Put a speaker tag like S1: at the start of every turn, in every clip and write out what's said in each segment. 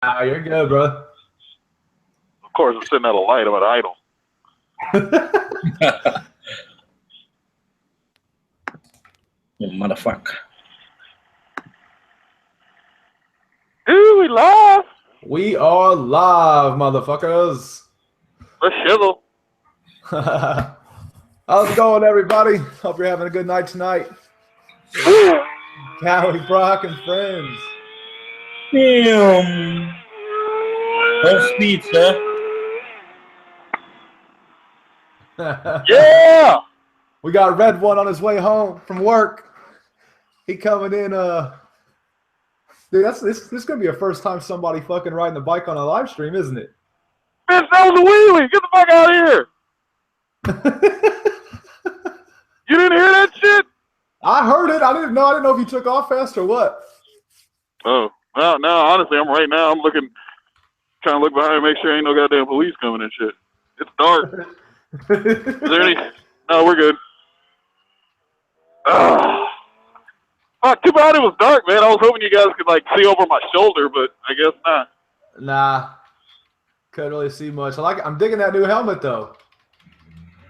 S1: Ah, you're good, bro.
S2: Of course, I'm sitting at a light. I'm at idle.
S3: You motherfucker.
S2: Dude, we live.
S1: We are live, motherfuckers.
S2: Let's shizzle.
S1: How's it going, everybody? Hope you're having a good night tonight. Kawi, Brock, and friends.
S3: Damn. No speed, sir.
S2: Yeah.
S1: We got Red One on his way home from work. He coming in. Dude, this is gonna be a first time somebody fucking riding a bike on a live stream, isn't it?
S2: Bitch, that was a wheelie. Get the fuck out of here. You didn't hear that shit?
S1: I heard it. I didn't know if you took off fast or what.
S2: Oh, well, no, honestly, I'm looking, trying to look behind, make sure ain't no goddamn police coming and shit. It's dark. Is there any? No, we're good. Fuck, too bad it was dark, man. I was hoping you guys could, like, see over my shoulder, but I guess not.
S1: Nah, couldn't really see much. I'm digging that new helmet though.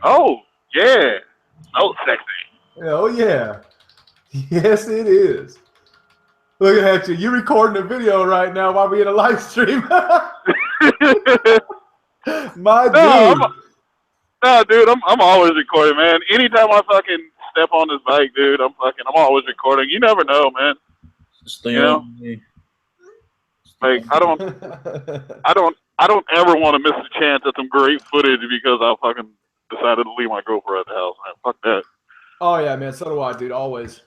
S2: Oh, yeah. Oh, sexy.
S1: Oh yeah, yes it is. Looking at you, you recording a video right now while we in a live stream. My dude.
S2: No, dude, I'm always recording, man. Anytime I fucking step on this bike, dude, I'm always recording. You never know, man.
S3: Stay
S2: You know?
S3: on me.
S2: Like I don't ever want to miss a chance at some great footage because I fucking decided to leave my GoPro at the house, man. Fuck that.
S1: Oh yeah, man. So do I, dude. Always.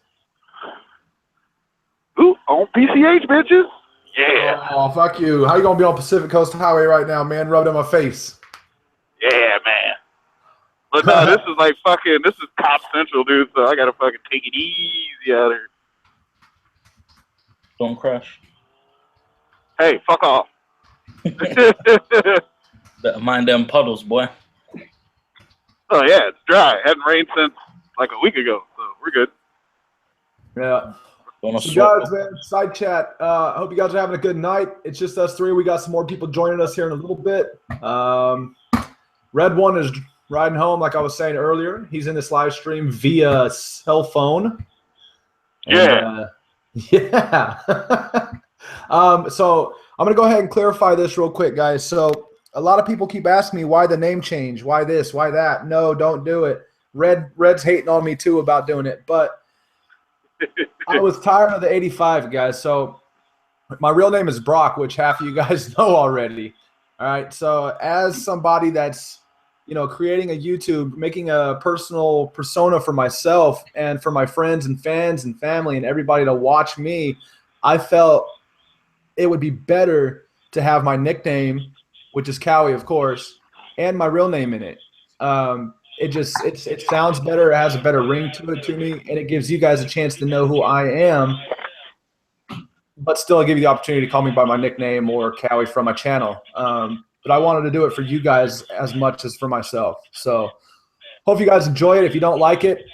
S2: Ooh, on PCH, bitches. Yeah.
S1: Oh, fuck you. How you gonna be on Pacific Coast Highway right now, man? Rubbed in my face.
S2: Yeah, man. But no, this is Cop Central, dude. So I gotta fucking take it easy out here.
S3: Don't crash.
S2: Hey, fuck off.
S3: Better mind them puddles, boy.
S2: Oh yeah, it's dry. It hadn't rained since like a week ago, so we're good.
S1: Yeah.
S3: Don't
S1: So guys, man, side chat. I hope you guys are having a good night. It's just us three. We got some more people joining us here in a little bit. Red One is riding home, like I was saying earlier. He's in this live stream via cell phone.
S2: Yeah.
S1: Yeah. So I'm gonna go ahead and clarify this real quick, guys. So a lot of people keep asking me why the name change, why this, why that. No, don't do it. Red's hating on me too about doing it, but I was tired of the 85, guys. So my real name is Brock, which half of you guys know already. All right. So as somebody that's, creating a YouTube, making a personal persona for myself and for my friends and fans and family and everybody to watch me, I felt it would be better to have my nickname, which is Kawi, of course, and my real name in it. It sounds better. It has a better ring to it to me, and it gives you guys a chance to know who I am. But still, I give you the opportunity to call me by my nickname or Kawi from my channel. But I wanted to do it for you guys as much as for myself. So hope you guys enjoy it. If you don't like it,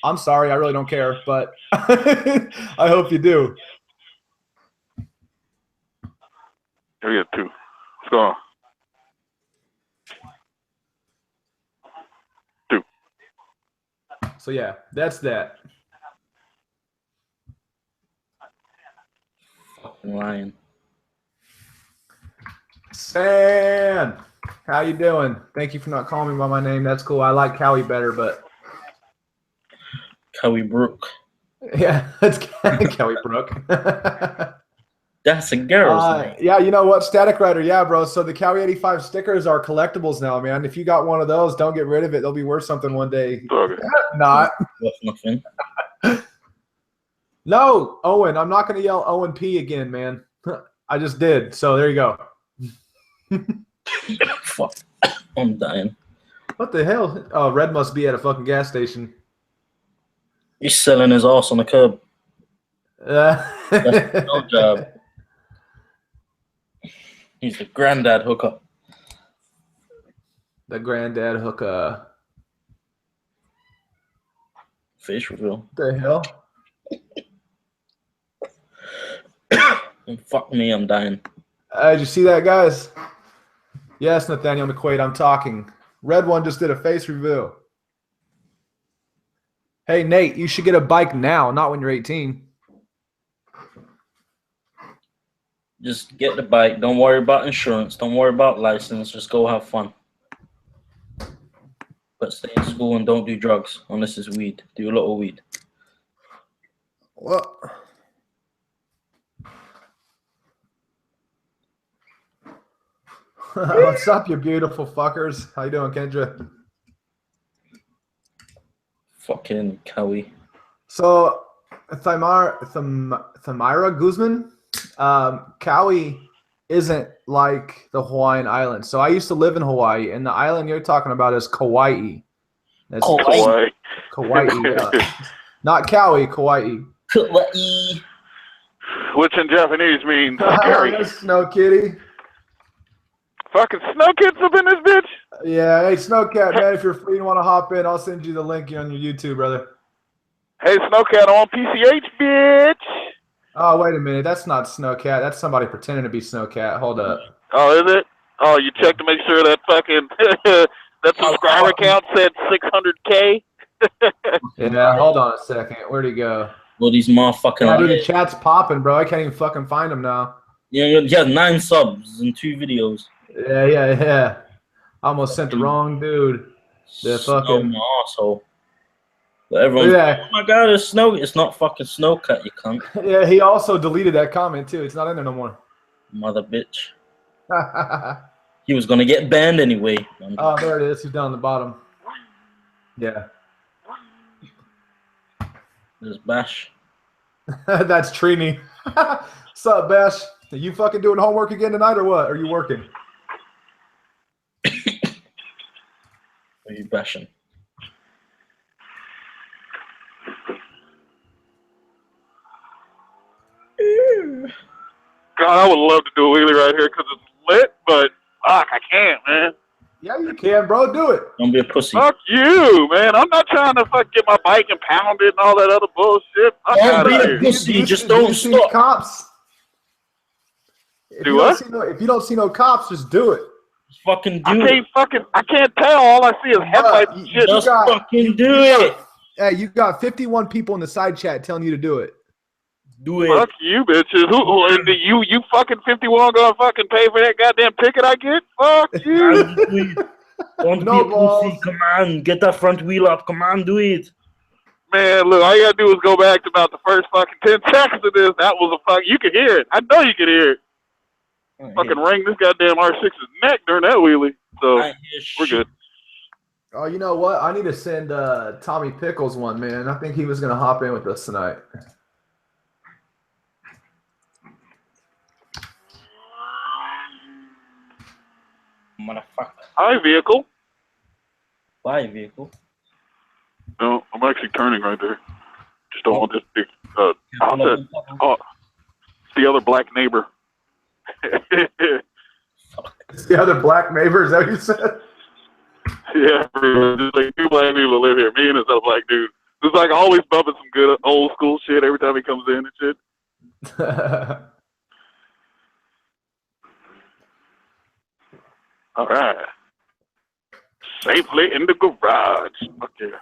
S1: I'm sorry. I really don't care, but I hope you do.
S2: Here we go, 2. Let's go on. 2.
S1: So yeah, that's that.
S3: Fucking lying.
S1: San, how you doing? Thank you for not calling me by my name. That's cool. I like Kawi better, but
S3: Kawi Brook.
S1: yeah, it's Kawi Brook.
S3: That's a girl's name.
S1: Yeah, you know what? Static Rider, yeah, bro. So the Kawi 85 stickers are collectibles now, man. If you got one of those, don't get rid of it. They'll be worth something one day.
S2: Okay.
S1: Not.
S3: Worth nothing.
S1: No, Owen. I'm not going to yell Owen P again, man. I just did. So there you go.
S3: Fuck. I'm dying.
S1: What the hell? Oh, Red must be at a fucking gas station.
S3: He's selling his ass on the curb. That's no job. He's the granddad hooker.
S1: The granddad hooker.
S3: Face reveal.
S1: What the hell?
S3: Fuck me, I'm dying.
S1: Did you see that, guys? Yes, Nathaniel McQuaid, I'm talking. Red One just did a face reveal. Hey, Nate, you should get a bike now, not when you're 18.
S3: Just get the bike. Don't worry about insurance. Don't worry about license. Just go have fun. But stay in school and don't do drugs unless it's weed. Do a little weed.
S1: Well, what's up, you beautiful fuckers? How you doing, Kendra?
S3: Fucking Kawi.
S1: So, Thamira Guzman, Kawi isn't like the Hawaiian islands. So I used to live in Hawaii, and the island you're talking about is Kauai. That's
S2: Kauai.
S1: Kauai. Not Kawi, Kauai.
S3: Kauai.
S2: Which in Japanese means scary.
S1: Snow Kitty.
S2: Fucking Snow Kids up in this bitch.
S1: Yeah, hey, Snowcat, man, if you're free and want to hop in, I'll send you the link on your YouTube, brother.
S2: Hey, Snowcat on PCH, bitch.
S1: Oh, wait a minute. That's not Snowcat. That's somebody pretending to be Snowcat. Hold up.
S2: Oh, is it? Oh, you checked to make sure that fucking that subscriber count said 600K?
S1: Yeah, hold on a second. Where'd he go?
S3: Well, these motherfucking.
S1: Yeah, dude, the chat's popping, bro. I can't even fucking find him now.
S3: Yeah, he has 9 subs and 2 videos.
S1: Yeah. I almost sent the wrong dude. The fucking
S3: asshole. But everyone's
S1: yeah.
S3: oh my god, it's snow. It's not fucking Snowcat, you cunt.
S1: Yeah, he also deleted that comment too. It's not in there no more.
S3: Mother bitch. He was gonna get banned anyway.
S1: Oh, there it is. He's down on the bottom. Yeah.
S3: There's Bash.
S1: That's Trini. Sup, Bash? Are you fucking doing homework again tonight or what? Are you working?
S3: Are you bashing?
S2: God, I would love to do a wheelie right here because it's lit, but fuck, I can't, man.
S1: Yeah, you can, bro. Do it.
S3: Don't be a pussy.
S2: Fuck you, man. I'm not trying to fuck get my bike impounded and all that other bullshit. Fuck
S3: Don't
S2: out
S3: be
S2: of
S3: a
S2: here.
S3: pussy. Just don't
S1: see the
S3: stop.
S1: cops? If
S2: Do
S1: you
S2: what?
S1: if you don't see no cops, just do it.
S3: Just fucking do it.
S2: I can't tell. All I see is headlights and shit.
S3: Just fucking do it.
S1: Hey, you got 51 people in the side chat telling you to do it.
S3: Do it.
S2: Fuck you, bitches. You fucking 51 gonna fucking pay for that goddamn ticket I get? Fuck you.
S3: Don't
S1: No
S3: be a
S1: balls.
S3: pussy. Come on. Get that front wheel up. Come on, do it.
S2: Man, look, all you gotta do is go back to about the first fucking 10 seconds of this. That was a fuck. You could hear it. I know you could hear it. Fucking ring this goddamn R6's neck during that wheelie. So we're good.
S1: Oh, you know what? I need to send Tommy Pickles one, man. I think he was gonna hop in with us tonight.
S3: Motherfucker.
S2: Hi, vehicle.
S3: Bye, vehicle.
S2: No, I'm actually turning right there. Just don't want this big. It's the other black neighbor.
S1: It's the other black neighbor. Is that what you said?
S2: Yeah, there's like 2 black people live here. Me and this other black dude. It's like always bumping some good old school shit every time he comes in and shit. All right. Safely in the garage. Fuck yeah.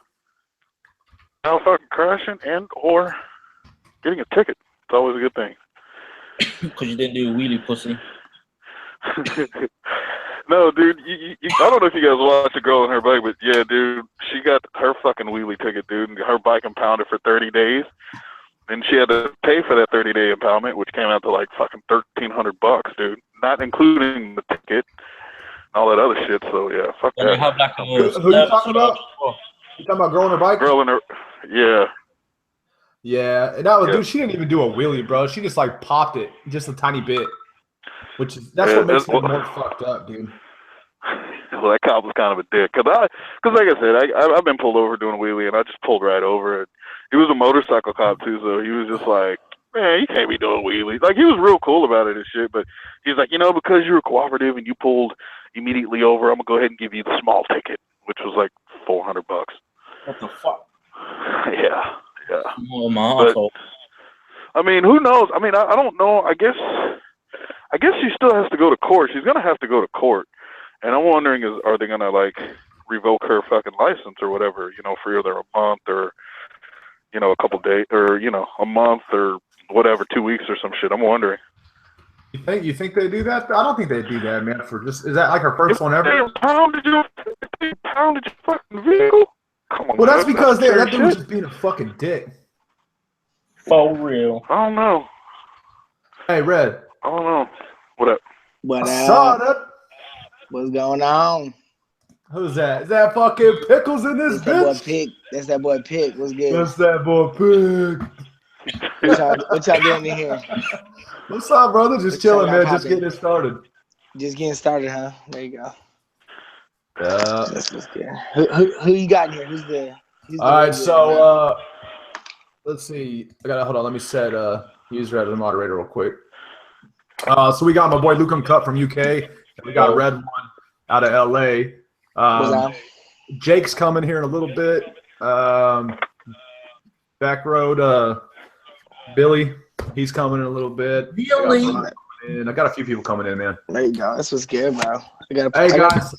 S2: Now fucking crashing and or getting a ticket. It's always a good thing.
S3: Because you didn't do a wheelie, pussy.
S2: No, dude, I don't know if you guys watch a girl on her bike, but yeah, dude, she got her fucking wheelie ticket, dude, and her bike impounded for 30 days. And she had to pay for that 30-day impoundment, which came out to like fucking $1,300, dude. Not including the ticket and all that other shit. So yeah, fuck that.
S1: Who you talking about? You talking about girl on her bike?
S2: Girl in her, yeah.
S1: Yeah, and that was, dude, she didn't even do a wheelie, bro. She just like popped it just a tiny bit, which is what makes it more fucked up, dude.
S2: Well, that cop was kind of a dick, cause like I said, I've been pulled over doing a wheelie, and I just pulled right over it. He was a motorcycle cop too, so he was just like, man, you can't be doing wheelies. Like, he was real cool about it and shit, but he's like, because you were cooperative and you pulled immediately over, I'm gonna go ahead and give you the small ticket, which was like $400.
S3: What the fuck?
S2: Yeah.
S3: Oh, my asshole.
S2: I mean, who knows? I mean, I don't know. I guess I guess she still has to go to court. She's gonna have to go to court, and I'm wondering are they gonna like revoke her fucking license or whatever? You know, for either a month or a couple days or a month or whatever, 2 weeks or some shit. I'm wondering.
S1: You think they do that? I don't think they do that, man. Is that like her first one ever?
S2: They pounded your fucking vehicle. Come on.
S1: Well, that's because that dude was just being a fucking dick.
S3: For real.
S2: I don't know.
S1: Hey, Red.
S2: I don't know. What up?
S1: What's up?
S4: What's going on?
S1: Who's that? Is that fucking Pickles in this bitch?
S4: That's that boy Pick. What's good?
S1: That's that boy Pick.
S4: What y'all doing in here?
S1: What's up, brother? Just chilling, man. Just getting it started.
S4: Just getting started, huh? There you go.
S1: That's
S4: good. Who you got in here? Who's the
S1: all right, so let's see. Hold on. Let me set user as a moderator real quick. So we got my boy Luke Cut from UK. And we got Red One out of LA. Jake's coming here in a little bit. Back road, Billy, he's coming in a little bit.
S3: Billy.
S1: I got a few people coming in, man.
S4: There you go. This was good, bro.
S1: Hey guys,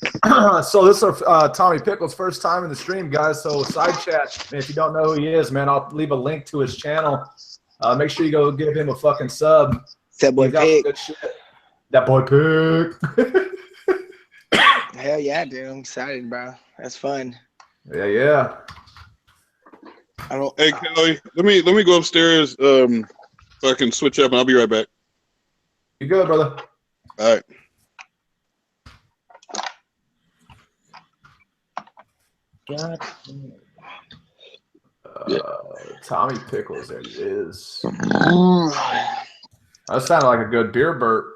S1: so this is Tommy Pickles' first time in the stream, guys. So side chat, and if you don't know who he is, man, I'll leave a link to his channel. Make sure you go give him a fucking sub.
S4: That boy Pick.
S1: That boy Pick.
S4: Hell yeah, dude! I'm excited, bro. That's fun.
S1: Yeah.
S5: Hey, Kelly, let me go upstairs. So I can switch up, and I'll be right back.
S1: You good, brother?
S5: All right.
S3: God.
S1: Tommy Pickles, there he is. That sounded like a good beer burp.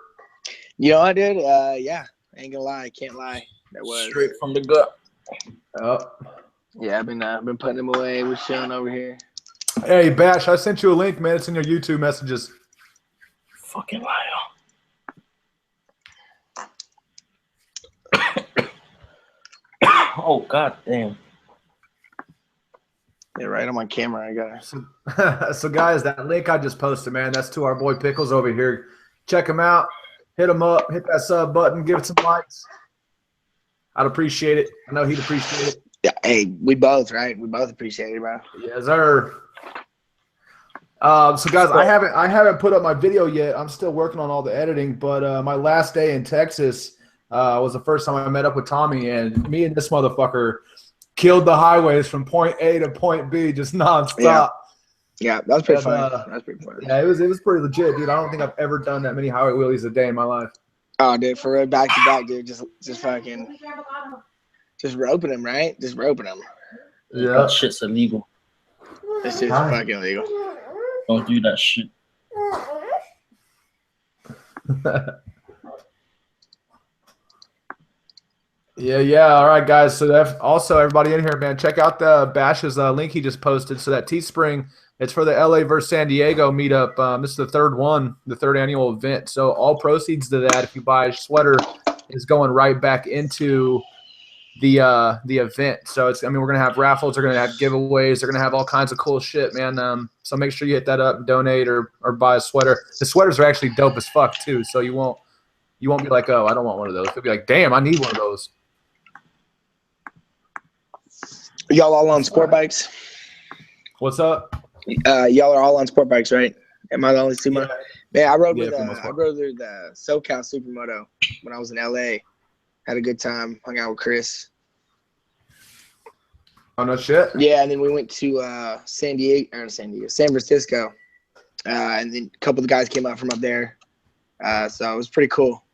S4: You know, I did. Yeah, ain't gonna lie, can't lie. That was
S3: Straight from the gut.
S4: Yeah, I've been putting them away. We're chilling over here.
S1: Hey, Bash, I sent you a link, man. It's in your YouTube messages.
S3: Fucking liar. Oh, god damn.
S4: Yeah, right on my camera. I got it.
S1: So, guys, that link I just posted, man, that's to our boy Pickles over here. Check him out. Hit him up. Hit that sub button. Give it some likes. I'd appreciate it. I know he'd appreciate it.
S4: Yeah, hey, we both, right? We both appreciate it, bro.
S1: Yes, sir. So, guys, I haven't put up my video yet. I'm still working on all the editing, but my last day in Texas was the first time I met up with Tommy, and me and this motherfucker killed the highways from point A to point B just nonstop.
S4: Yeah, that was pretty fun. That was pretty fun.
S1: Yeah, it was pretty legit, dude. I don't think I've ever done that many highway wheelies a day in my life.
S4: Oh, dude, for real, back to back, dude. Just fucking, just roping them, right? Just roping them.
S1: Yeah,
S3: that shit's illegal.
S4: This shit's fucking illegal.
S3: Don't do that shit.
S1: Yeah. All right, guys. So that's also everybody in here, man. Check out the Bash's link he just posted. So that Teespring, it's for the LA versus San Diego meetup. This is the third one, the third annual event. So all proceeds to that, if you buy a sweater, is going right back into the event. So we're gonna have raffles, we're gonna have giveaways, they're gonna have all kinds of cool shit, man. So make sure you hit that up and donate or buy a sweater. The sweaters are actually dope as fuck too. So you won't be like, oh, I don't want one of those. You'll be like, damn, I need one of those.
S4: Y'all all on sport bikes?
S1: What's up?
S4: Y'all are all on sport bikes, right? Am I the only two?
S1: Yeah.
S4: Man, I rode
S1: Yeah,
S4: with the SoCal Supermoto when I was in LA. Had a good time. Hung out with Chris.
S1: Oh no shit.
S4: Yeah, and then we went to San Francisco, and then a couple of the guys came out from up there. So it was pretty cool.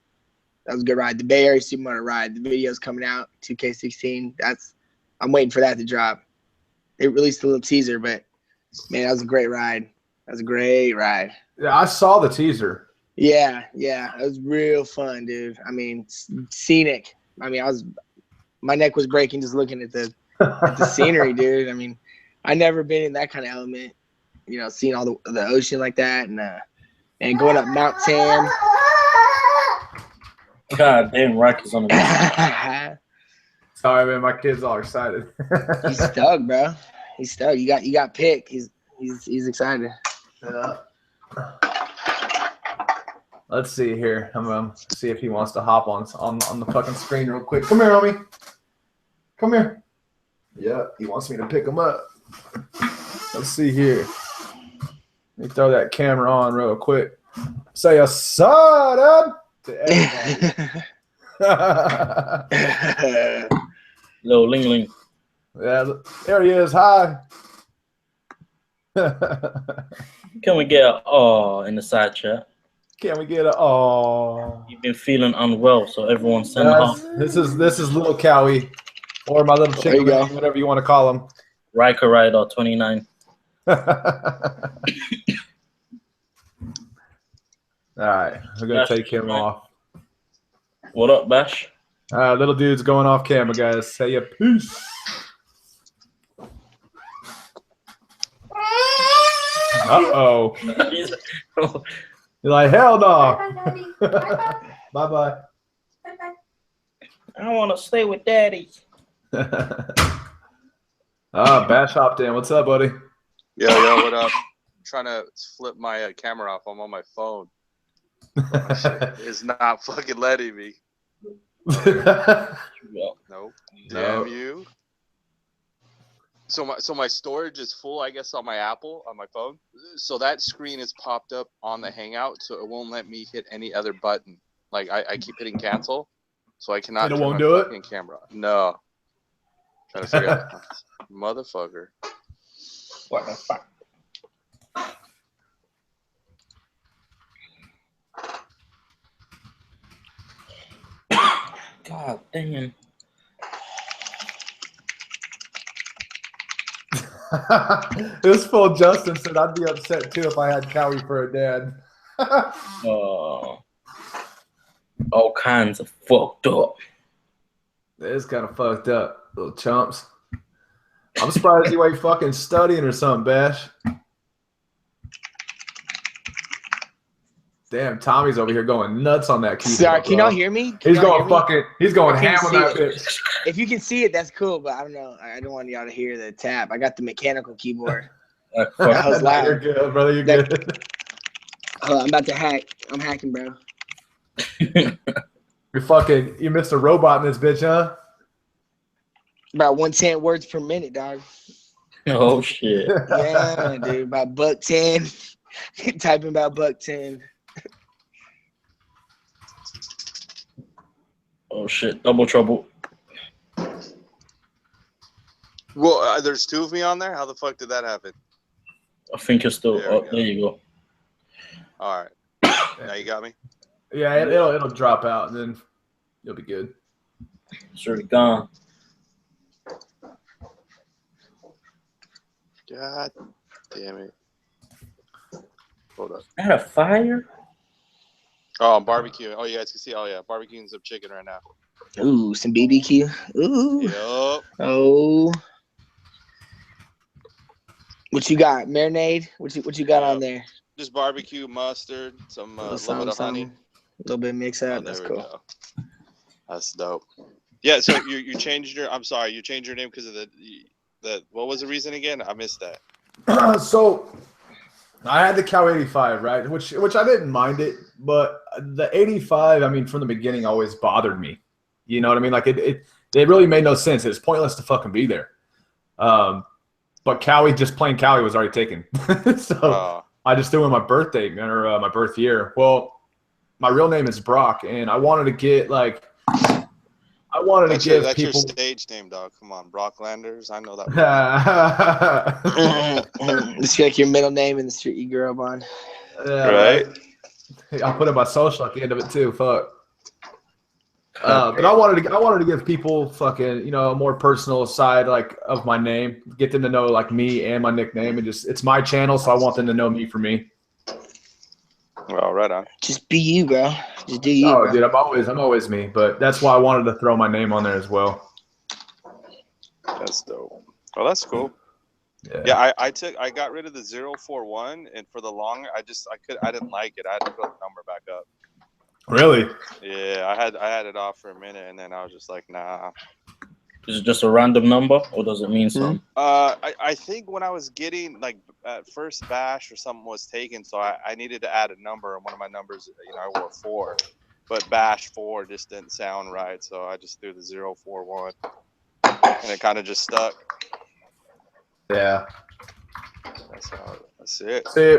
S4: That was a good ride. The Bay Area Supermoto ride. The video's coming out. 2K16. I'm waiting for that to drop. They released a little teaser, but man, that was a great ride. That was a great ride.
S1: Yeah, I saw the teaser.
S4: Yeah, it was real fun, dude. I mean, scenic. I mean, my neck was breaking just looking at the scenery, dude. I mean, I never been in that kind of element, seeing all the ocean like that, and going up Mount Sam.
S3: God damn, Rocky's on the
S1: Sorry, man, my kid's all excited.
S4: He's stoked, bro. He's stoked. You got picked. He's excited.
S1: Yeah. Let's see here. I'm gonna see if he wants to hop on the fucking screen real quick. Come here, homie. Come here. Yeah, he wants me to pick him up. Let's see here. Let me throw that camera on real quick. Say a sudden to everybody.
S3: Little Ling Ling.
S1: Yeah, there he is. Hi.
S3: Can we get a in the side chat?
S1: Can we get a oh?
S3: You've been feeling unwell, so everyone send half.
S1: This is little Kawi, or my little chicken, whatever you want to call him.
S3: Riker Rider 29.
S1: All right, we're gonna take him off.
S3: What up, Bash?
S1: Little dude's going off camera, guys. Say ya peace. Uh-oh. You're like, hell no. Bye-bye.
S3: I want to stay with Daddy.
S1: Bash hopped in. What's up, buddy?
S6: Yo, what up? I'm trying to flip my camera off. I'm on my phone. It's not fucking letting me. Nope. Damn you. So my storage is full, I guess, on my Apple, on my phone. So that screen is popped up on the Hangout, so it won't let me hit any other button. Like I keep hitting cancel, so I cannot turn my fucking camera on. No. Trying to figure out. Motherfucker.
S3: What the fuck? God damn.
S1: This fool Justin said I'd be upset too if I had Kawi for a dad.
S3: All kinds of fucked up.
S1: It's kind of fucked up, little chumps. I'm surprised you ain't fucking studying or something, Bash. Damn, Tommy's over here going nuts on that keyboard.
S4: Sorry, can y'all hear me?
S1: He's going ham on that bitch.
S4: If you can see it, that's cool, but I don't know. I don't want y'all to hear the tap. I got the mechanical keyboard. That was loud.
S1: You're good, brother. You're good.
S4: I'm about to hack. I'm hacking, bro.
S1: You missed a robot in this bitch, huh?
S4: About 110 words per minute, dog.
S3: Oh shit.
S4: Yeah, dude. About $1.10. Typing about $1.10.
S3: Oh shit. Double trouble.
S6: Well, there's two of me on there? How the fuck did that happen?
S3: I think you're still there you go.
S6: All right. Now you got me?
S1: Yeah, it'll drop out and then you'll be good.
S3: It's already gone.
S6: God damn it. Hold up.
S3: Is that a fire?
S6: Oh, I'm barbecuing. Oh, you guys can see. Oh, yeah. Barbecuing some chicken right now.
S4: Ooh, some BBQ. Ooh.
S6: Yup.
S4: Oh. What you got? Marinade? What you got on there?
S6: Just barbecue, mustard, some little bit of honey.
S4: A little bit of mix up. That's cool.
S6: Go. That's dope. Yeah, so you changed your. I'm sorry, you changed your name because of the. What was the reason again? I missed that.
S1: So I had the Cow 85, right? Which I didn't mind it, but the 85, I mean, from the beginning, always bothered me. You know what I mean? Like it really made no sense. It's pointless to fucking be there. But Cowie, just plain Cowie, was already taken. So I just threw in my birthday, man, or my birth year. Well, my real name is Brock, and I wanted to get like. That's
S6: your stage name, dog. Come on, Brocklanders. I know that.
S4: It's like your middle name in the street you grew up on.
S1: Yeah,
S6: right.
S1: I'll put in my social at the end of it too. Fuck. But I wanted to give people fucking a more personal side like of my name, get them to know like me and my nickname, and just it's my channel, so I want them to know me for me.
S6: Well, right on.
S4: Just be you, bro. Just do you.
S1: Oh,
S4: bro.
S1: dude, I'm always me, but that's why I wanted to throw my name on there as well.
S6: That's dope. Well, that's cool. Yeah, I got rid of the 041, and for the long, I didn't like it. I had to put the number back up.
S1: Really?
S6: Yeah, I had it off for a minute, and then I was just like, nah.
S3: Is it just a random number, or does it mean something?
S6: I think when I was getting like at first Bash or something was taken, so I needed to add a number, and one of my numbers, I wore 4, but Bash 4 just didn't sound right, so I just threw the 041, and it kind of just stuck.
S1: Yeah.
S6: That's it.
S1: See,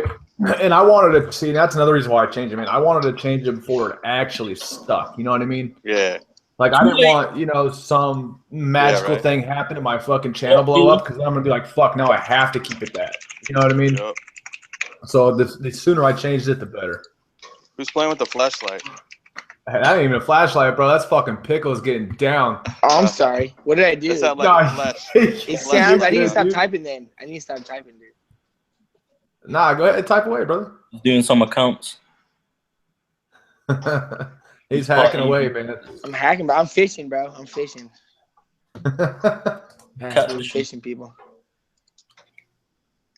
S1: and I wanted to see. That's another reason why I changed it, man. I wanted to change it before it actually stuck. You know what I mean?
S6: Yeah.
S1: Like I didn't want, some magical thing happen to my fucking channel blow up, because then I'm gonna be like, fuck, now I have to keep it that. You know what I mean?
S6: Yep.
S1: So the sooner I changed it, the better.
S6: Who's playing with the flashlight?
S1: That ain't even a flashlight, bro. That's fucking Pickles getting down.
S4: Oh, I'm sorry. What did I do?
S6: It sounds like a flash.
S4: It sounds. I need to stop typing then. I need to stop typing, dude.
S1: Nah, go ahead and type away, brother.
S3: He's doing some accounts.
S1: He's hacking away, man.
S4: I'm hacking, bro. I'm fishing, bro. I'm fishing.
S3: Catfishing.
S4: I'm fishing, people.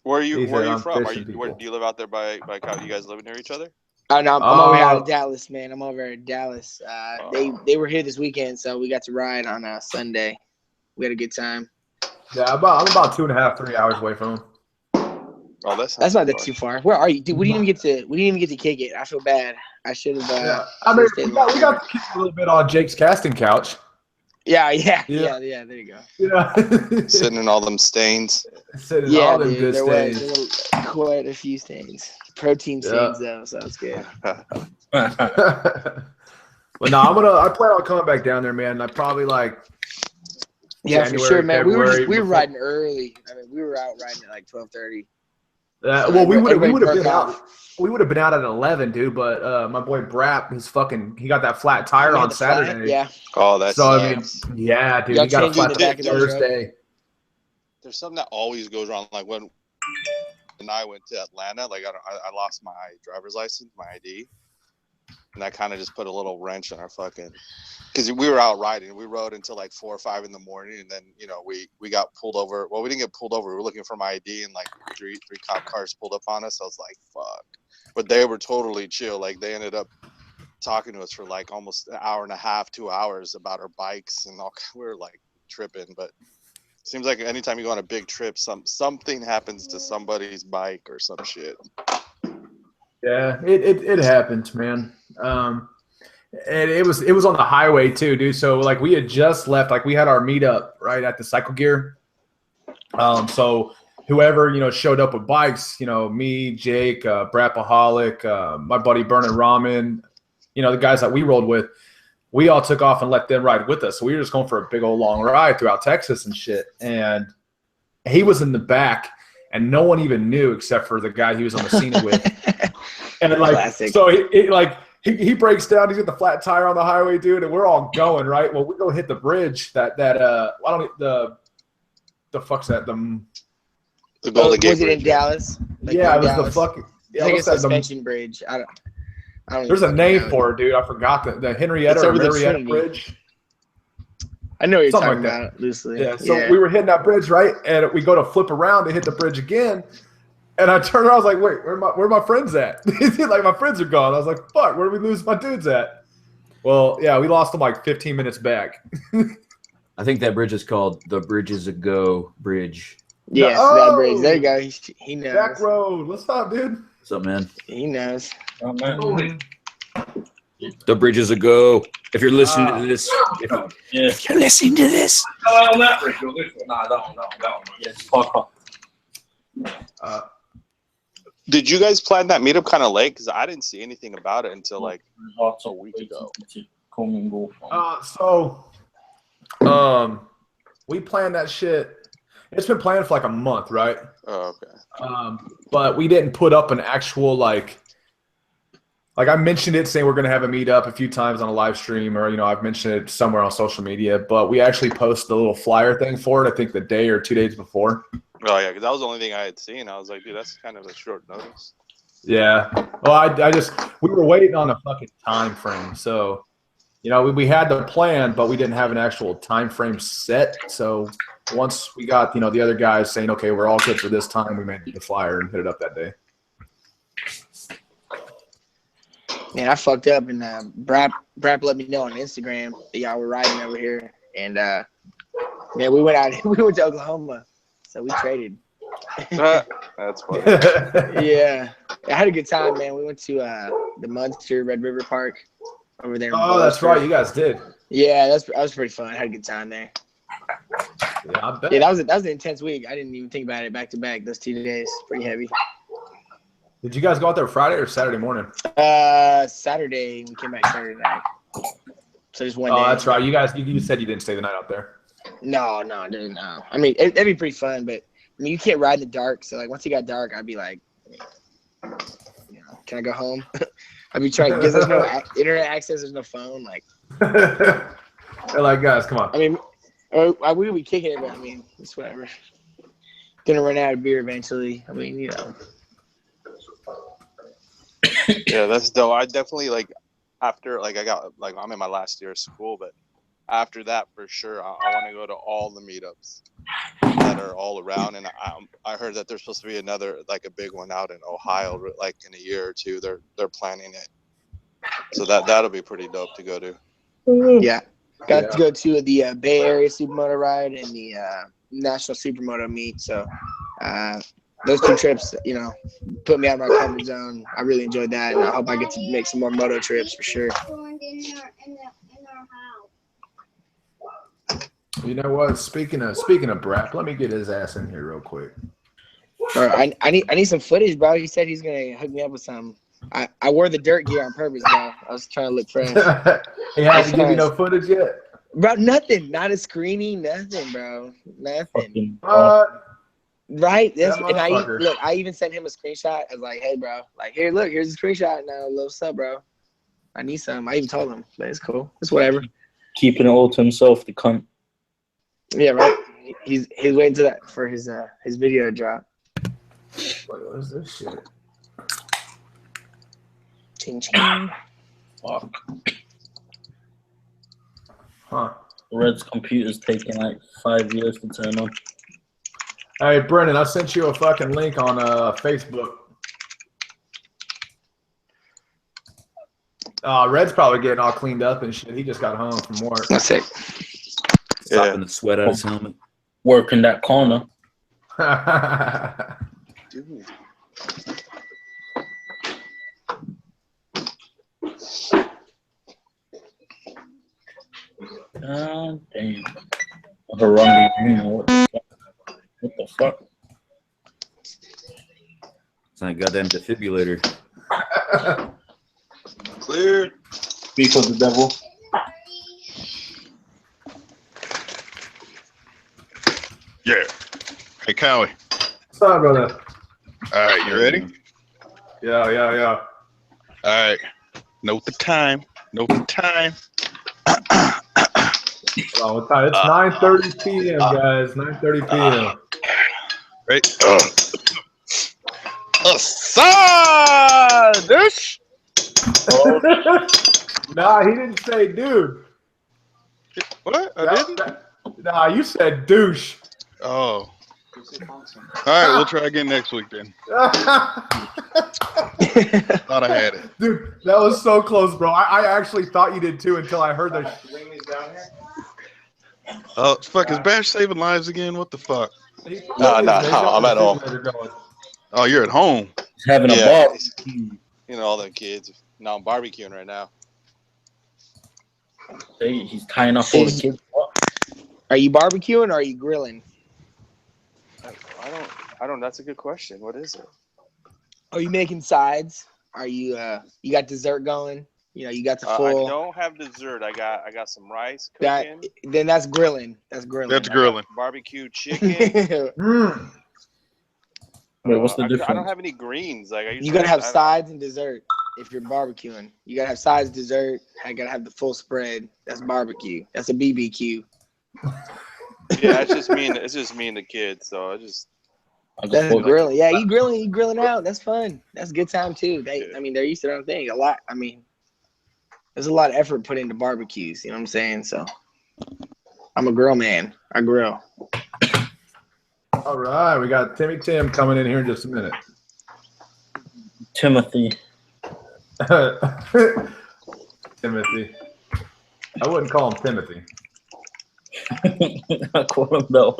S6: Where are you from? Do you live out there by Kawi? You guys living near each other?
S4: Oh no, I'm over here out of Dallas, man. I'm over at Dallas. They were here this weekend, so we got to ride on Sunday. We had a good time.
S1: Yeah, I'm about 2.5, 3 hours away from him.
S6: Oh,
S4: that's not that too far. Where are you, dude? We didn't even get to kick it. I feel bad. I should have.
S1: Yeah, I mean, we got to kick a little bit on Jake's casting couch.
S4: Yeah. There you go.
S1: Yeah,
S6: sitting in all them stains.
S1: Sitting in all them good stains.
S4: There were quite a few stains. Protein stains though, so that's good.
S1: But no, I plan on coming back down there, man. I probably
S4: Yeah,
S1: January,
S4: for sure, man.
S1: February,
S4: we were riding early. I mean, we were out riding at like 12:30.
S1: Well, we would have been out. We would have been out at 11, dude. But my boy Brap, he got that flat tire on Saturday.
S4: Flat? Yeah.
S6: Oh, that's
S1: so.
S6: nice.
S1: I mean, yeah, dude. He got a flat tire Thursday.
S6: There's something that always goes wrong. Like when I went to Atlanta, like I lost my driver's license, my ID, and that kind of just put a little wrench in our fucking. Because we were out riding, we rode until like 4 or 5 in the morning, and then we got pulled over. Well, we didn't get pulled over. We were looking for my ID, and like three cop cars pulled up on us. I was like, "Fuck!" But they were totally chill. Like they ended up talking to us for like almost an hour and a half, 2 hours about our bikes and all. We were like tripping, but it seems like anytime you go on a big trip, something happens to somebody's bike or some shit.
S1: Yeah, it happens, man. And it was on the highway too, dude. So like we had just left, like we had our meetup right at the Cycle Gear. So whoever showed up with bikes, me, Jake, Brapaholic, my buddy Burnin' Ramen, the guys that we rolled with, we all took off and let them ride with us. So we were just going for a big old long ride throughout Texas and shit. And he was in the back, and no one even knew except for the guy he was on the scene with. And like, classic. So he breaks down. He's got the flat tire on the highway, dude, and we're all going right. Well, we go hit the bridge. The fuck's that?
S6: The Golden Gate
S4: was it
S6: Bridge,
S4: in Dallas?
S1: Like yeah, it was Dallas. The fucking.
S4: Yeah, it's like a suspension bridge. I don't.
S1: There's a name for it, dude. I forgot the Henrietta or Marietta Bridge.
S4: I know what you're talking about loosely.
S1: Yeah. So we were hitting that bridge, right, and we go to flip around to hit the bridge again. And I turned around, I was like, wait, where my friends at? Like, my friends are gone. I was like, fuck, where did we lose my dudes at? Well, yeah, we lost them like 15 minutes back.
S7: I think that bridge is called the Bridges a Go Bridge.
S4: Yes, that bridge. There you go. He knows.
S1: Back road. What's up, dude?
S7: What's up, man?
S4: He knows.
S3: Oh, man.
S7: The Bridges a Go. If you're listening to this. If you're listening to this.
S3: Oh, on that bridge. No, that one. Yes, fuck off.
S6: Did you guys plan that meetup kind of late? Because I didn't see anything about it until like a week ago.
S1: We planned that shit. It's been planned for like a month, right?
S6: Oh, okay.
S1: But we didn't put up an actual like I mentioned it saying we're gonna have a meetup a few times on a live stream, or I've mentioned it somewhere on social media. But we actually posted a little flyer thing for it. I think the day or 2 days before. Oh
S6: yeah, because that was the only thing I had seen. I was like, dude, that's kind of a short notice.
S1: Yeah. Well, we were waiting on a fucking time frame. So, we had the plan, but we didn't have an actual time frame set. So once we got, the other guys saying, okay, we're all good for this time, we made the flyer and hit it up that day.
S4: Man, I fucked up, and Brap let me know on Instagram that y'all were riding over here, and Yeah, we went out. We went to Oklahoma, so we traded.
S6: That's funny.
S4: Yeah, I had a good time, man. We went to the Munster Red River Park over there.
S1: Oh, that's right. You guys did.
S4: Yeah, that was pretty fun. I had a good time there.
S1: Yeah, I bet.
S4: Yeah, that was an intense week. I didn't even think about it back to back. Those 2 days, pretty heavy.
S1: Did you guys go out there Friday or Saturday morning?
S4: Saturday. We came back Saturday night. So just one day.
S1: Oh, that's right. You said you didn't stay the night out there.
S4: No, dude, no. I mean, it'd be pretty fun, but I mean, you can't ride in the dark. So like, once it got dark, I'd be like, can I go home? I'd be trying because there's no internet access, there's no phone. Like,
S1: They're like, guys, come on.
S4: I mean, we would be kicking it, but I mean, it's whatever. Gonna run out of beer eventually. I mean,
S6: Yeah, that's dope. I definitely after I'm in my last year of school, but after that for sure, I want to go to all the meetups that are all around. And I heard that there's supposed to be another a big one out in Ohio, in a year or two. They're planning it, so that'll be pretty dope to go to.
S4: Yeah, got to go to the Bay Area Supermoto ride and the National Supermoto meet. So those 2 trips, put me out of my comfort zone. I really enjoyed that, and I hope I get to make some more moto trips for sure.
S1: You know what? Speaking of Brack, let me get his ass in here real quick.
S4: All right, I need some footage, bro. He said he's gonna hook me up with some. I wore the dirt gear on purpose, bro. I was trying to look fresh.
S1: He hasn't given you no footage yet,
S4: bro. Nothing, not a screening, nothing, bro. Nothing. Right? And I even sent him a screenshot. I was like, hey, bro, here's a screenshot now. What's up, bro? I need some. I even told him, but it's cool. It's whatever.
S3: Keeping it all to himself, the cunt.
S4: Yeah, right. He's waiting to that for his video to drop.
S1: What is this shit?
S4: Ching ching.
S3: Fuck.
S1: Huh.
S3: Red's computer's taking 5 years to turn on.
S1: Hey, Brennan, I sent you a fucking link on Facebook. Red's probably getting all cleaned up and shit. He just got home from work.
S4: That's it.
S7: Stopping the sweat out of his helmet.
S3: Working that corner.
S6: Dude.
S3: God damn. What the fuck?
S7: It's not a goddamn defibrillator.
S6: Clear.
S3: Speak of the devil.
S5: Yeah. Hey, Kawi.
S1: What's up, brother?
S5: All right, you ready?
S1: Yeah.
S5: All right. Note the time.
S1: Oh, what time? It's 9:30 p.m., guys. 9:30 p.m.
S5: Right. A side dish.
S1: Nah, he didn't say dude.
S5: What? I didn't?
S1: Nah, you said douche.
S5: Oh. All right, we'll try again next week then. Thought I had it.
S1: Dude, that was so close, bro. I actually thought you did too until I heard that.
S5: Oh, fuck, is Bash saving lives again? What the fuck?
S6: Nah, I'm at home.
S5: Oh, you're at home.
S3: He's having a ball.
S6: All the kids. Now I'm barbecuing right now.
S3: He's tying up all the kids.
S4: Are you barbecuing or are you grilling?
S6: I don't. That's a good question. What is it?
S4: Are you making sides? Are you you got dessert going? You got the full.
S6: I don't have dessert. I got some rice cooking.
S4: Then that's grilling. That's grilling.
S5: That's grilling.
S6: Barbecue chicken.
S3: Wait, what's the difference?
S6: I don't have any greens.
S4: You gotta have sides and dessert if you're barbecuing. You gotta have sides, dessert. I gotta have the full spread. That's barbecue. That's a BBQ.
S6: Yeah, it's just me and the kids. So
S4: that's grilling. Yeah, you grilling out. That's fun. That's a good time too. They're used to their own thing. A lot. I mean, there's a lot of effort put into barbecues. You know what I'm saying? So I'm a grill man. I grill.
S1: All right, we got Timmy Tim coming in here in just a minute.
S3: Timothy.
S1: Timothy. I wouldn't call him Timothy.
S3: I call him though.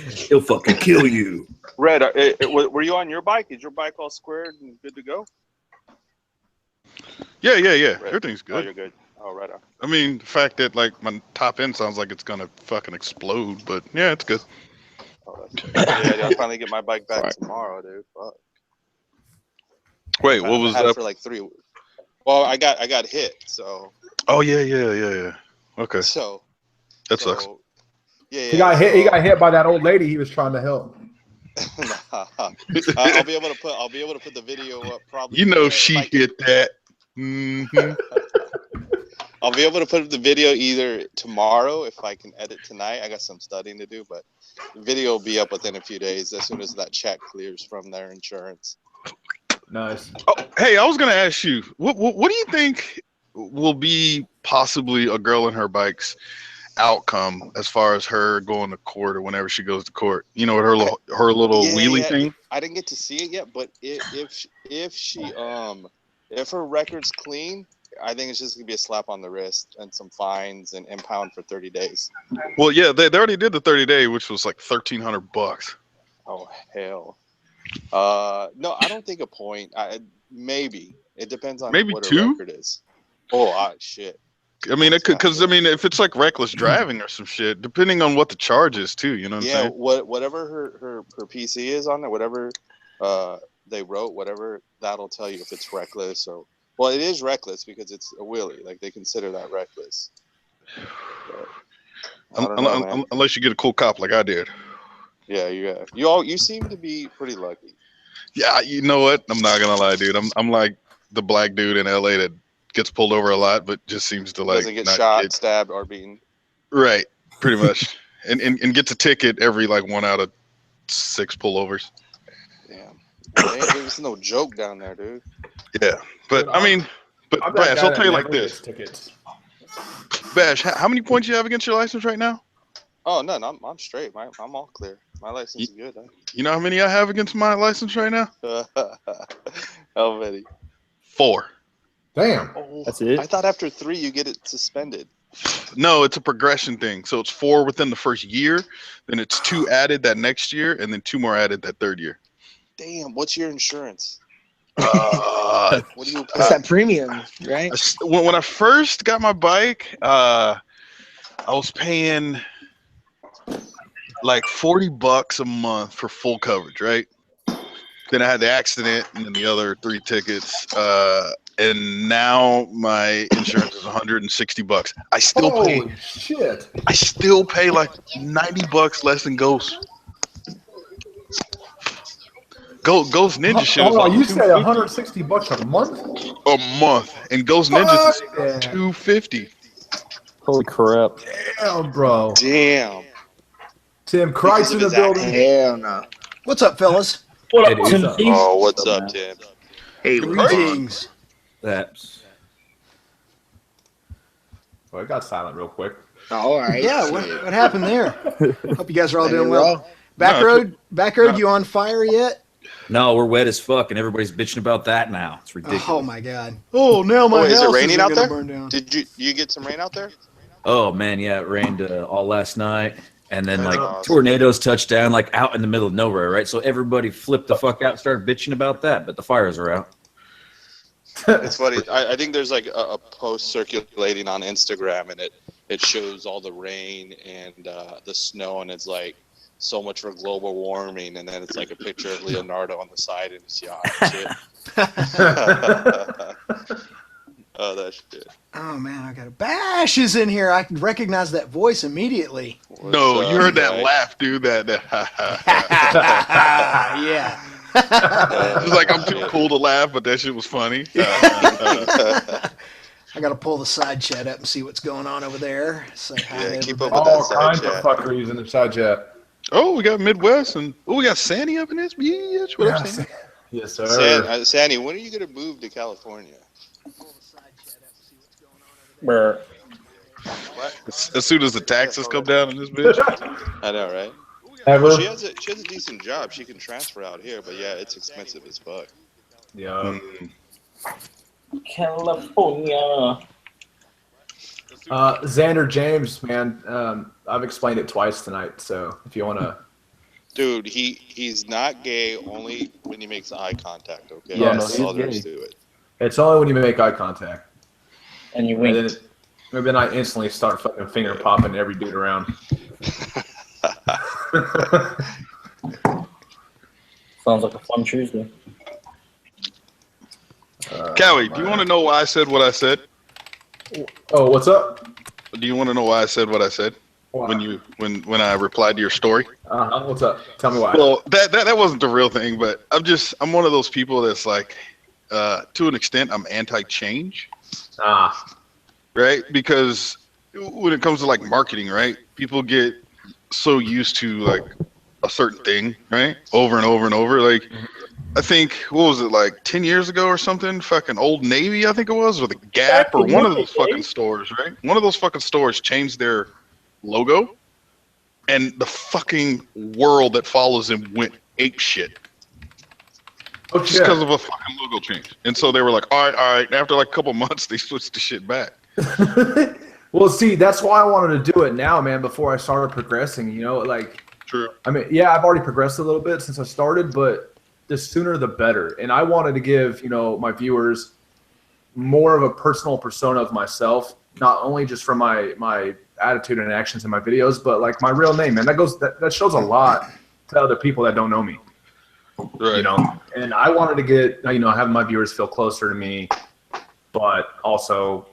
S7: He'll fucking kill you.
S6: Red, were you on your bike? Is your bike all squared and good to go?
S5: Yeah.
S6: Red.
S5: Everything's
S6: Oh,
S5: good.
S6: you're good. Oh, right on.
S5: I mean, the fact that like my top end sounds like it's gonna fucking explode, but yeah, it's good.
S6: Oh, yeah, I'll finally get my bike back tomorrow, dude. Fuck.
S5: Wait, what was
S6: had
S5: that?
S6: it for like 3 weeks. Well, I got hit, so.
S5: Oh yeah. Okay.
S6: So.
S5: That sucks.
S6: Yeah.
S1: He got hit. He got hit by that old lady he was trying to help.
S6: I'll be able to put the video up probably.
S5: You know she hit that. Mm-hmm.
S6: I'll be able to put up the video either tomorrow if I can edit tonight. I got some studying to do, but the video will be up within a few days as soon as that check clears from their insurance.
S1: Nice.
S5: Oh, hey, I was gonna ask you, what do you think will be possibly a girl and her bike's outcome as far as her going to court or whenever she goes to court? You know, with her little wheelie thing.
S6: I didn't get to see it yet, but if her record's clean, I think it's just gonna be a slap on the wrist and some fines and impound for 30 days.
S5: Well, yeah, they already did the 30-day, which was like $1,300.
S6: Oh hell. No, I don't think a point. Maybe it depends on what her record is. Oh shit.
S5: I mean, it could, because I mean, if it's like reckless driving or some shit, depending on what the charge is too, you know what I'm saying?
S6: Whatever her PC is on there, whatever they wrote, whatever, that'll tell you if it's reckless or. Well, it is reckless because it's a wheelie. Like they consider that reckless.
S5: Unless you get a cool cop like I did.
S6: Yeah. You seem to be pretty lucky.
S5: Yeah, you know what? I'm not gonna lie, dude. I'm like the black dude in LA that gets pulled over a lot, but just seems to like
S6: doesn't get shot, stabbed, or beaten.
S5: Right, pretty much, and gets a ticket every like 1 out of 6 pullovers.
S6: Damn, there's no joke down there, dude.
S5: Yeah, but I mean, but Bash, I'll tell you like this. Bash, how many points you have against your license right now?
S6: Oh, none. I'm straight. I'm all clear. My license is good. Huh?
S5: You know how many I have against my license right now?
S6: How many?
S5: 4.
S1: Damn.
S6: Oh,
S8: that's it.
S6: I thought after 3 you get it suspended.
S5: No, it's a progression thing. So it's 4 within the first year, then it's 2 added that next year, and then 2 more added that third year.
S6: Damn, what's your insurance?
S4: What do you? It's that premium, right?
S5: When I first got my bike, I was paying like $40 a month for full coverage, right? Then I had the accident and then the other 3 tickets. And now my insurance is $160. I still pay.
S1: Holy shit!
S5: I still pay like $90 less than Ghost. Ghost Ninja shit.
S1: Hold on, you said $160 a month?
S5: A month, and Ghost Ninjas is $250.
S8: Holy crap!
S1: Damn, bro.
S6: Damn.
S1: Tim Christ in the building.
S4: Hell no. What's up, fellas?
S3: What up, Timothy?
S6: Oh, what's up, Tim?
S4: Hey, greetings.
S7: That's.
S1: Well, it got silent real quick.
S4: All right.
S9: Yeah, what happened there? Hope you guys are all doing
S4: Well.
S9: well. Back road, you on fire yet?
S7: No, we're wet as fuck, and everybody's bitching about that now. It's ridiculous.
S9: Oh my god. Oh, now my house
S6: is it raining out
S9: gonna
S6: there?
S9: burn down.
S6: Did you get some rain out there?
S7: Oh man, yeah, it rained all last night, and then
S6: That's
S7: like
S6: awesome.
S7: tornadoes touched down like out in the middle of nowhere, right? So everybody flipped the fuck out, and started bitching about that, but the fires are out.
S6: It's funny. I think there's like a post circulating on Instagram, and it shows all the rain and the snow, and it's like so much for global warming, and then it's like a picture of Leonardo on the side in his yacht and shit. Oh, that shit.
S9: Oh man, I got a Bash is in here. I can recognize that voice immediately.
S5: No, you heard that laugh, dude. That
S9: Yeah.
S5: It's like I'm too cool to laugh, but that shit was funny.
S9: I gotta pull the side chat up and see what's going on over there. Say hi.
S6: Yeah,
S9: to
S6: keep
S9: everybody.
S6: up with
S1: All
S6: that side
S1: kinds of
S6: chat.
S1: fuckeries in the side chat.
S5: Oh, we got Midwest, and we got Sandy up in this bitch. What up, Sandy?
S1: Yes, sir.
S6: Sandy, when are you gonna move to California?
S3: Bruh.
S6: What?
S5: As soon as the taxes come down in this bitch.
S6: I know, right?
S1: Ever?
S6: Well, she has a decent job. She can transfer out here, but yeah, it's expensive as fuck.
S1: Yeah.
S3: California.
S1: Xander James, man. I've explained it twice tonight, so if you want to.
S6: Dude, he's not gay only when he makes eye contact, okay?
S1: Yes.
S6: That's all there is to it.
S1: It's only when you make eye contact.
S3: And you wink.
S1: And then I instantly start fucking finger popping every dude around.
S3: Sounds like a fun Tuesday.
S5: Kawi, do you want to know why I said what I said?
S1: Oh, what's up?
S5: Do you want to know why I said what I said when I replied to your story?
S1: What's up? Tell me why.
S5: Well, that wasn't the real thing, but I'm one of those people that's like, to an extent, I'm anti-change. Right? Because when it comes to like marketing, right? People get so used to like a certain thing, right? Over and over and over. Like, I think, what was it, like 10 years ago or something? Fucking Old Navy, I think it was, or the Gap, or one of those fucking stores, right? One of those fucking stores changed their logo, and the fucking world that follows them went ape shit.
S1: Oh,
S5: just because of a fucking logo change. And so they were like, all right. And after like a couple months, they switched the shit back.
S1: Well, see, that's why I wanted to do it now, man, before I started progressing, you know, like.
S5: True.
S1: I mean, yeah, I've already progressed a little bit since I started, but the sooner the better. And I wanted to give, you know, my viewers more of a personal persona of myself, not only just from my attitude and actions in my videos, but like my real name, man. That shows a lot to other people that don't know me.
S5: Right.
S1: You know, and I wanted to get, you know, have my viewers feel closer to me, but also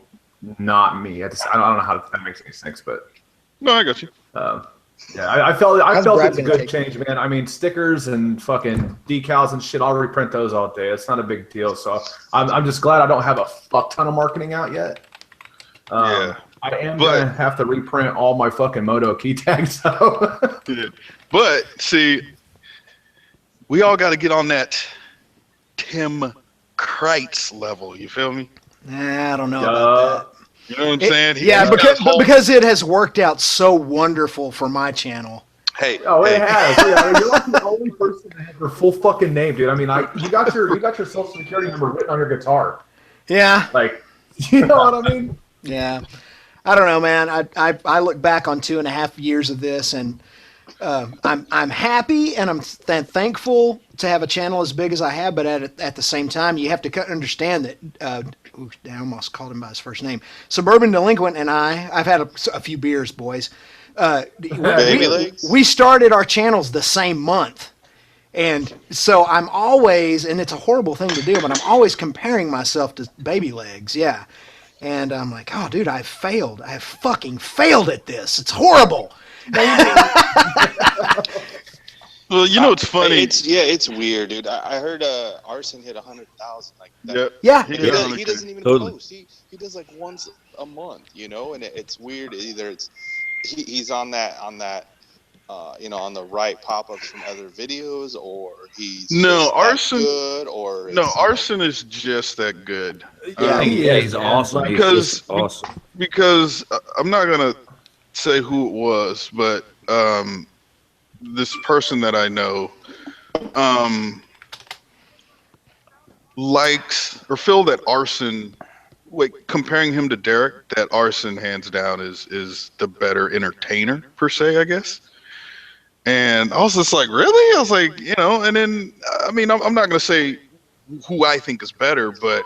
S1: not me. I don't know how that makes any sense, but
S5: no, I got you.
S1: Yeah, I felt it's a good change, man. I mean, stickers and fucking decals and shit, I'll reprint those all day. It's not a big deal. So I'm just glad I don't have a fuck ton of marketing out yet.
S5: Yeah.
S1: I am going to have to reprint all my fucking Moto key tags, though.
S5: Yeah. But, see, we all got to get on that Tim Kreitz level. You feel me?
S9: Nah, I don't know about that.
S5: You know what I'm saying?
S9: Because it has worked out so wonderful for my channel.
S5: Hey,
S1: it has. Yeah, you're like the only person that has your full fucking name, dude. I mean, you got your social security number written on your guitar.
S9: Yeah.
S1: Like, you know what I mean?
S9: Yeah. I don't know, man. I look back on 2.5 years of this, and I'm happy and I'm thankful to have a channel as big as I have. But at the same time, you have to understand that. I almost called him by his first name. Suburban Delinquent and I've had a few beers, boys. We started our channels the same month. And so I'm always, and it's a horrible thing to do, but I'm always comparing myself to Baby Legs. Yeah. And I'm like, oh, dude, I failed. I fucking failed at this. It's horrible.
S5: Well, you know, it's funny.
S6: It's weird, dude. I heard Arson hit 100,000 like that.
S9: Yeah.
S6: He doesn't even post. He does like once a month, you know, and it's weird. Either he's on that you know, on the right pop-ups from other videos, or he's
S5: Arson
S6: good, or
S5: Arson is just that good.
S7: Yeah, he's awesome.
S5: Because
S7: he's awesome.
S5: Because I'm not gonna say who it was, but this person that I know likes or feel that Arson, comparing him to Derek, that Arson hands down is the better entertainer per se, I guess. And I was just like, really? I was like, you know, and then, I mean, I'm not going to say who I think is better, but,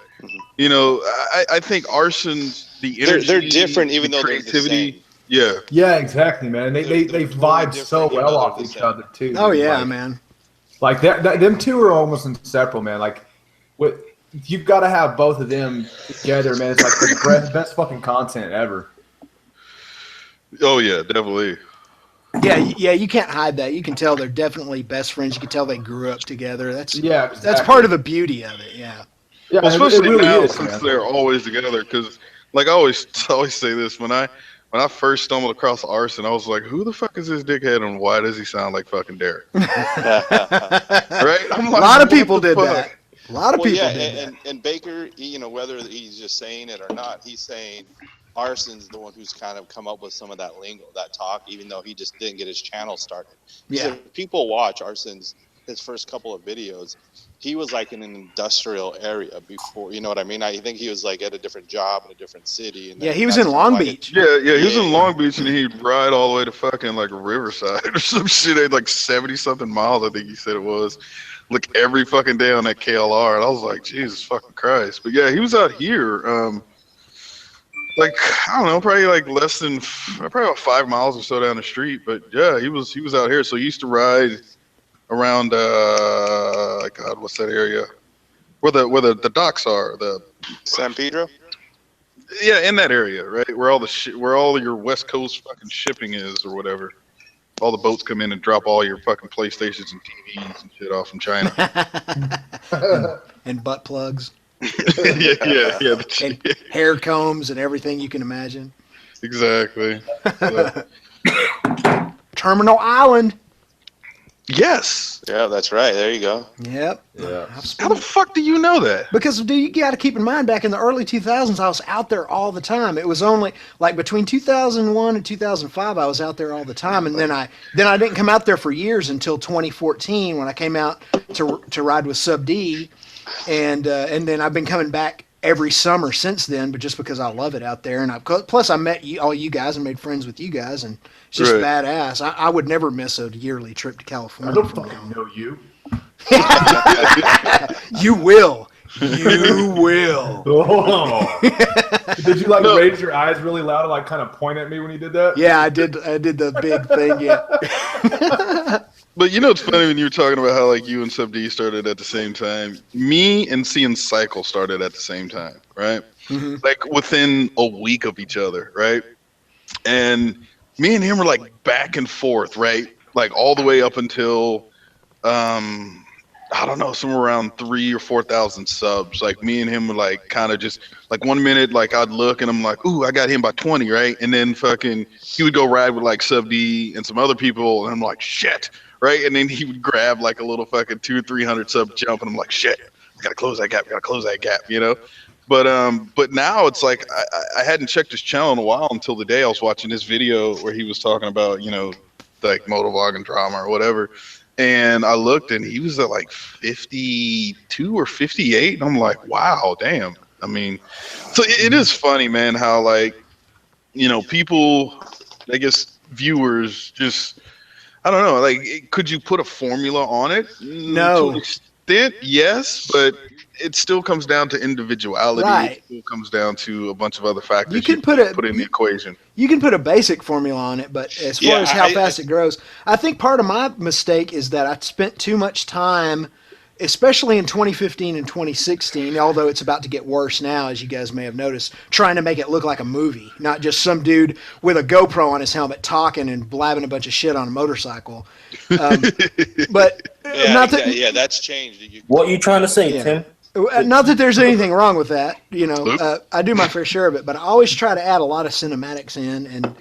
S5: you know, I think Arson's, the energy,
S6: they're different, even though
S5: creativity,
S6: they're the same.
S5: Yeah.
S1: Yeah, exactly, man. They vibe so well off each other, too.
S9: Oh, yeah, man.
S1: Like, them two are almost inseparable, man. Like, you've got to have both of them together, man. It's like the best fucking content ever.
S5: Oh, yeah, definitely.
S9: Yeah, you can't hide that. You can tell they're definitely best friends. You can tell they grew up together. That's part of the beauty of it. Yeah.
S1: Yeah,
S5: well, especially
S1: really
S5: now
S1: is,
S5: since
S1: man.
S5: they're always together. Because, like, I always say this when I first stumbled across Arson, I was like, "Who the fuck is this dickhead, and why does he sound like fucking Derek?" Right?
S9: A lot of people did that. A lot of people did that.
S6: And Baker, you know, whether he's just saying it or not, he's saying Arson's the one who's kind of come up with some of that lingo, that talk, even though he just didn't get his channel started.
S9: Yeah.
S6: So if people watch Arson's his first couple of videos, he was like in an industrial area before. You know what I mean? I think he was like at a different job in a different city. And
S9: yeah, he was in Long Beach.
S5: Yeah, he was in Long Beach, and he'd ride all the way to fucking like Riverside or some shit. At like 70-something miles, I think he said it was. Like every fucking day on that KLR, and I was like, Jesus fucking Christ. But yeah, he was out here. Like I don't know, probably like less than probably about 5 miles or so down the street. But yeah, he was out here. So he used to ride around God, what's that area? Where the docks are, the
S6: San Pedro.
S5: Yeah, in that area, right? Where all your West Coast fucking shipping is or whatever. All the boats come in and drop all your fucking PlayStations and TVs and shit off from China.
S9: and butt plugs.
S5: yeah.
S9: And hair combs and everything you can imagine.
S5: Exactly. So.
S9: Terminal Island.
S5: Yes.
S6: Yeah, that's right. There you go.
S9: Yep.
S1: Yeah.
S5: How the fuck do you know that?
S9: Because dude, you got to keep in mind, back in the early 2000s, I was out there all the time. It was only like between 2001 and 2005, I was out there all the time, and then I didn't come out there for years until 2014 when I came out to ride with Sub D, and then I've been coming back every summer since then, but just because I love it out there, and plus I met all you guys and made friends with you guys, and it's just badass. I would never miss a yearly trip to California.
S1: I don't fucking know you.
S9: You will. You will.
S1: Oh. Did you raise your eyes really loud and kind of point at me when you did that?
S9: Yeah, I did the big thing, yeah.
S5: But you know it's funny when you were talking about how you and Sub D started at the same time. Me and Seeing Cycle started at the same time, right?
S9: Mm-hmm.
S5: Like within a week of each other, right? And me and him were back and forth, right? Like all the way up until I don't know, somewhere around 3,000 or 4,000 subs. Like me and him were kind of just 1 minute, I'd look and I'm like, ooh, I got him by 20, right? And then fucking he would go ride with Sub D and some other people, and I'm like, shit, right? And then he would grab a little fucking 200 or 300 sub jump, and I'm like, shit, I gotta close that gap, you know? But now it's I hadn't checked his channel in a while until the day I was watching this video where he was talking about, motovlogging drama or whatever. And I looked and he was at 52 or 58. And I'm like, wow, damn. I mean, so it is funny, man, how people, I guess viewers just, I don't know, could you put a formula on it?
S9: No.
S5: To an extent, yes, but it still comes down to individuality.
S9: Right.
S5: It still comes down to a bunch of other factors
S9: you can
S5: put in the equation.
S9: You can put a basic formula on it, but as far as how fast it grows, I think part of my mistake is that I spent too much time, especially in 2015 and 2016, although it's about to get worse now, as you guys may have noticed, trying to make it look like a movie, not just some dude with a GoPro on his helmet talking and blabbing a bunch of shit on a motorcycle. But
S6: that's changed.
S3: What are you trying to say, Tim?
S9: Not that there's anything wrong with that, I do my fair share of it, but I always try to add a lot of cinematics in,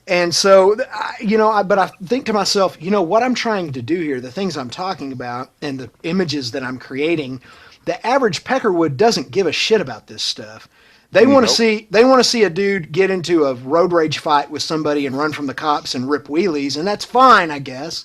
S9: and so, but I think to myself, what I'm trying to do here, the things I'm talking about, and the images that I'm creating, the average Peckerwood doesn't give a shit about this stuff. They want to see a dude get into a road rage fight with somebody and run from the cops and rip wheelies, and that's fine, I guess.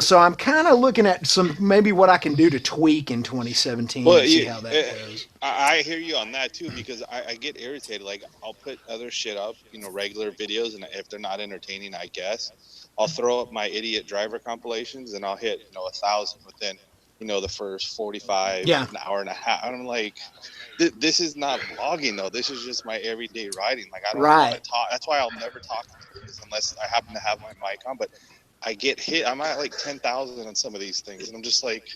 S9: So I'm kind of looking at maybe what I can do to tweak in 2017 and see how that goes.
S6: I hear you on that too, because I get irritated. I'll put other shit up, regular videos, and if they're not entertaining, I guess I'll throw up my idiot driver compilations, and I'll hit 1,000 within the first 45, an hour and a half. And I'm like, this is not vlogging though. This is just my everyday riding. I don't want to talk. That's why I'll never talk unless I happen to have my mic on. But I get hit. I'm at 10,000 on some of these things, and I'm just like,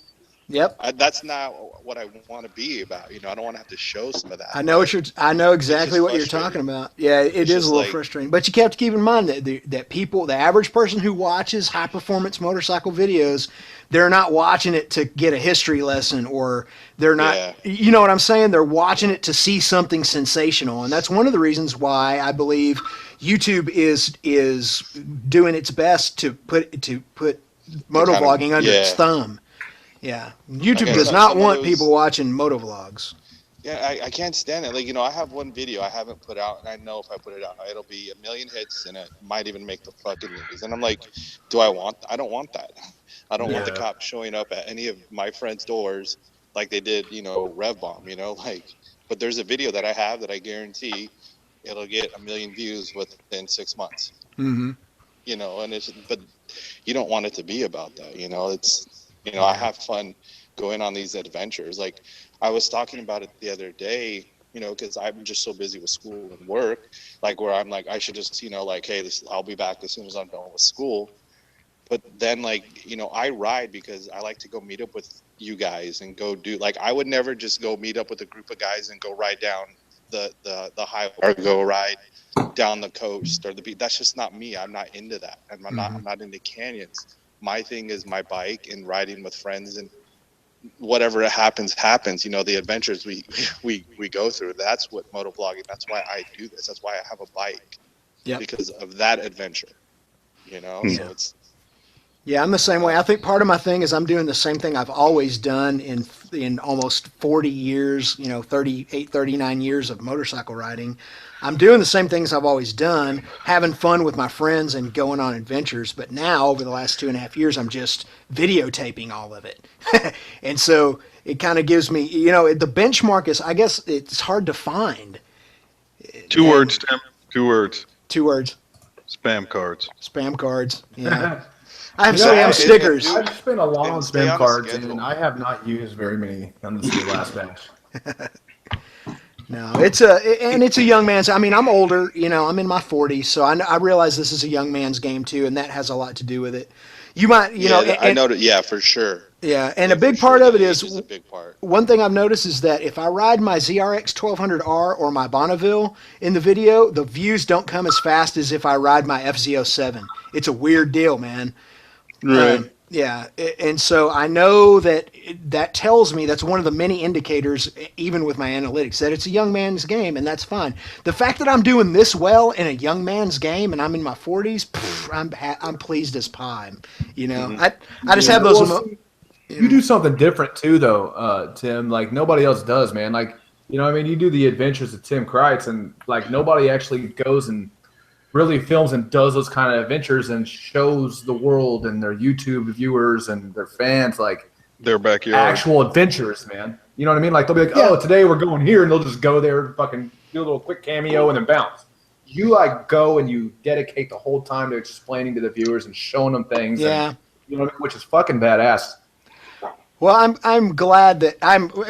S9: yep.
S6: That's not what I want to be about. I don't want to have to show some of that.
S9: I know exactly what you're talking about. Yeah, it is a little frustrating, but you have to keep in mind that people, the average person who watches high performance motorcycle videos, they're not watching it to get a history lesson, or they're not, you know what I'm saying? They're watching it to see something sensational. And that's one of the reasons why I believe YouTube is doing its best to put motovlogging under its thumb. Yeah. YouTube does not want people watching motovlogs.
S6: Yeah, I can't stand it. Like, I have one video I haven't put out, and I know if I put it out, it'll be 1,000,000 hits, and it might even make the fucking news. And I'm like, I don't want that. I don't want the cops showing up at any of my friends' doors like they did, Rev Bomb, but there's a video that I have that I guarantee it'll get 1,000,000 views within 6 months.
S9: Mm-hmm.
S6: But you don't want it to be about that. I have fun going on these adventures. Like, I was talking about it the other day, because I'm just so busy with school and work, like, where I'm like, I should just, hey, I'll be back as soon as I'm done with school. But then, I ride because I like to go meet up with you guys and go do, I would never just go meet up with a group of guys and go ride down the highway or go ride down the coast or the beach. That's just not me. I'm not into that. I'm not into canyons. My thing is my bike and riding with friends, and whatever happens. The adventures we go through. That's what motovlogging. That's why I do this. That's why I have a bike. Yeah. Because of that adventure. So it's.
S9: Yeah, I'm the same way. I think part of my thing is I'm doing the same thing I've always done in almost 40 years, 38, 39 years of motorcycle riding. I'm doing the same things I've always done, having fun with my friends and going on adventures. But now, over the last 2.5 years, I'm just videotaping all of it. And so it kind of gives me, the benchmark is, I guess it's hard to find.
S5: 2 words, Tim. 2 words.
S9: 2 words.
S5: Spam cards.
S9: Spam cards, yeah. I have spam stickers.
S1: I've spent a lot on spam cards, and I have not used very many on this last batch.
S9: No, it's a young man's. I mean, I'm older. I'm in my 40s, so I realize this is a young man's game too, and that has a lot to do with it. You might,
S6: I know that. Yeah, for sure.
S9: Yeah, and a big part of it is
S6: a big part.
S9: One thing I've noticed is that if I ride my ZRX 1200R or my Bonneville in the video, the views don't come as fast as if I ride my FZ07. It's a weird deal, man.
S5: Right.
S9: Yeah, and so I know that tells me that's one of the many indicators, even with my analytics, that it's a young man's game, and that's fine. The fact that I'm doing this well in a young man's game, and I'm in my 40s, I'm pleased as pie. I just have those.
S1: You do something different too, though, Tim. Like nobody else does, man. Like you do the adventures of Tim Kreitz, and like nobody actually goes and really films and does those kind of adventures and shows the world and their YouTube viewers and their fans like
S5: their backyard
S1: actual adventures, man. You know what I mean? Like they'll be like, oh, today we're going here, and they'll just go there, fucking do a little quick cameo and then bounce. You like go and you dedicate the whole time to explaining to the viewers and showing them things.
S9: Yeah,
S1: and, you know what I mean? Which is fucking badass.
S9: Well, I'm glad that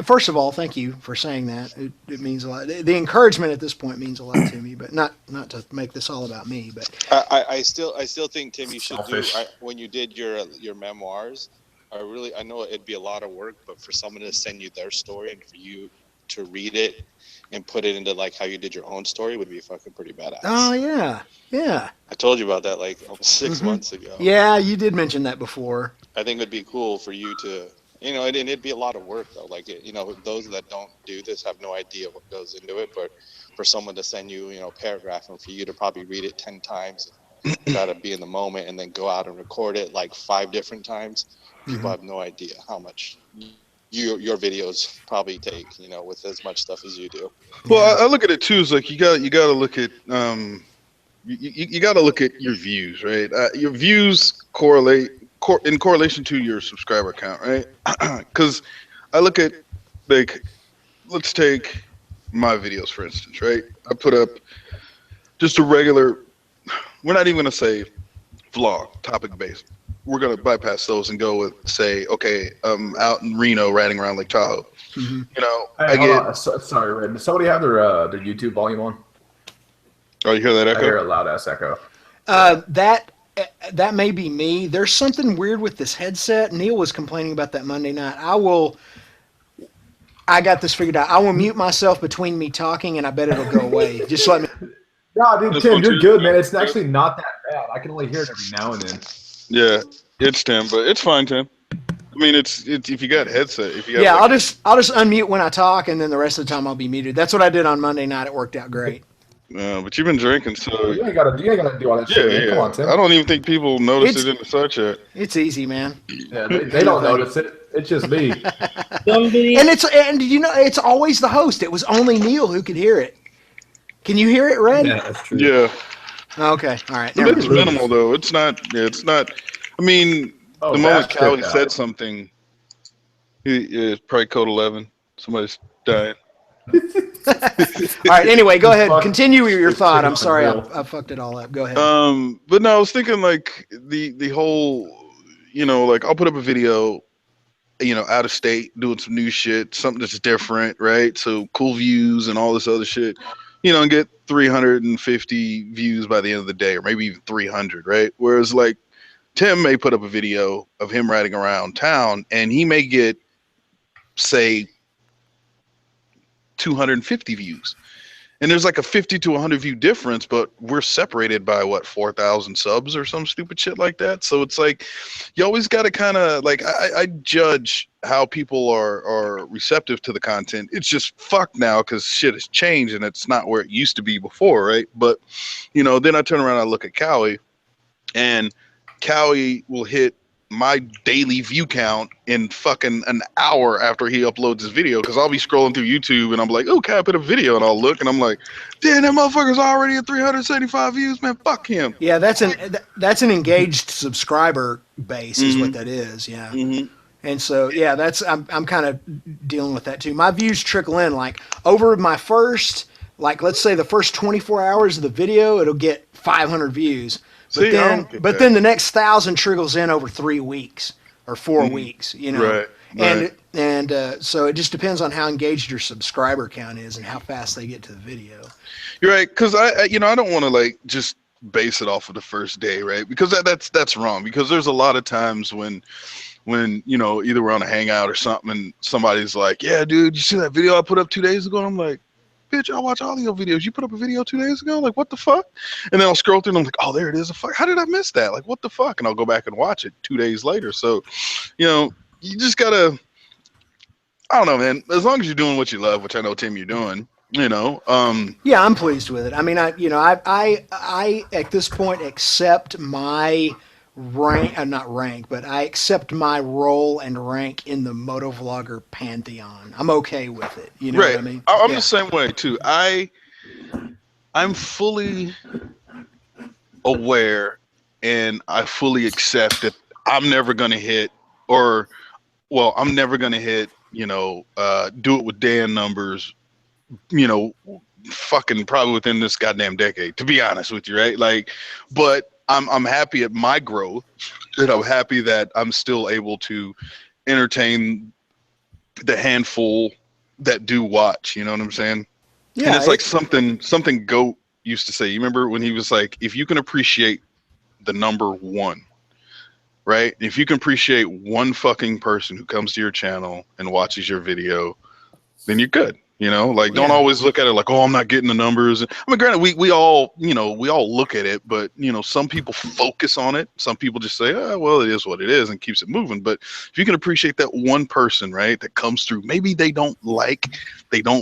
S9: first of all, thank you for saying that. It means a lot. The encouragement at this point means a lot to me, but not to make this all about me. But
S6: I still think, Tim, you should do when you did your memoirs. I know it'd be a lot of work, but for someone to send you their story and for you to read it and put it into like how you did your own story would be fucking pretty badass.
S9: Oh yeah.
S6: I told you about that like almost 6 months ago.
S9: Yeah, you did mention that before.
S6: I think it'd be cool for you to. And it'd be a lot of work though. Like, those that don't do this have no idea what goes into it. But for someone to send you, a paragraph and for you to probably read it 10 times, try to be in the moment, and then go out and record it like 5 different times, people have no idea how much your videos probably take. With as much stuff as you do.
S5: Well, I look at it too. It's like you got to look at you got to look at your views, right? Your views correlate. In correlation to your subscriber count, right? Because I look at, like, let's take my videos, for instance, right? I put up just a regular, we're not even going to say vlog, topic-based. We're going to bypass those and go with, say, okay, I'm out in Reno riding around Lake Tahoe.
S1: Hey, sorry, Red. Does somebody have their YouTube volume on?
S5: Oh, you hear that echo?
S1: I hear a loud-ass echo.
S9: That may be me. There's something weird with this headset. Neil was complaining about that Monday night. I got this figured out. I will mute myself between me talking, and I bet it'll go away. Just let me.
S1: No, dude, Tim, you're good, man. It's actually not that bad. I can only hear it every now and then.
S5: Yeah, it's Tim, but it's fine, Tim. I mean, it's if you got headset. If you got
S9: I'll just unmute when I talk, and then the rest of the time I'll be muted. That's what I did on Monday night. It worked out great.
S5: But you've been drinking, so
S1: you ain't gotta do all that shit. Come on, Tim.
S5: I don't even think people notice it in the side chat.
S9: It's easy, man.
S1: Yeah, they don't notice it. It's just me.
S9: And you know, it's always the host. It was only Neil who could hear it. Can you hear it, Red?
S7: Yeah, that's true.
S5: Yeah.
S9: Okay. All right.
S5: It's minimal though. It's not. Yeah, it's not. I mean, the moment Kawi said something, it's probably code 11. Somebody's dying.
S9: All right. Anyway, go ahead. Continue your thought. I'm sorry, I fucked it all up. Go ahead.
S5: But no, I was thinking like the whole, like I'll put up a video, out of state doing some new shit, something that's different, right? So cool views and all this other shit, and get 350 views by the end of the day, or maybe even 300, right? Whereas like Tim may put up a video of him riding around town, and he may get, say, 250 views, and there's like a 50 to 100 view difference, but we're separated by what, 4,000 subs or some stupid shit like that. So it's like you always got to kind of like I judge how people are receptive to the content. It's just fucked now because shit has changed and it's not where it used to be before, right? But then I turn around and I look at Kawi, and Kawi will hit my daily view count in fucking an hour after he uploads his video, because I'll be scrolling through YouTube and I'm like, okay, I put a video, and I'll look and I'm like, damn, that motherfucker's already at 375 views, man, fuck him.
S9: Yeah, that's an engaged subscriber base is what that is. Yeah.
S5: Mm-hmm.
S9: And so, yeah, I'm kind of dealing with that too. My views trickle in like over my first, like, let's say the first 24 hours of the video, it'll get 500 views. But then the next 1,000 trickles in over 3 weeks or 4 weeks,
S5: Right.
S9: And so it just depends on how engaged your subscriber count is and how fast they get to the video.
S5: You're right, because I don't want to like just base it off of the first day, right? Because that's wrong. Because there's a lot of times when either we're on a hangout or something, and somebody's like, yeah, dude, you see that video I put up 2 days ago? And I'm like, bitch, I watch all your videos. You put up a video 2 days ago? Like, what the fuck? And then I'll scroll through and I'm like, oh, there it is. How did I miss that? Like, what the fuck? And I'll go back and watch it 2 days later. So, you just gotta, I don't know, man. As long as you're doing what you love, which I know, Tim, you're doing,
S9: Yeah, I'm pleased with it. I mean, I at this point accept my I accept my role and rank in the motovlogger pantheon. I'm okay with it. You know what I mean?
S5: I'm the same way too. I'm fully aware and I fully accept that I'm never gonna hit, I'm never gonna hit, do it with Dan numbers, fucking probably within this goddamn decade, to be honest with you, right? Like, but I'm happy at my growth, and I'm happy that I'm still able to entertain the handful that do watch. You know what I'm saying? Yeah. And it's like something Goat used to say. You remember when he was like, if you can appreciate the number one, right? If you can appreciate one fucking person who comes to your channel and watches your video, then you're good. Don't always look at it like, oh, I'm not getting the numbers. I mean, granted, we all look at it, but some people focus on it. Some people just say, oh, well, it is what it is, and keeps it moving. But if you can appreciate that one person, right, that comes through, maybe they don't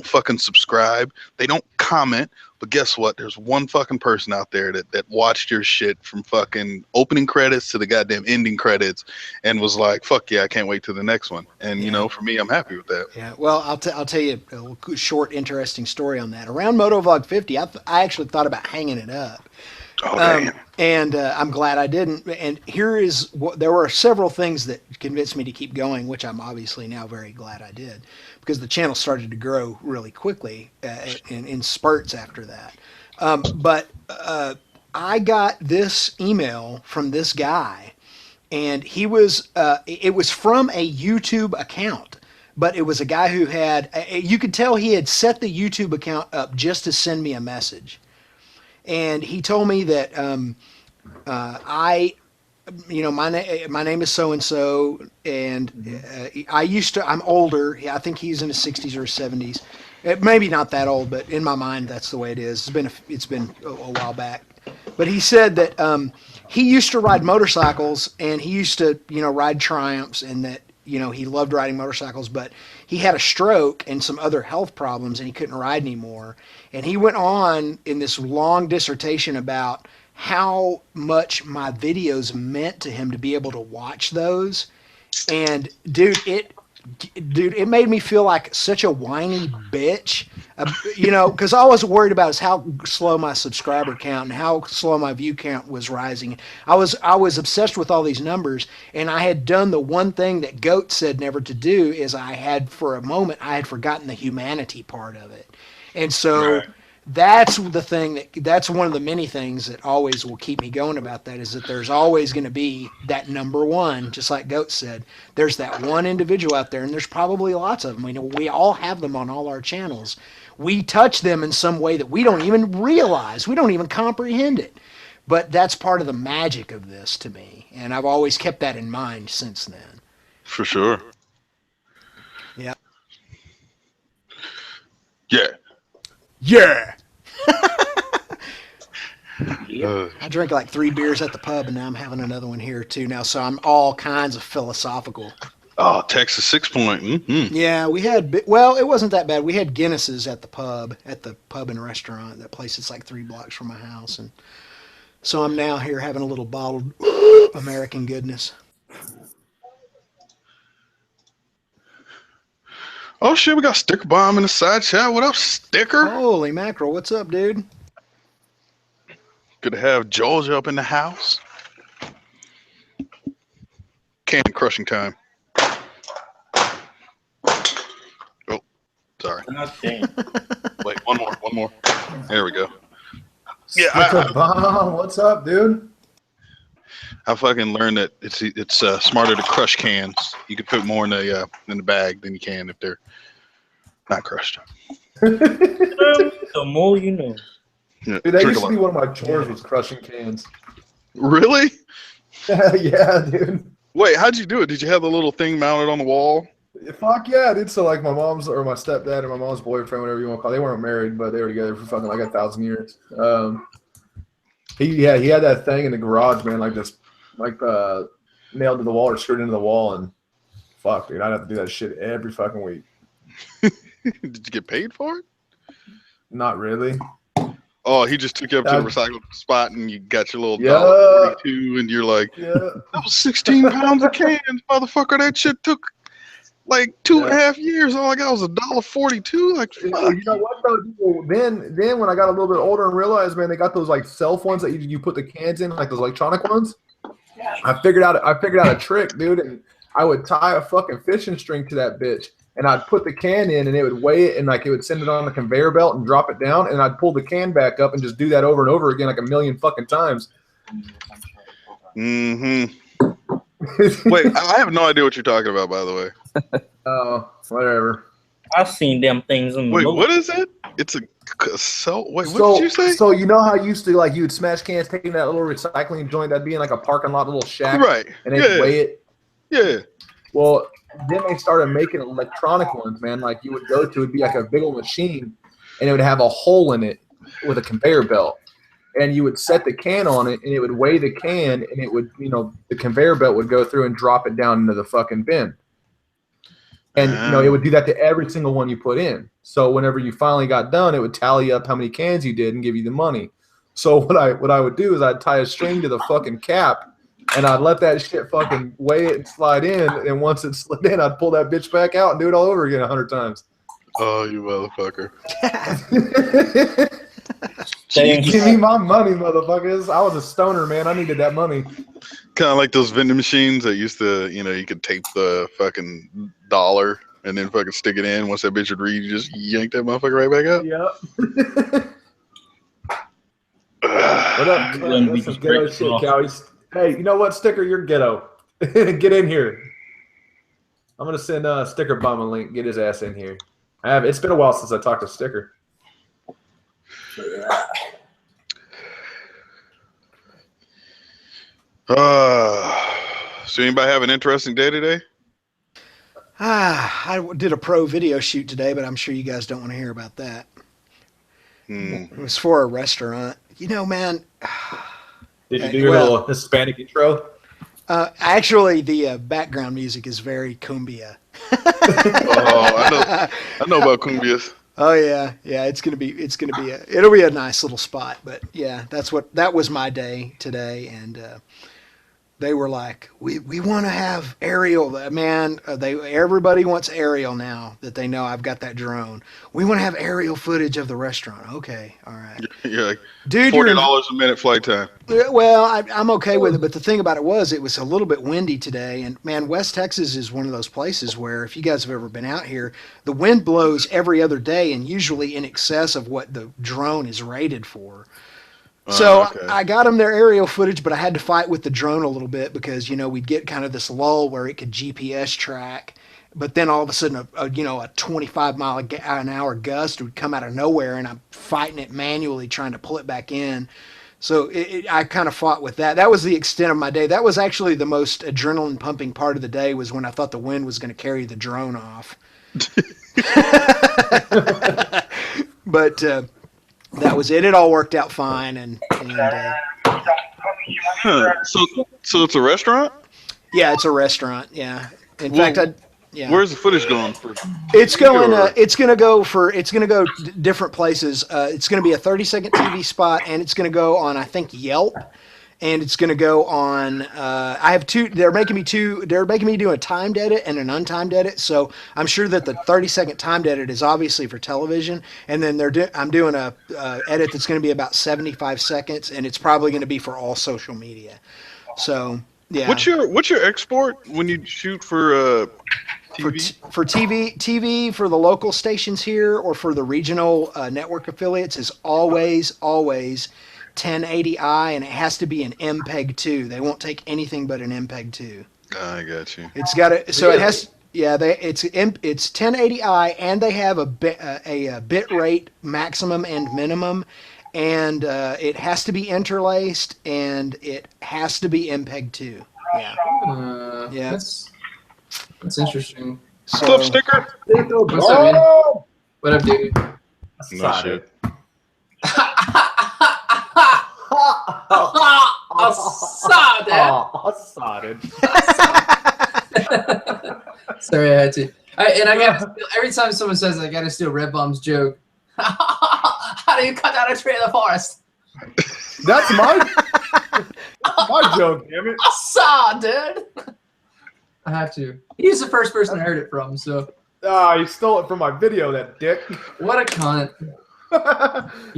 S5: fucking subscribe, they don't comment, but guess what? There's one fucking person out there that watched your shit from fucking opening credits to the goddamn ending credits and was like, fuck yeah, I can't wait to the next one. And, for me, I'm happy with that.
S9: Yeah, well, I'll tell you a short, interesting story on that. Around Motovlog 50, I actually thought about hanging it up.
S5: Oh, damn.
S9: And I'm glad I didn't. And there were several things that convinced me to keep going, which I'm obviously now very glad I did, because the channel started to grow really quickly in spurts after that. But I got this email from this guy, and it was from a YouTube account, but it was a guy who you could tell he had set the YouTube account up just to send me a message. And he told me that my name is so-and-so, and I'm older. I think he's in his 60s or 70s. Maybe not that old, but in my mind, that's the way it is. It's been a while back. But he said that he used to ride motorcycles, and he used to, ride Triumphs, and that, he loved riding motorcycles, but he had a stroke and some other health problems, and he couldn't ride anymore. And he went on in this long dissertation about how much my videos meant to him to be able to watch those. And dude, it made me feel like such a whiny bitch. You know, because all I was worried about is how slow my subscriber count and how slow my view count was rising. I was obsessed with all these numbers, and I had done the one thing that Goat said never to do. Is I had for a moment I had forgotten the humanity part of it, and so. Right. That's the thing that's one of the many things that always will keep me going about that is that there's always going to be that number one, just like Goat said. There's that one individual out there, and there's probably lots of them. We all have them on all our channels. We touch them in some way that we don't even realize. We don't even comprehend it. But that's part of the magic of this to me, and I've always kept that in mind since then.
S5: For sure.
S9: Yeah.
S5: Yeah.
S9: Yeah. I drank like 3 beers at the pub, and now I'm having another one here too now. So I'm all kinds of philosophical.
S5: Oh, Texas 6 Point. Mm-hmm.
S9: Yeah, we had. Well, it wasn't that bad. We had Guinnesses at the pub and restaurant. That place is like 3 blocks from my house, and so I'm now here having a little bottled American goodness.
S5: Oh shit, we got Sticker Bomb in the side chat. What up, Sticker?
S9: Holy mackerel, what's up, dude?
S5: Good to have Georgia up in the house. Candy crushing time. Oh, sorry. Wait, one more. There we go.
S1: Yeah, what's up, dude?
S5: I fucking learned that it's smarter to crush cans. You can put more in the bag than you can if they're not crushed.
S3: The more you know.
S5: Yeah,
S1: dude, that used to be one of my chores was crushing cans.
S5: Really?
S1: Yeah, dude.
S5: Wait, how'd you do it? Did you have the little thing mounted on the wall?
S1: Fuck yeah, dude. So like my mom's or my stepdad or my mom's boyfriend, whatever you want to call it, they weren't married, but they were together for fucking like 1,000 years. He had that thing in the garage, man, like this. Like nailed to the wall or screwed into the wall, and fuck, dude, I'd have to do that shit every fucking week.
S5: Did you get paid for it?
S1: Not really.
S5: Oh, he just took you up to the recycled spot, and you got your little $1.42, and you're like, that was 16 pounds of cans, motherfucker. That shit took like 2.5 years. All I got was $1.42. Like, fuck.
S1: You know what though? Then when I got a little bit older and realized, man, they got those like self ones that you put the cans in, like those electronic ones. I figured out a trick, dude, and I would tie a fucking fishing string to that bitch, and I'd put the can in, and it would weigh it, and like it would send it on the conveyor belt and drop it down, and I'd pull the can back up and just do that over and over again like a million fucking times.
S5: Mm-hmm. Wait, I have no idea what you're talking about, by the way.
S1: Oh, whatever.
S3: I've seen them things in the
S5: Wait,
S3: movie.
S5: what is it? It's a wait, what did you say?
S1: So you know how you used to like you would smash cans, taking that little recycling joint that'd be in like a parking lot, little shack,
S5: right?
S1: And they'd weigh it.
S5: Yeah.
S1: Well, then they started making electronic ones, man. Like you would go to, it'd be like a big old machine, and it would have a hole in it with a conveyor belt, and you would set the can on it, and it would weigh the can, and it would, the conveyor belt would go through and drop it down into the fucking bin. And it would do that to every single one you put in. So whenever you finally got done, it would tally up how many cans you did and give you the money. So what I would do is I'd tie a string to the fucking cap, and I'd let that shit fucking weigh it and slide in. And once it slid in, I'd pull that bitch back out and do it all over again 100 times.
S5: Oh, you motherfucker!
S1: Give me my money, motherfuckers. I was a stoner, man. I needed that money.
S5: Kind of like those vending machines that used to, you could tape the fucking dollar and then fucking stick it in. Once that bitch would read, you just yank that motherfucker right back out.
S1: Yep. What up? That's some ghetto shit, Kawi. Hey, you know what, Sticker? You're ghetto. Get in here. I'm gonna send Sticker Bomb a link. Get his ass in here. It's been a while since I talked to Sticker.
S5: So anybody have an interesting day today?
S9: I did a pro video shoot today, but I'm sure you guys don't want to hear about that. It was for a restaurant. Man.
S1: Did you do your little Hispanic intro?
S9: Actually, the background music is very cumbia.
S5: I know about cumbias.
S9: Oh yeah, it'll be a nice little spot. But yeah, that was my day today, and they were like, we want to have aerial. Man, everybody wants aerial now that they know I've got that drone. We want to have aerial footage of the restaurant. Okay, all right.
S5: You're like,
S9: Dude,
S5: $40 a minute flight time.
S9: Well, I'm okay with it, but the thing about it was a little bit windy today, and man, West Texas is one of those places where if you guys have ever been out here, the wind blows every other day and usually in excess of what the drone is rated for. So
S5: okay.
S9: I got them their aerial footage, but I had to fight with the drone a little bit because, we'd get kind of this lull where it could GPS track, but then all of a sudden a 25-mile-an-hour gust would come out of nowhere, and I'm fighting it manually trying to pull it back in. So I kind of fought with that. That was the extent of my day. That was actually the most adrenaline pumping part of the day, was when I thought the wind was going to carry the drone off. But that was it. It all worked out fine.
S5: So it's a restaurant?
S9: Yeah, it's a restaurant. Yeah. In fact, yeah.
S5: Where's the footage going for?
S9: It's going to go different places. It's going to be a 30-second TV spot, and it's going to go on, I think, Yelp, and it's going to go on. I have two. They're making me do a timed edit and an untimed edit. So I'm sure that the 30-second timed edit is obviously for television, and then I'm doing a edit that's going to be about 75 seconds, and it's probably going to be for all social media. So yeah.
S5: What's your export when you shoot for? TV?
S9: For TV for the local stations here or for the regional network affiliates is always 1080i, and it has to be an MPEG-2. They won't take anything but an MPEG-2.
S5: I got you.
S9: It's got it. So it has. Yeah, it's 1080i, and they have a bit rate maximum and minimum, and it has to be interlaced, and it has to be MPEG-2. Yeah. Yeah.
S10: That's interesting.
S5: What's up, Sticker?
S10: What's up, man? What up, dude?
S5: No shit.
S10: Sorry, I had to. I got every time someone says I gotta steal Red Bomb's joke. How do you cut down a tree in the forest?
S1: That's my joke, damn it.
S10: Dude. I have to. He's the first person I heard it from, so.
S1: He stole it from my video, that dick.
S10: What a cunt.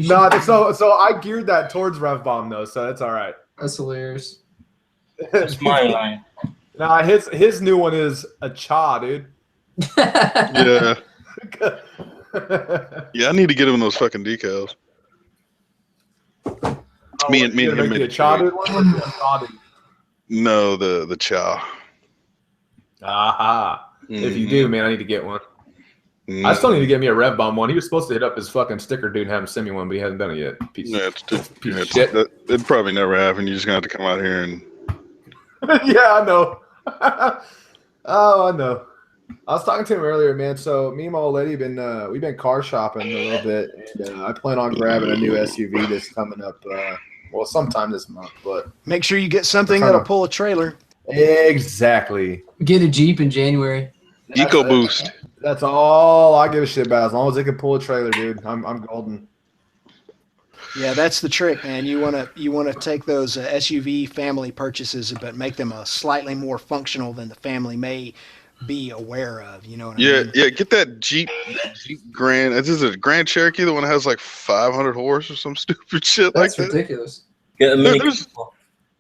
S1: So I geared that towards Rev Bomb though, so that's all right.
S10: That's hilarious.
S3: That's my line.
S1: Nah, his new one is a cha, dude.
S5: Yeah. Yeah, I need to get him those fucking decals. Me and him.
S1: The cha dude one?
S5: No, the cha.
S1: Aha. If you do, man, I need to get one. I still need to get me a Rev Bomb one. He was supposed to hit up his fucking sticker dude and have him send me one, but he hasn't done it yet. Piece of shit.
S5: It'd probably never happen. You're just going to have to come out here and...
S1: Yeah, I know. Oh, I know. I was talking to him earlier, man. So me and my old lady we've been car shopping a little bit, and I plan on grabbing a new SUV that's coming up, sometime this month. But
S9: make sure you get something that'll pull a trailer.
S1: Exactly.
S10: Get a Jeep in January.
S5: EcoBoost.
S1: That's all I give a shit about. As long as it can pull a trailer, dude, I'm golden.
S9: Yeah, that's the trick, man. You wanna take those SUV family purchases, but make them slightly more functional than the family may be aware of. You know what I mean?
S5: Yeah. Get that Jeep Grand. Is it a Grand Cherokee? The one that has like 500 horse or some stupid shit like that.
S10: That's ridiculous.
S3: Get a mini.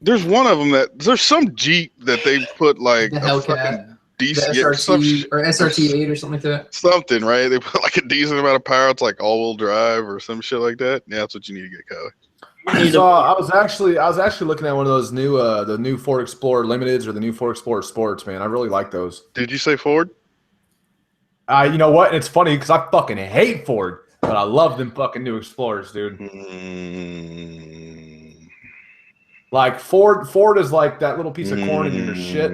S5: There's one of them there's some Jeep that they put like
S10: the
S5: a
S10: Hellcat,
S5: fucking decent
S10: the SRT or SRT8 or something like that.
S5: Something, right? They put like a decent amount of power. It's like all-wheel drive or some shit like that. Yeah, that's what you need to get, Kawi.
S1: So I was actually looking at one of those new the new Ford Explorer Limiteds or the new Ford Explorer Sports, man. I really like those.
S5: Did you say Ford?
S1: You know what? It's funny because I fucking hate Ford, but I love them fucking new Explorers, dude. Like Ford is like that little piece of corn in your shit.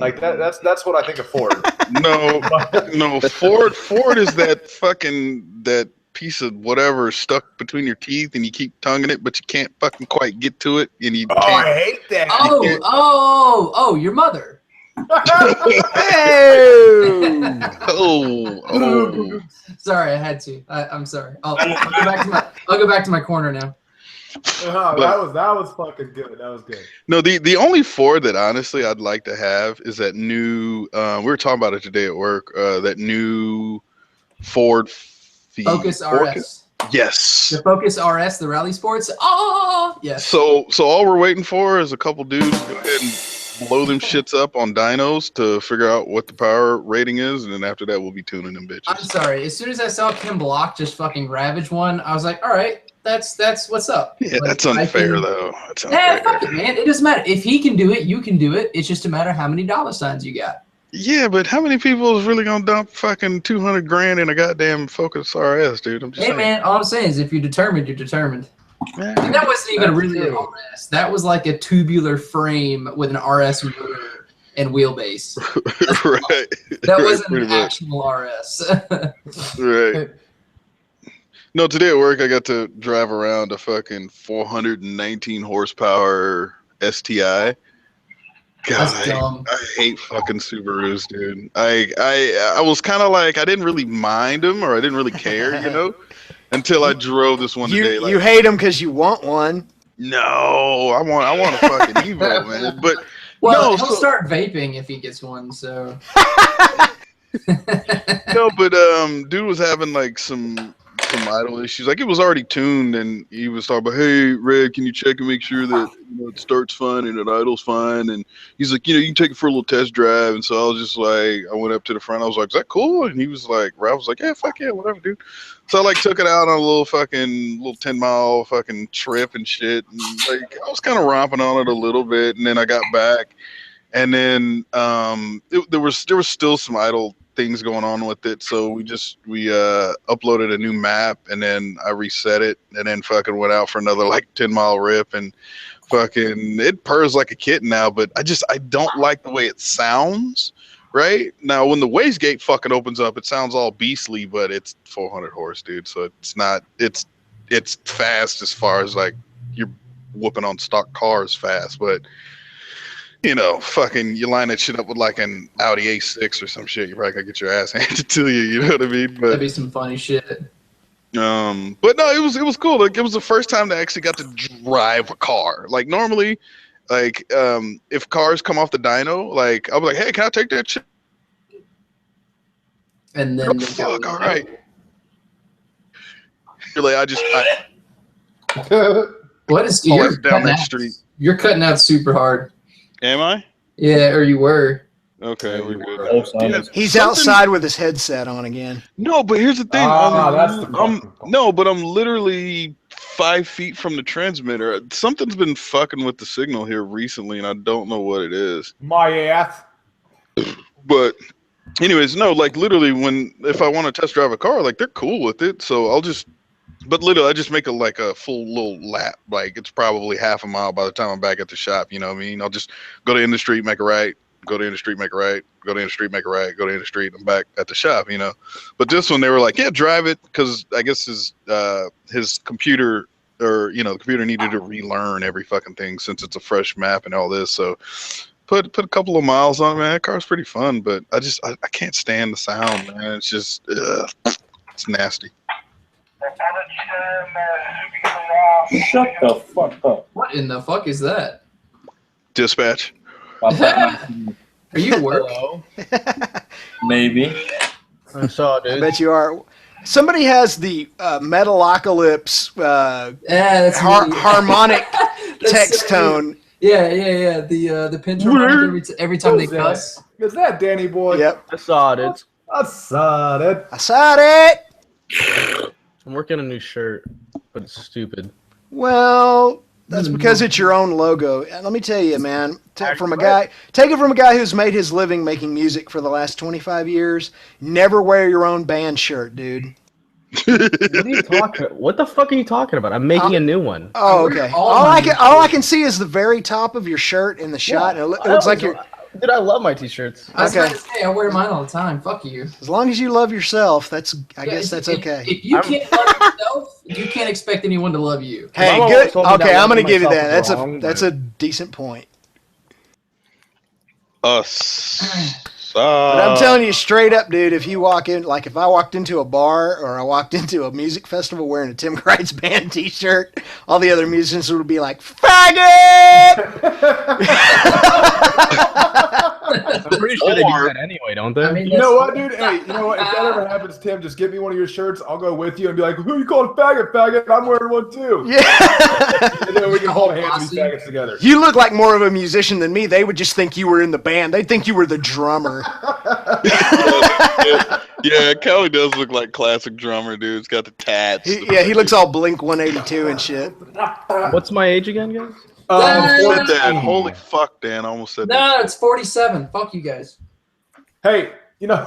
S1: Like that's what I think of Ford.
S5: No, Ford is that piece of whatever stuck between your teeth and you keep tonguing it, but you can't fucking quite get to it, and you can't.
S1: I hate that.
S10: Oh, your mother.
S5: Oh.
S10: Sorry, I had to. I'm sorry. I'll go back to my corner now.
S1: Oh, that was fucking good. That was good.
S5: No, the only Ford that honestly I'd like to have is that new. We were talking about it today at work. That new Ford
S10: Focus RS.
S5: Yes.
S10: The Focus RS, the Rally Sports. Oh, yes.
S5: So all we're waiting for is a couple dudes to go ahead and blow them shits up on dynos to figure out what the power rating is, and then after that we'll be tuning them bitches.
S10: I'm sorry. As soon as I saw Kim Block just fucking ravage one, I was like, all right, that's what's up.
S5: Yeah,
S10: like,
S5: that's unfair though. That's unfair.
S10: Yeah, fuck it, man. It doesn't matter. If he can do it, you can do it. It's just a matter of how many dollar signs you got.
S5: Yeah, but how many people is really gonna dump fucking 200 grand in a goddamn Focus RS, dude? I'm just saying.
S10: Man, all I'm saying is if you're determined, you're determined.
S5: Man,
S10: and that wasn't even really an RS. That was like a tubular frame with an RS motor and wheelbase.
S5: Right.
S10: That wasn't an actual RS.
S5: Right. No, today at work I got to drive around a fucking 419 horsepower STI. God, I hate fucking Subarus, dude. I was kind of like, I didn't really mind them, or I didn't really care, you know, until I drove this one today. Like,
S9: you hate them because you want one.
S5: No, I want a fucking Evo, man. But
S10: well,
S5: no,
S10: he'll start vaping if he gets one. So
S5: no, but dude was having like some idle issues. Like it was already tuned, and he was talking about, hey, Red, can you check and make sure that it starts fine and it idles fine? And he's like, you can take it for a little test drive. And so I was just like, I went up to the front. I was like, is that cool? And he was like, Ralph was like, yeah, fuck yeah, whatever, dude. So I like took it out on a little 10-mile fucking trip and shit. And like I was kind of romping on it a little bit, and then I got back, and then there was still some idle things going on with it, so we uploaded a new map, and then I reset it, and then fucking went out for another like 10-mile rip, and fucking it purrs like a kitten now, but I don't like the way it sounds. Right now, when the wastegate fucking opens up, it sounds all beastly, but it's 400 horse, dude. So it's fast as far as like you're whooping on stock cars fast, but fucking you line that shit up with like an Audi A6 or some shit, you're probably gonna get your ass handed to you. You know what I mean? But
S10: that'd be some funny shit.
S5: But no, it was cool. Like it was the first time that I actually got to drive a car. Like normally, like if cars come off the dyno, like I'll be like, hey, can I take that shit?
S10: And then
S5: fuck, all right. You're like,
S10: what is
S5: you're down that street?
S10: You're cutting out super hard.
S5: Am I?
S10: Yeah, or you were.
S5: Okay, we're good.
S9: He's outside with his headset on again.
S5: No, but here's the thing. I'm literally 5 feet from the transmitter. Something's been fucking with the signal here recently, and I don't know what it is.
S1: My ass.
S5: But anyways, no, like literally if I want to test drive a car, like they're cool with it. So I just make a full little lap. Like it's probably half a mile by the time I'm back at the shop. You know what I mean? I'll just go to end the street, make a right, go to end the street, make a right, go to end the street, make a right, go to end the street. I'm back at the shop, But this one, they were like, yeah, drive it. Cause I guess his computer the computer needed to relearn every fucking thing since it's a fresh map and all this. So put a couple of miles on it, man. That car's pretty fun, but I can't stand the sound, man. It's just, it's nasty.
S3: Shut the fuck up.
S10: What in the fuck is that?
S5: Dispatch.
S10: Are you at work?
S3: Maybe.
S8: I saw it, dude.
S9: I bet you are. Somebody has the Metalocalypse harmonic text tone.
S10: Yeah. The pin tone every time they cuss.
S1: Is that Danny boy?
S9: Yep.
S8: I saw it.
S1: I saw it.
S9: I saw it.
S8: I'm working on a new shirt, but it's stupid.
S9: Well, that's because it's your own logo. And let me tell you, man, take it from a guy who's made his living making music for the last 25 years. Never wear your own band shirt, dude.
S8: What the fuck are you talking about? I'm making a new one.
S9: Oh, okay. All I can see is the very top of your shirt in the shot. And it looks like you're.
S8: Dude, I love my t-shirts.
S10: I was about to say, I wear mine all the time. Fuck you.
S9: As long as you love yourself, I guess that's okay.
S10: If you can't love yourself, you can't expect anyone to love you.
S9: Hey, good. Okay, I'm gonna give you that. That's a decent point. But I'm telling you straight up, dude, if you walk in, like if I walked into a bar or I walked into a music festival wearing a Tim Crites band t-shirt, all the other musicians would be like, faggot!
S8: I'm pretty sure they do that anyway, don't they?
S10: I mean,
S1: You know what, dude? Hey, you know what? If that ever happens, Tim, just get me one of your shirts. I'll go with you and be like, who you calling faggot, faggot? I'm wearing one too.
S9: Yeah.
S1: And then we can hold hands and these faggots together.
S9: You look like more of a musician than me. They would just think you were in the band. They'd think you were the drummer.
S5: Yeah, Kelly does look like classic drummer, dude. He's got the tats.
S9: He looks all Blink 182 and shit.
S8: What's my age again, guys?
S5: Said that. Holy fuck, Dan. I almost said that.
S10: No, it's 47. Fuck you guys.
S1: Hey, you know,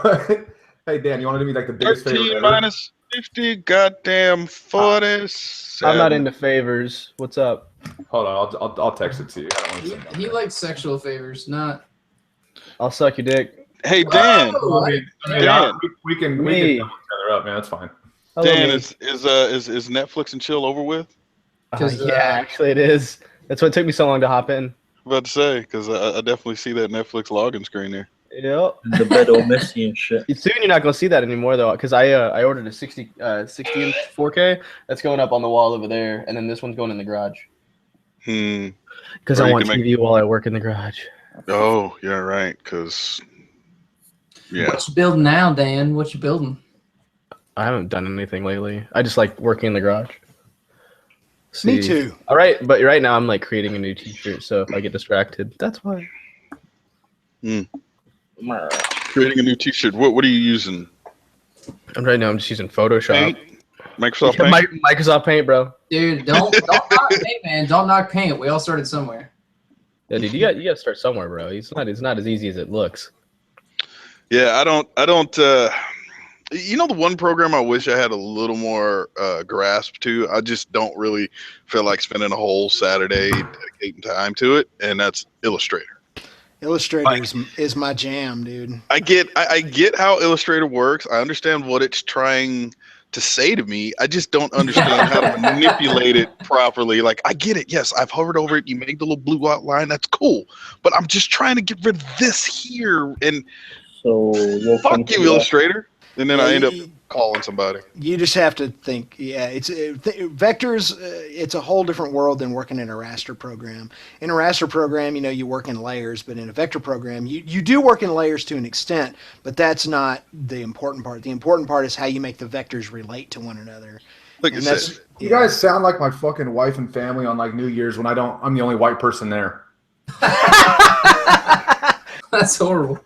S1: hey, Dan, you want to do me like the biggest favor
S5: 13
S1: ever?
S5: minus 50, goddamn 40.
S8: I'm not into favors. What's up?
S1: Hold on, I'll text it to you. I don't want to send
S10: He likes sexual favors, not.
S8: I'll suck your dick.
S5: Hey, Dan.
S10: Oh,
S1: I mean,
S5: Dan.
S1: we can
S8: Me.
S1: sum each other up, man. That's fine.
S5: Dan, is Netflix and chill over with?
S8: Yeah, actually it is. That's why it took me so long to hop in.
S5: I'm about to say, because I definitely see that Netflix login screen there.
S8: Yep.
S3: The bed all messy and shit.
S8: Soon you're not gonna see that anymore though, because I ordered a 60 inch 4K that's going up on the wall over there, and then this one's going in the garage. Because I want TV while I work in the garage.
S5: Oh, yeah, right. Because
S10: What you building now, Dan? What you building?
S8: I haven't done anything lately. I just like working in the garage.
S9: Me too.
S8: All right, but right now I'm like creating a new T-shirt, so if I get distracted, that's why.
S5: Creating a new T-shirt. What are you using?
S8: Right now I'm just using Photoshop.
S5: Paint? Microsoft Paint?
S8: Microsoft Paint, bro.
S10: Dude, don't knock paint, man. Don't knock paint. We all started somewhere.
S8: Yeah, dude, you got to start somewhere, bro. It's not as easy as it looks.
S5: Yeah, I don't. You know, the one program I wish I had a little more grasp to. I just don't really feel like spending a whole Saturday dedicating time to it, and that's Illustrator.
S9: Illustrator is my jam, dude.
S5: I get how Illustrator works. I understand what it's trying to say to me. I just don't understand how to manipulate it properly. Like, I get it. Yes, I've hovered over it. You make the little blue outline. That's cool. But I'm just trying to get rid of this here. And fuck you, Illustrator. And then I end up calling somebody.
S9: You just have to think. Yeah, vectors. It's a whole different world than working in a raster program. In a raster program, you know, you work in layers, but in a vector program, you do work in layers to an extent, but that's not the important part. The important part is how you make the vectors relate to one another.
S5: Like you said,
S1: you guys sound like my fucking wife and family on like New Year's when I'm the only white person there.
S10: That's horrible.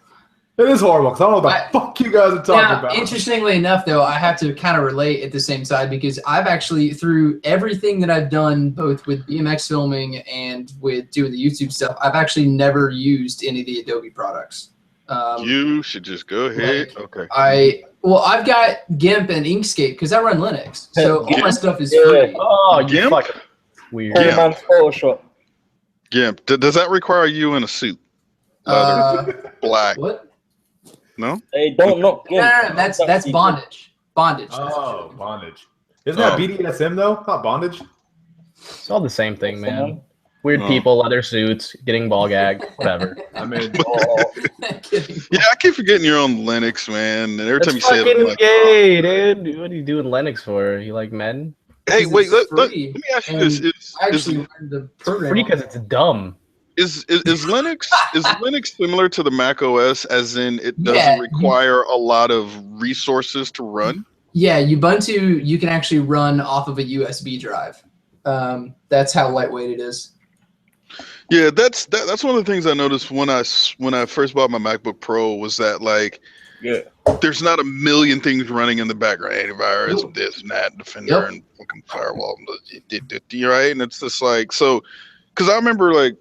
S1: It is horrible because I don't know what the fuck you guys are talking about.
S10: Interestingly enough, though, I have to kind of relate at the same side because I've actually, through everything that I've done, both with BMX filming and with doing the YouTube stuff, I've actually never used any of the Adobe products.
S5: You should just go ahead.
S10: Okay. I've got GIMP and Inkscape because I run Linux, so all my stuff is free.
S8: Oh,
S5: GIMP?
S8: fucking weird.
S5: GIMP. Does that require you in a suit? Leather, black.
S10: What?
S5: No?
S3: Hey, don't knock.
S10: No, that's bondage. Bondage.
S1: Oh, bondage. Isn't that BDSM though? Not bondage.
S8: It's all the same thing, man. Weird people, leather suits, getting ball gagged, whatever.
S1: I mean,
S5: yeah, I keep forgetting you're on Linux, man. And every time you say it, I'm like,
S8: gay, dude. What are you doing Linux for? You like men?
S5: Hey, wait, let me ask you this: Is
S8: free because it's dumb.
S5: Is Linux similar to the Mac OS, as in it doesn't require a lot of resources to run?
S10: Yeah, Ubuntu you can actually run off of a USB drive. That's how lightweight it is.
S5: Yeah, that's one of the things I noticed when I first bought my MacBook Pro was that there's not a million things running in the background, antivirus, this and that, Defender, and fucking firewall, right? And it's just like because I remember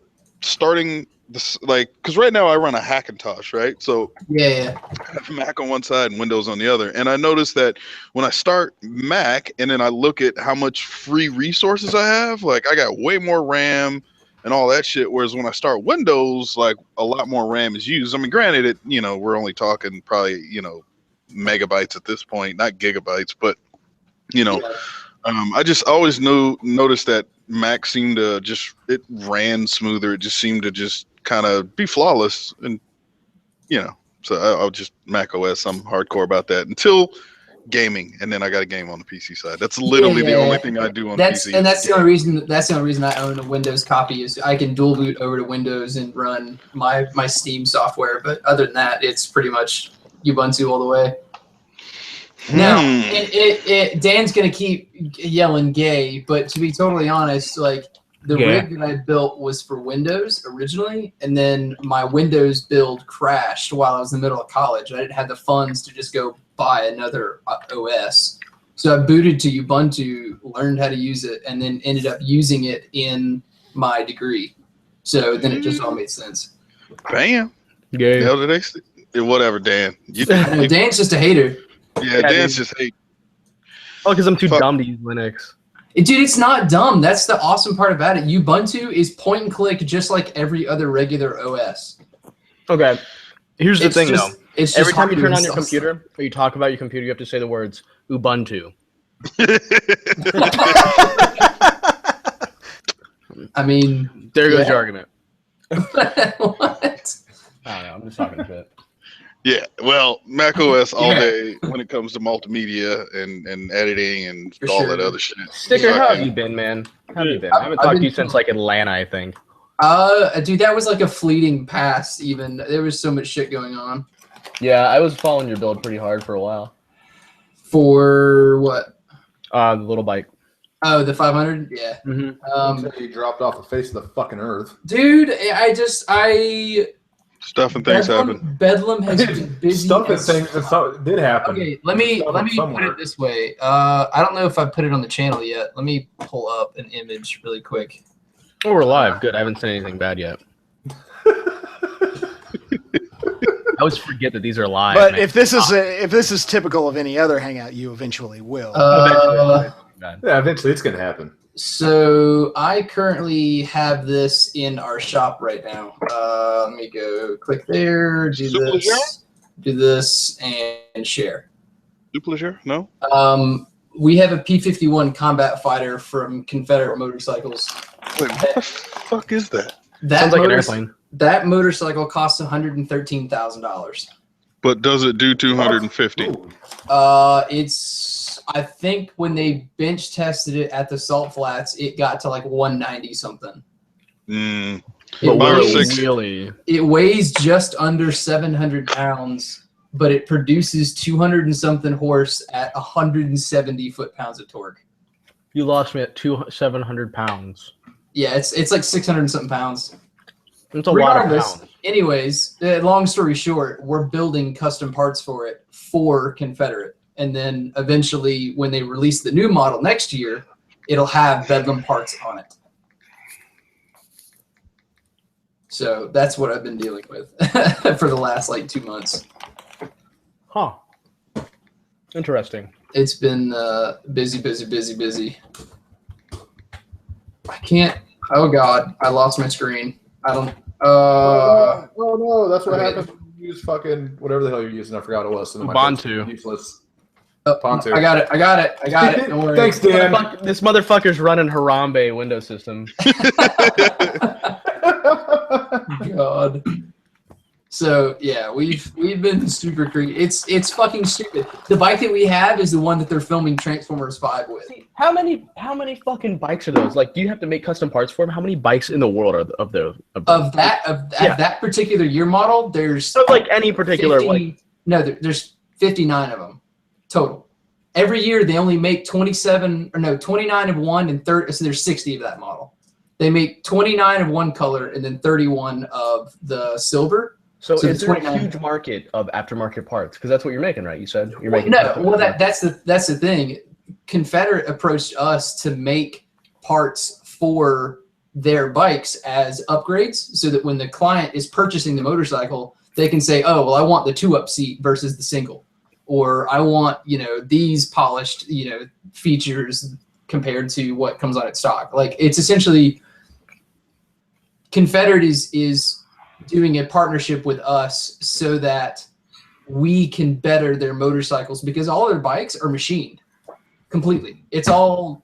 S5: starting this because right now I run a Hackintosh, right? So
S10: I
S5: have Mac on one side and Windows on the other, and I noticed that when I start Mac and then I look at how much free resources I have, I got way more RAM and all that shit, whereas when I start Windows, a lot more RAM is used. I mean, granted, we're only talking probably megabytes at this point, not gigabytes, but I just always noticed that Mac seemed to it ran smoother. It just seemed to just kind of be flawless. And, So I'll just Mac OS. I'm hardcore about that until gaming, and then I got a game on the PC side. That's literally the only thing I do on PC.
S10: And that's the only reason. That's the only reason I own a Windows copy is I can dual boot over to Windows and run my Steam software. But other than that, it's pretty much Ubuntu all the way. Now, Dan's gonna keep yelling gay, but to be totally honest, like the rig that I built was for Windows originally, and then my Windows build crashed while I was in the middle of college. I didn't have the funds to just go buy another OS, so I booted to Ubuntu, learned how to use it, and then ended up using it in my degree. So then it just all made sense.
S5: Bam. Yeah. Hell, did they? Whatever, Dan.
S10: I know, Dan's just a hater.
S5: Yeah, Dan's just hate.
S8: Oh, because I'm too dumb to use Linux.
S10: Dude, it's not dumb. That's the awesome part about it. Ubuntu is point and click just like every other regular OS.
S8: Okay. Here's the thing, though.
S10: It's
S8: every time you turn on your computer or you talk about your computer, you have to say the words Ubuntu.
S10: I mean,
S8: there goes your argument.
S10: What?
S8: I don't know. I'm just talking shit.
S5: Yeah, well, macOS all day when it comes to multimedia and editing and all that other shit.
S8: Sticker, how have you been, man? How have you been? I haven't talked to you since like Atlanta, I think.
S10: Dude, that was like a fleeting pass. Even there was so much shit going on.
S8: Yeah, I was following your build pretty hard for a while.
S10: For what?
S8: The little bike.
S10: Oh, the 500. Yeah.
S1: Mm-hmm. You dropped off the face of the fucking earth,
S10: dude.
S5: Stuff and things happen.
S10: Bedlam has been busy.
S1: Stuff and things did happen.
S10: Okay, let me put it this way. I don't know if I put it on the channel yet. Let me pull up an image really quick.
S8: Oh, we're live. Good. I haven't said anything bad yet. I always forget that these are live.
S9: But man. if this is typical of any other hangout, you eventually will.
S1: Eventually it's gonna happen.
S10: So I currently have this in our shop right now. Let me go click there, do this, and share.
S5: Duplicate? No.
S10: We have a P-51 combat fighter from Confederate motorcycles.
S5: Wait, what the fuck is that?
S8: Sounds like an airplane.
S10: That motorcycle costs $113,000.
S5: But does it do 250?
S10: I think when they bench tested it at the Salt Flats, it got to like 190 something. It weighs just under 700 pounds, but it produces 200 and something horse at 170 foot-pounds of torque.
S8: You lost me at 700 pounds.
S10: Yeah, it's like 600 and something pounds.
S8: It's a lot of pounds.
S10: Anyways, long story short, we're building custom parts for it for Confederate. And then eventually, when they release the new model next year, it'll have Bedlam parts on it. So that's what I've been dealing with for the last like 2 months.
S8: Huh. Interesting.
S10: It's been busy. I can't. Oh God, I lost my screen. I don't.
S1: Oh no, that's what happened. You use fucking whatever the hell you're using. I forgot what it was. So
S8: Ubuntu.
S1: Useless.
S10: Pontu. I got it. Don't worry.
S1: Thanks, Dan.
S8: This motherfucker's running Harambe Windows system.
S10: God. So yeah, we've been super creative. It's fucking stupid. The bike that we have is the one that they're filming Transformers 5 with.
S8: How many fucking bikes are those? Like, do you have to make custom parts for them? How many bikes in the world are of
S10: that particular year model? There's
S8: so like any particular
S10: 50, no, there's 59 of them total. Every year they only make 29 of one and 30. So there's 60 of that model. They make 29 of one color and then 31 of the silver.
S8: So it's a huge market of aftermarket parts because that's what you're making, right? You said you're making.
S10: That's the thing. Confederate approached us to make parts for their bikes as upgrades, so that when the client is purchasing the motorcycle, they can say, "Oh, well, I want the 2-up seat versus the single," or "I want these polished features compared to what comes on its stock." Like it's essentially Confederate is doing a partnership with us so that we can better their motorcycles because all their bikes are machined completely. It's all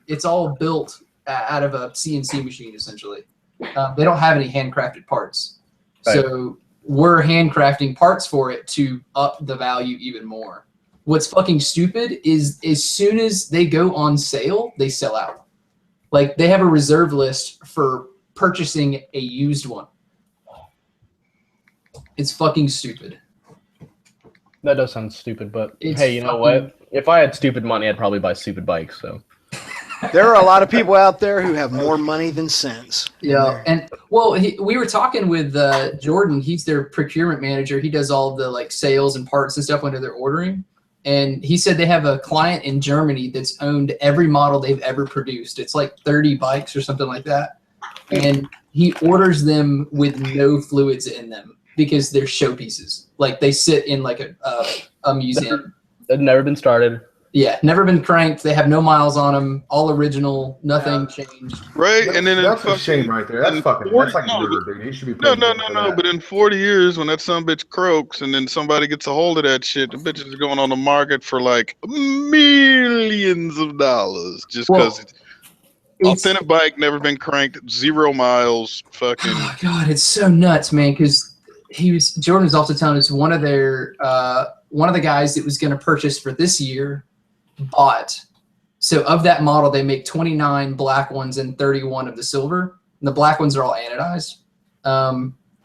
S10: built out of a CNC machine essentially. They don't have any handcrafted parts. Right. So we're handcrafting parts for it to up the value even more. What's fucking stupid is as soon as they go on sale, they sell out. Like they have a reserve list for purchasing a used one. It's fucking stupid.
S8: That does sound stupid, but
S10: It's
S8: hey, you know what? If I had stupid money, I'd probably buy stupid bikes. So
S9: There are a lot of people out there who have more money than sense.
S10: Yeah, and well, we were talking with Jordan. He's their procurement manager. He does all the like sales and parts and stuff when they're ordering. And he said they have a client in Germany that's owned every model they've ever produced. It's like 30 bikes or something like that. And he orders them with no fluids in them because they're showpieces. Like they sit in like a museum.
S8: They've never been started.
S10: Yeah, never been cranked. They have no miles on them. All original. Nothing changed.
S5: Right, and then
S1: that's a shame right there. That's fucking. That's like murder, dude. He should be.
S5: No. But in 40 years, when that son bitch croaks, and then somebody gets a hold of that shit, the bitch is going on the market for like millions of dollars just because it's authentic bike, never been cranked, 0 miles, fucking.
S10: Oh God, it's so nuts, man. Because Jordan was also telling us one of the guys that was going to purchase for this year bought. So of that model, they make 29 black ones and 31 of the silver. And the black ones are all anodized.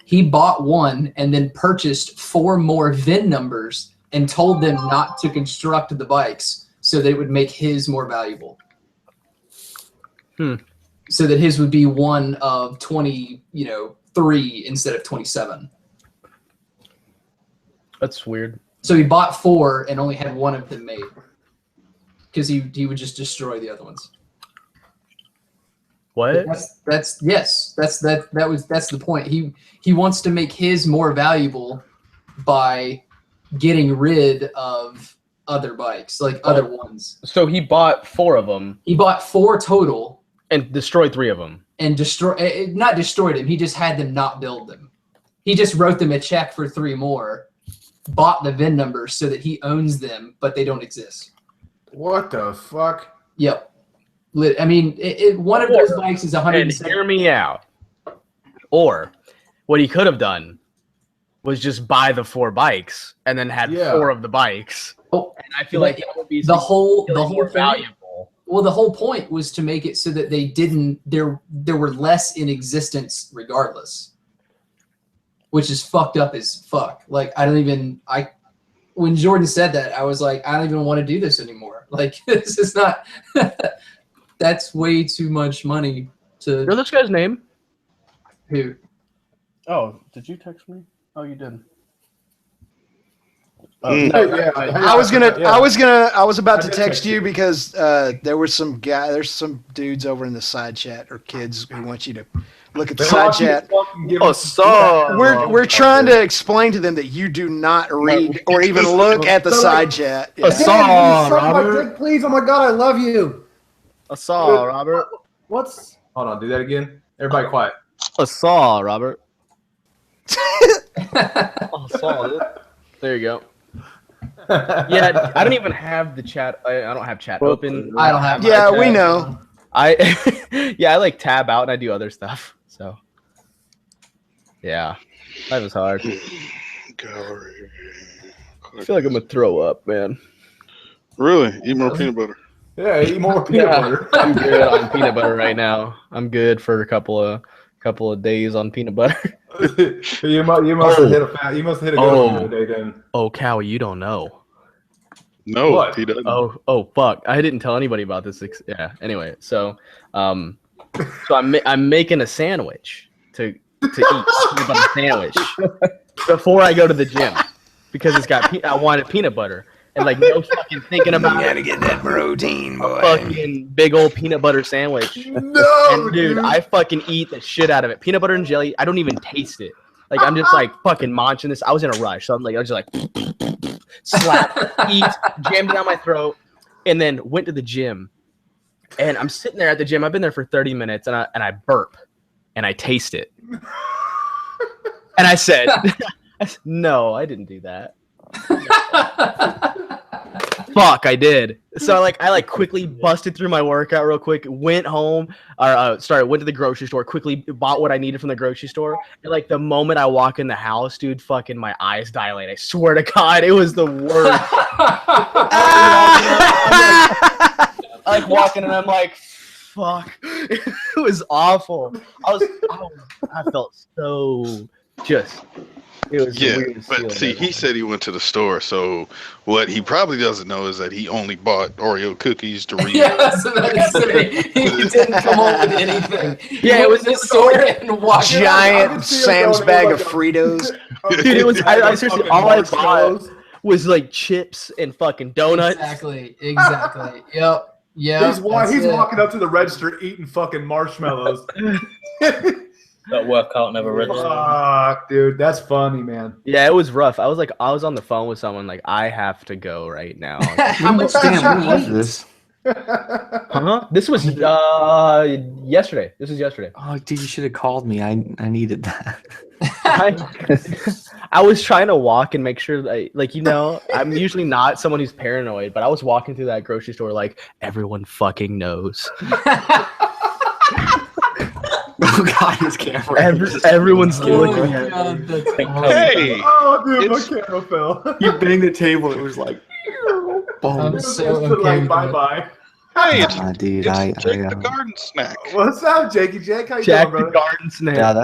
S10: He bought one and then purchased 4 more VIN numbers and told them not to construct the bikes so that it would make his more valuable. So that his would be one of 23 instead of 27.
S8: That's weird.
S10: So he bought 4 and only had 1 of them made because he would just destroy the other ones.
S8: What?
S10: That's the point. He wants to make his more valuable by getting rid of other bikes, like other ones.
S8: So he bought 4 of them.
S10: He bought 4 total
S8: and destroyed 3 of them.
S10: And not destroyed them. He just had them not build them. He just wrote them a check for 3 more. Bought the VIN numbers so that he owns them, but they don't exist.
S1: What the fuck?
S10: Yep. I mean, one of those bikes is 170.
S8: Hear me out. Or what he could have done was just buy the 4 bikes and then had 4 of the bikes.
S10: Oh,
S8: and I feel like that would be
S10: the whole
S8: valuable.
S10: Well, the whole point was to make it so that they didn't. There were less in existence regardless. Which is fucked up as fuck. Like, when Jordan said that, I was like, I don't even want to do this anymore. Like, this is not, that's way too much money to.
S8: You know this guy's name?
S10: Who?
S8: Oh, did you text me? Oh, you did.
S9: I was about to text you because there's some dudes over in the side chat or kids who want you to look at the side chat. We're trying to explain to them that you do not read or even look at the side chat.
S1: Robert. Please, oh my God, I love you.
S8: Robert.
S1: What's? Hold on, do that again. Everybody quiet.
S8: Robert. There you go. Yeah, I don't even have the chat. I don't have chat open.
S10: I don't have.
S9: Yeah, we know.
S8: I like tab out and I do other stuff. So yeah, life is hard. I feel like I'm gonna throw up, man.
S5: Really? Eat more peanut butter.
S1: Yeah, eat more peanut butter.
S8: I'm good on peanut butter right now. I'm good for a couple of days on peanut butter.
S1: You must have hit a good one today then.
S8: Oh, Kawi, you don't know.
S5: No,
S1: what?
S5: He doesn't.
S8: Oh, fuck! I didn't tell anybody about this. Yeah. Anyway, so I'm making a sandwich to eat. Peanut butter sandwich before I go to the gym because I wanted peanut butter and like no fucking thinking about.
S7: You gotta get that protein, boy.
S8: Fucking big old peanut butter sandwich.
S1: No,
S8: and dude, I fucking eat the shit out of it. Peanut butter and jelly. I don't even taste it. Like I'm just like fucking munching this. I was in a rush, so I was just like slap, eat, jammed it down my throat, and then went to the gym. And I'm sitting there at the gym. I've been there for 30 minutes, and I burp, and I taste it, and I said, "No, I didn't do that." Fuck, I did. So I quickly busted through my workout real quick, went home, went to the grocery store, quickly bought what I needed from the grocery store. And like the moment I walk in the house, dude, fucking my eyes dilate. I swear to God, it was the worst. I'm walking and I'm like, fuck. It was awful. I felt so just. It was the weirdest
S5: but
S8: feeling
S5: see,
S8: ever.
S5: he said he went to the store, so what he probably doesn't know is that he only bought Oreo cookies to read.
S10: Yeah, I was about to say, he didn't come home with anything.
S8: Yeah, it was
S10: the store and walked
S9: Giant Sam's bag of Fritos.
S8: Dude, it was. I seriously, all I bought was like chips and fucking donuts.
S10: Exactly. Yep.
S1: He's walking up to the register eating fucking marshmallows.
S3: That workout never registered.
S1: Fuck, dude, that's funny, man.
S8: Yeah, it was rough. I was on the phone with someone like, I have to go right now.
S10: How much
S7: Damn, when was this?
S8: Huh? This was yesterday. This was yesterday.
S7: Oh, dude, you should have called me. I needed that.
S8: I was trying to walk and make sure that, I'm usually not someone who's paranoid, but I was walking through that grocery store like everyone fucking knows.
S7: Oh God, his camera.
S8: Everyone's looking at me.
S5: Hey!
S1: Oh, dude, my camera fell.
S7: You banged the table. It was like, boom.
S10: I'm so okay with
S1: bye-bye.
S5: Hey, it's,
S7: Dude,
S5: it's Jake the garden snack.
S1: What's up, Jakey Jake? How you
S8: Jack
S1: doing,
S8: the
S1: brother?
S8: Garden Snake.
S7: Yeah,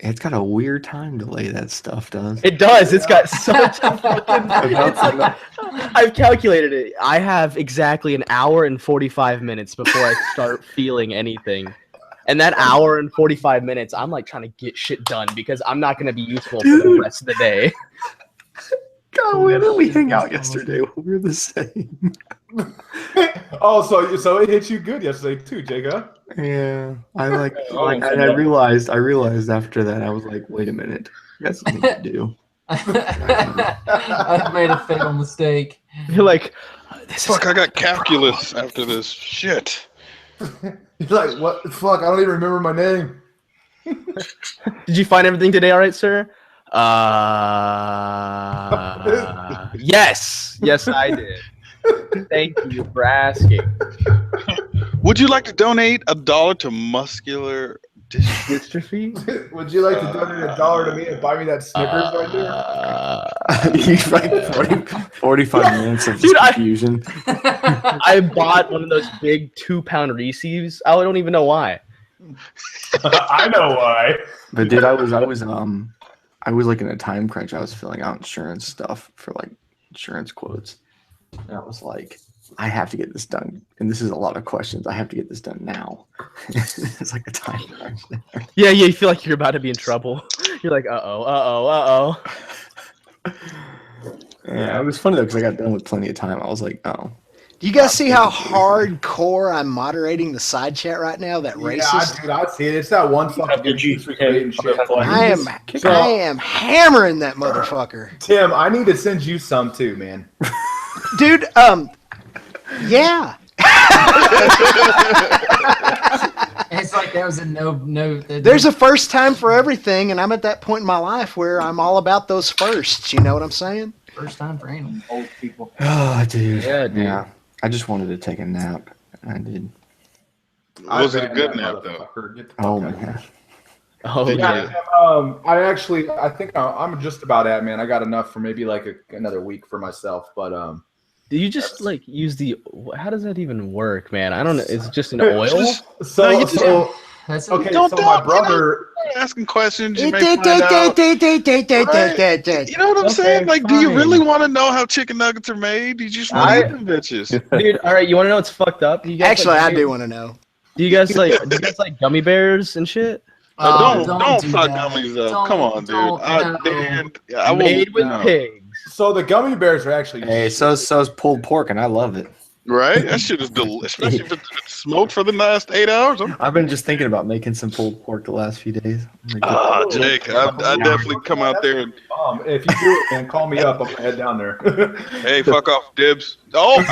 S7: it's got a weird time delay, that stuff does.
S8: It does. It's got such a fucking. I've calculated it. I have exactly an hour and 45 minutes before I start feeling anything. And that hour and 45 minutes, I'm like trying to get shit done because I'm not going to be useful for the rest of the day.
S7: God, where did we hang out yesterday? We were the same.
S1: Oh, so it hit you good yesterday too, Jacob.
S7: Yeah, and I realized after that, I was like, wait a minute, that's something to do.
S10: I've made a fatal mistake.
S8: You're like,
S5: Fuck, I got calculus after this shit.
S1: He's like, what? Fuck, I don't even remember my name.
S8: Did you find everything today all right, sir? Yes, I did. Thank you for asking.
S5: Would you like to donate $1 to muscular
S8: dystrophy?
S1: Would you like to donate $1 to me and buy me that Snickers right there?
S7: He's like 45 minutes of confusion.
S8: I bought one of those big 2-pound Reese's. I don't even know why.
S1: I know why.
S7: But dude, I was like in a time crunch. I was filling out insurance stuff for like insurance quotes. And I was like, I have to get this done. And this is a lot of questions. I have to get this done now. It's like a time crunch there.
S8: Yeah, you feel like you're about to be in trouble. You're like, uh-oh.
S7: Yeah, it was funny though because I got done with plenty of time. I was like, oh.
S9: Do you guys see how hardcore I'm moderating the side chat right now? That racist.
S1: Yeah, dude, I see it. It's that one fucking
S9: I am hammering that motherfucker.
S1: Tim, I need to send you some too, man.
S9: Dude, yeah.
S10: It's like there was a no.
S9: There's a first time for everything, and I'm at that point in my life where I'm all about those firsts. You know what I'm saying?
S10: First time for anyone. Old people.
S7: Oh, dude.
S8: Yeah, dude.
S7: Yeah. I just wanted to take a nap, and I did.
S5: Was it a good nap though?
S7: Oh man.
S8: Oh
S1: yeah. I think I'm just about at, man. I got enough for maybe like another week for myself, but
S8: Do you just like use the? How does that even work, man? I don't know. It's just an oil.
S1: Okay, so my brother
S5: asking questions. You may find out. You know what I'm saying? Like, do you really want to know how chicken nuggets are made? You just want to eat them bitches.
S8: Dude, all right. You want to know what's fucked up? You guys,
S9: actually, I do want to know.
S8: Do you guys like gummy bears and shit?
S5: Don't fuck gummies up. Come on, dude. I
S8: made with pigs.
S1: So the gummy bears are actually
S7: so is pulled pork, and I love it.
S5: Right? That shit is delicious. Especially if it's smoked for the last 8 hours.
S7: I've been just thinking about making some pulled pork the last few days.
S5: Jake, I definitely come out there and.
S1: If you do it, man, call me up. I'm gonna head down there.
S5: Hey, fuck off, dibs. Oh,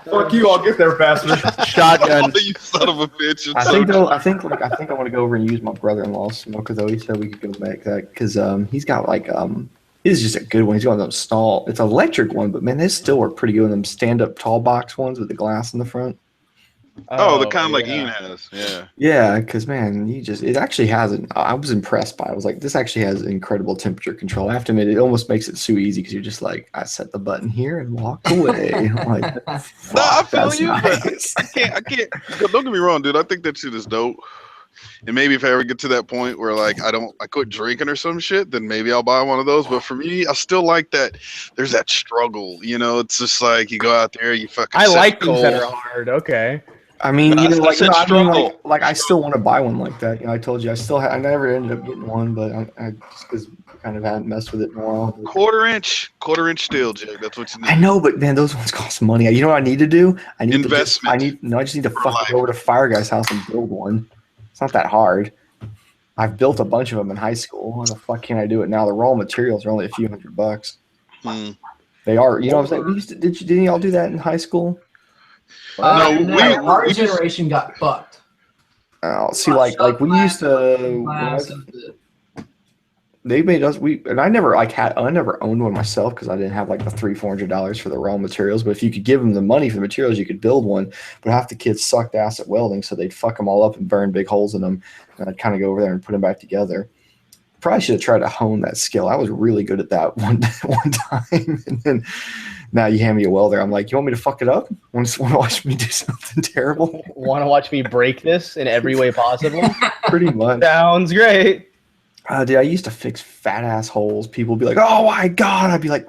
S1: fuck you! I'll get there faster.
S8: Shotgun.
S5: You son of a bitch.
S7: I think I want to go over and use my brother-in-law's smoker though. He said we could go back that because he's got like It's just a good one. He's got them stall. It's an electric one, but man, they still are pretty good. Them stand-up tall box ones with the glass in the front.
S5: Oh, the kind like Ian has. Yeah.
S7: Yeah, because man, it actually has it. I was impressed by it. I was like, this actually has incredible temperature control. I have to admit, it almost makes it so easy because you're just like, I set the button here and walk away. I'm like,
S5: No, I feel you.
S7: Nice.
S5: I can't. Don't get me wrong, dude. I think that shit is dope. And maybe if I ever get to that point where like I quit drinking or some shit, then maybe I'll buy one of those. But for me, I still like that. There's that struggle, you know. It's just like you go out there, you fucking.
S8: I like things that are hard. Okay.
S7: I mean,
S5: No,
S7: you know,
S5: I said struggle.
S7: I still want to buy one like that. You know, I told you I never ended up getting one, but I just because kind of hadn't messed with it in a while.
S5: Quarter inch steel, Jake. That's what you need.
S7: I know, but man, those ones cost money. You know what I need to do? I need
S5: investment.
S7: I just need to fucking go over to Fire Guy's house and build one. It's not that hard. I've built a bunch of them in high school. How the fuck can I do it now? The raw materials are only a few $100. They are. You know what I'm saying? Didn't y'all do that in high school?
S10: No, our generation got fucked.
S7: Oh, see, like we used to. They made us and I never owned one myself because I didn't have like the $300-400 for the raw materials. But if you could give them the money for the materials, you could build one. But half the kids sucked ass at welding, so they'd fuck them all up and burn big holes in them. And I'd kind of go over there and put them back together. Probably should have tried to hone that skill. I was really good at that one time, and then. Now you hand me a welder. I'm like, you want me to fuck it up? Want to watch me do something terrible?
S8: Want to watch me break this in every way possible?
S7: Pretty much.
S8: Sounds great.
S7: Dude, I used to fix fat ass holes. People would be like, "Oh my god!" I'd be like,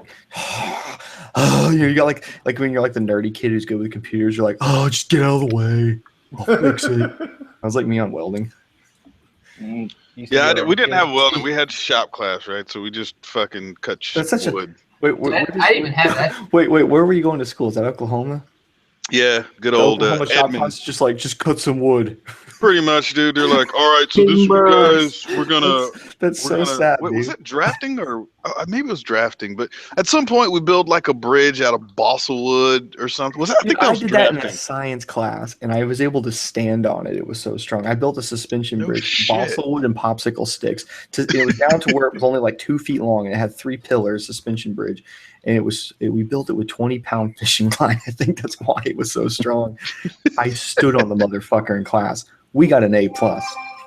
S7: "Oh, you got like when you're like the nerdy kid who's good with computers. You're like, oh, just get out of the way. I'll fix it." I was like me on welding.
S5: Yeah, we didn't have welding. We had shop class, right? So we just fucking cut wood.
S10: I didn't even have that.
S7: Wait, where were you going to school? Is that Oklahoma?
S5: Yeah, good old
S7: Edmonds. Just cut some wood.
S5: Pretty much, dude. They're like, all right, so this guys, we're gonna.
S7: That's so sad.
S5: Wait, was it drafting or maybe it was drafting? But at some point, we built like a bridge out of balsa wood or something. Was that? I think that was drafting.
S7: That in a science class, and I was able to stand on it. It was so strong. I built a suspension bridge, balsa wood and popsicle sticks. It was down to where it was only like 2 feet long, and it had 3 pillars. Suspension bridge. And we built it with 20-pound fishing line. I think that's why it was so strong. I stood on the motherfucker in class. We got an A+.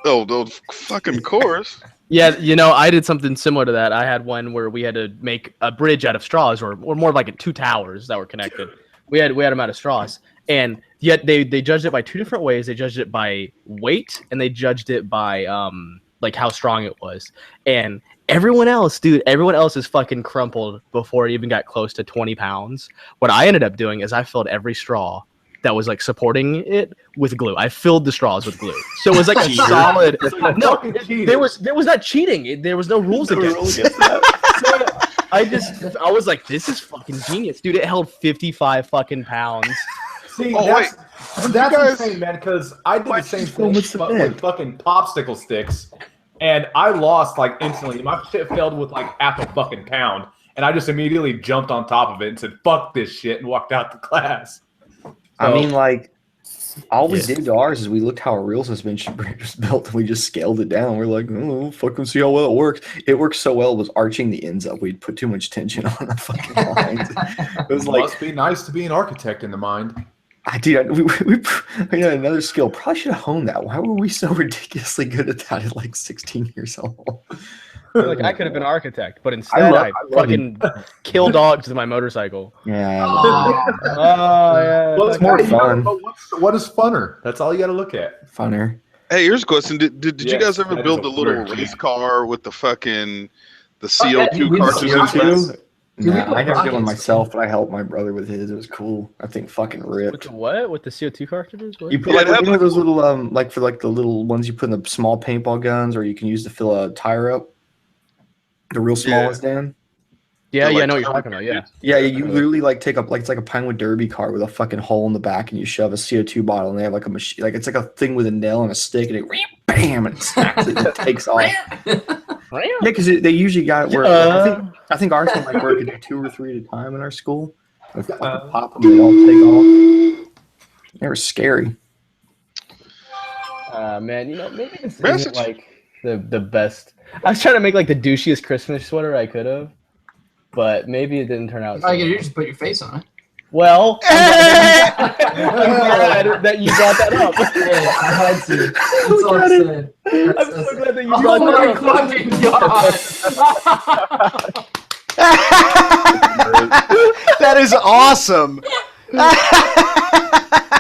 S5: Oh, those fucking course.
S8: Yeah, you know, I did something similar to that. I had one where we had to make a bridge out of straws, or more like 2 towers that were connected. We had them out of straws, and yet they judged it by 2 different ways. They judged it by weight, and they judged it by like how strong it was. And everyone else is fucking crumpled before it even got close to 20 pounds. What I ended up doing is I filled every straw that was like supporting it with glue. I filled the straws with glue. So it was like a solid. No, there was not cheating. There was no rules against it. So I was like, this is fucking genius, dude. It held 55 fucking pounds.
S1: See, that's insane, man. Because I did the same thing with fucking popsicle sticks. And I lost like instantly. My shit filled with like half a fucking pound. And I just immediately jumped on top of it and said, fuck this shit, and walked out the class. So,
S7: I mean, like, all we did to ours is we looked how a real suspension bridge was built, and we just scaled it down. We're like, oh, fucking see how well it works. It worked so well, it was arching the ends up. We'd put too much tension on the fucking lines. It was
S1: must be nice to be an architect in the mind.
S7: We had another skill. Probably should have honed that. Why were we so ridiculously good at that at like 16 years old?
S8: Like I could have been an architect, but instead I fucking kill dogs with my motorcycle.
S7: Yeah.
S8: Yeah.
S1: Well, it's more fun. What is funner? That's all you got to look at.
S7: Funner.
S5: Hey, here's a question. Did you guys ever build the little race car with the fucking CO2 cartridges?
S7: No, I never did one myself, but I helped my brother with his. It was cool. I think fucking ripped.
S8: With the what? With the CO2 cartridges? What?
S7: You put like one of those little like for like the little ones you put in the small paintball guns, or you can use to fill a tire up. The real small ones, Dan.
S8: Yeah, I know what you're talking about. Yeah.
S7: Yeah, you literally like take up like it's like a Pinewood Derby car with a fucking hole in the back, and you shove a CO2 bottle, and they have like a machine, like it's like a thing with a nail and a stick, and it bam, and it smacks it, and it takes off. Yeah, because they usually got it where I think ours can like work at 2 or 3 at a time in our school. If I could pop them, they all take off. They were scary.
S8: Man, you know, maybe this isn't like the best. I was trying to make like the douchiest Christmas sweater I could have. but maybe it didn't turn out.
S10: All you just put your face on it.
S8: Well, I'm glad that you brought that up.
S10: Yeah, I had to. That's all I'm saying.
S8: I'm so glad that you brought that up.
S10: Oh my fucking god!
S9: That is awesome.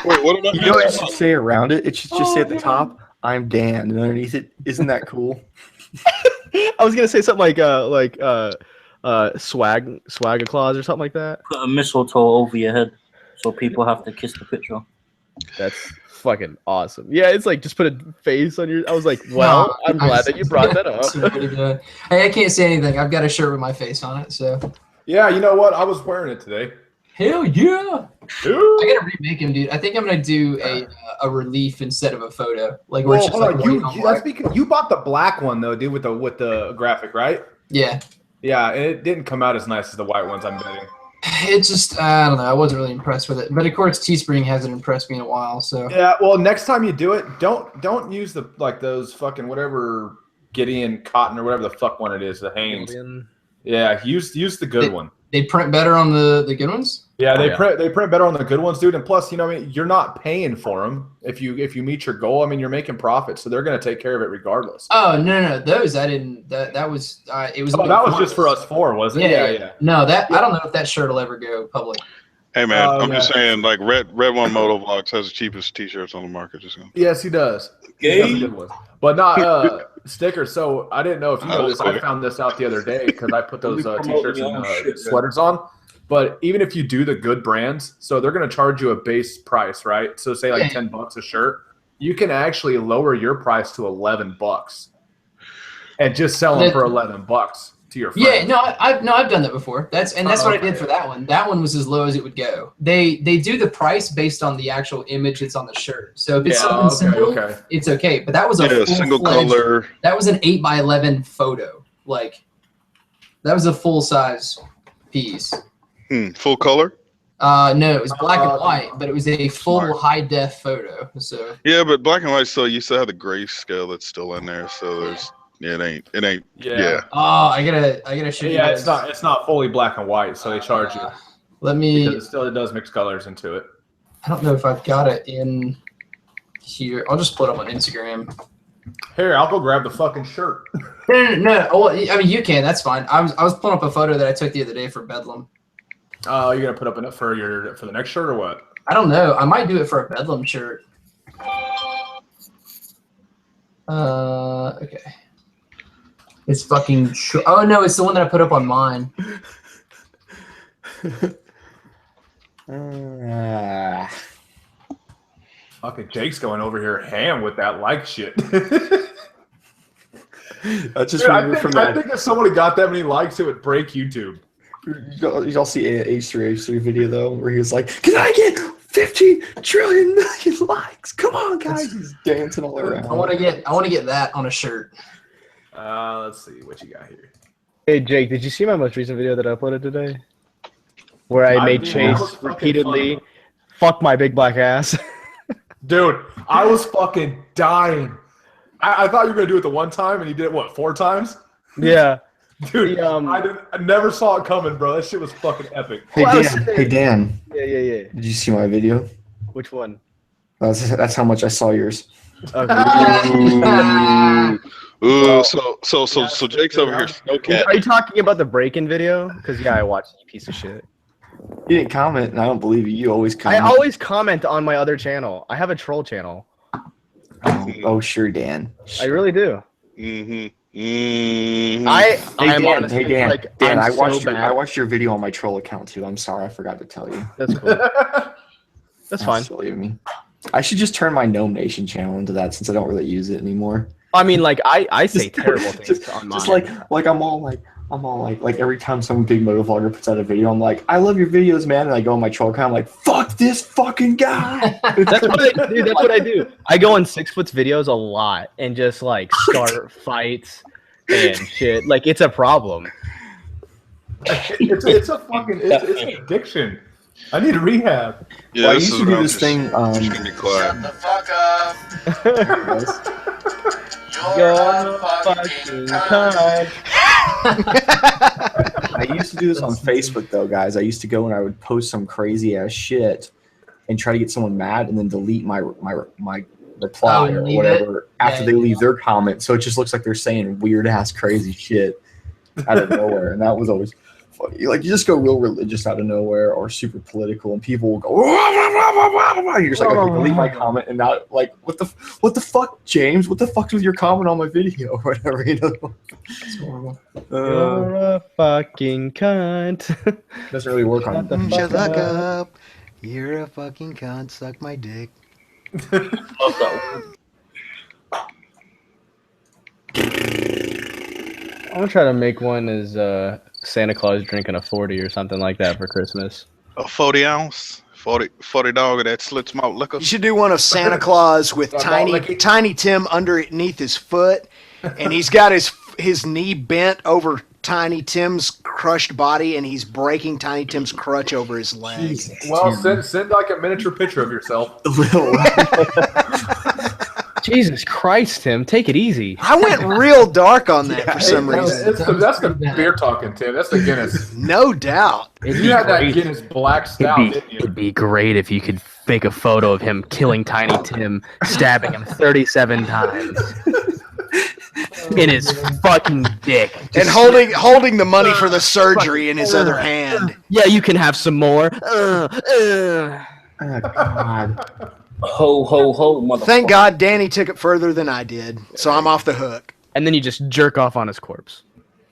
S5: Wait, what about
S7: You know what it should say around it? It should just say at the top, "I'm Dan," and underneath it, isn't that cool?
S8: I was gonna say something like swag clause or something like that.
S3: Put a mistletoe over your head so people have to kiss the picture.
S8: That's fucking awesome. Yeah, it's like just put a face on your. I was like, well, I'm glad that you brought that up.
S10: Hey, I can't say anything. I've got a shirt with my face on it, so.
S1: Yeah, you know what? I was wearing it today.
S10: Hell yeah!
S1: Dude.
S10: I gotta remake him, dude. I think I'm gonna do a relief instead of a photo, like where it's just like white on
S1: that's
S10: black.
S1: because you bought the black one though, dude, with the graphic, right?
S10: Yeah.
S1: Yeah, and it didn't come out as nice as the white ones, I'm betting.
S10: It's just I don't know. I wasn't really impressed with it, but of course Teespring hasn't impressed me in a while. So
S1: Yeah, well, next time you do it, don't use the those fucking whatever Gideon cotton or whatever the fuck one it is, the Hanes. Yeah, use the good one.
S10: they print better on the good ones.
S1: Yeah, they print better on the good ones, dude. And plus, you know, I mean, you're not paying for them if you meet your goal. I mean, you're making profit, so they're gonna take care of it regardless.
S10: Oh no, those I didn't. That was it was.
S1: Oh, that was just for us four, wasn't it? Yeah.
S10: No, I don't know if that shirt will ever go public.
S5: Hey man, I'm just saying, like Red One Motovlogs has the cheapest t-shirts on the market. Just gonna...
S1: Yes, he does. He does a good one. But not stickers. So I didn't know if you know this. I found this out the other day because I put those t-shirts and sweaters on. But even if you do the good brands, so they're going to charge you a base price, right? So say like $10 a shirt, you can actually lower your price to $11 and just sell them for $11 to your friends.
S10: Yeah, I've done that before. That's what I did for that one. That one was as low as it would go. They do the price based on the actual image that's on the shirt. So if it's something simple, it's okay. But that was a
S5: single color.
S10: That was an 8x11 photo. Like that was a full size piece.
S5: Full color?
S10: No, it was black and white, but it was a full high def photo. So
S5: yeah, but black and white still you still have the grayscale that's still in there. So there's it ain't. Yeah.
S10: Oh, I gotta show you.
S1: Yeah, it's not fully black and white, so they charge you.
S10: Let me.
S1: Because it does mix colors into it.
S10: I don't know if I've got it in here. I'll just put it up on Instagram.
S1: Here, I'll go grab the fucking shirt.
S10: No. Well, I mean, you can. That's fine. I was pulling up a photo that I took the other day for Bedlam.
S1: Oh, you're gonna put up enough for the next shirt or what?
S10: I don't know. I might do it for a Bedlam shirt. Okay. It's fucking. Oh no, it's the one that I put up on mine.
S1: Fucking Jake's going over here ham with that like shit.
S7: That's just
S1: I think if somebody got that many likes, it would break YouTube.
S7: Y'all see H3 video though, where he was like, "Can I get 50 trillion million likes? Come on, guys!" He's dancing all around.
S10: I want to get that on a shirt.
S1: Let's see what you got here.
S8: Hey Jake, did you see my most recent video that I uploaded today? Where I made Chase repeatedly fuck my big black ass.
S1: Dude, I was fucking dying. I thought you were gonna do it the one time, and you did it what 4 times?
S8: Yeah.
S1: Dude, I never saw it coming, bro. That shit was fucking epic.
S7: Hey Dan.
S8: Yeah.
S7: Did you see my video?
S8: Which one?
S7: That's how much I saw yours.
S8: Okay.
S5: Ooh, so Jake's over here snowcat.
S8: Are you talking about the break-in video? Because yeah, I watched you piece of shit.
S7: You didn't comment, and I don't believe you. You always comment.
S8: I always comment on my other channel. I have a troll channel.
S7: Oh sure, Dan.
S8: I really do.
S5: Mm-hmm.
S7: Hey Dan, I watched your video on my troll account too. I'm sorry, I forgot to tell you.
S8: That's cool. That's fine.
S7: Silly of me. I should just turn my Gnome Nation channel into that since I don't really use it anymore.
S8: I mean, like I say terrible things on mine.
S7: Just like I'm all like every time some big motovlogger puts out a video, I'm like, I love your videos, man, and I go on my troll account, I'm like, fuck this fucking guy.
S8: That's what I do. I go on 6 Foot's videos a lot and just like start fights and shit. Like it's a problem.
S1: It's an addiction. I need rehab.
S5: Yeah,
S7: I used to do this thing.
S5: Just gonna be quiet.
S11: Shut the fuck up.
S8: You're fucking cunt.
S7: I used to do this on Facebook though, guys. I used to go and I would post some crazy ass shit and try to get someone mad and then delete my reply or whatever after they leave their comment. So it just looks like they're saying weird ass crazy shit out of nowhere. And that was always funny. Like you just go real religious out of nowhere or super political and people will go you're just like, okay, delete my comment and not like what the fuck, James? What the fuck's with your comment on my video or whatever, you know? It's horrible.
S8: You're a fucking cunt.
S7: Doesn't really work on
S9: Shut the fuck up. You're a fucking cunt. Suck my dick.
S8: I'm gonna try to make one as Santa Claus drinking a 40 or something like that for Christmas.
S5: A 40 ounce, 40 dog of that slits malt liquor.
S9: You should do one of Santa Claus with Tiny Tim underneath his foot, and he's got his knee bent over Tiny Tim's crushed body, and he's breaking Tiny Tim's crutch over his leg.
S7: Jesus,
S1: well, send like a miniature picture of yourself.
S8: Jesus Christ, Tim, take it easy.
S9: I went real dark on that for some reason.
S1: That's the beer talking, Tim. That's the Guinness.
S9: No doubt.
S1: You had that Guinness black stout, didn't you?
S8: It'd be great if you could fake a photo of him killing Tiny Tim, stabbing him 37 times. In his fucking dick.
S9: And holding the money for the surgery in his other hand.
S8: Yeah, you can have some more.
S7: Oh, God.
S3: Ho, ho, ho, motherfucker.
S9: Thank God Danny took it further than I did, so I'm off the hook.
S8: And then you just jerk off on his corpse.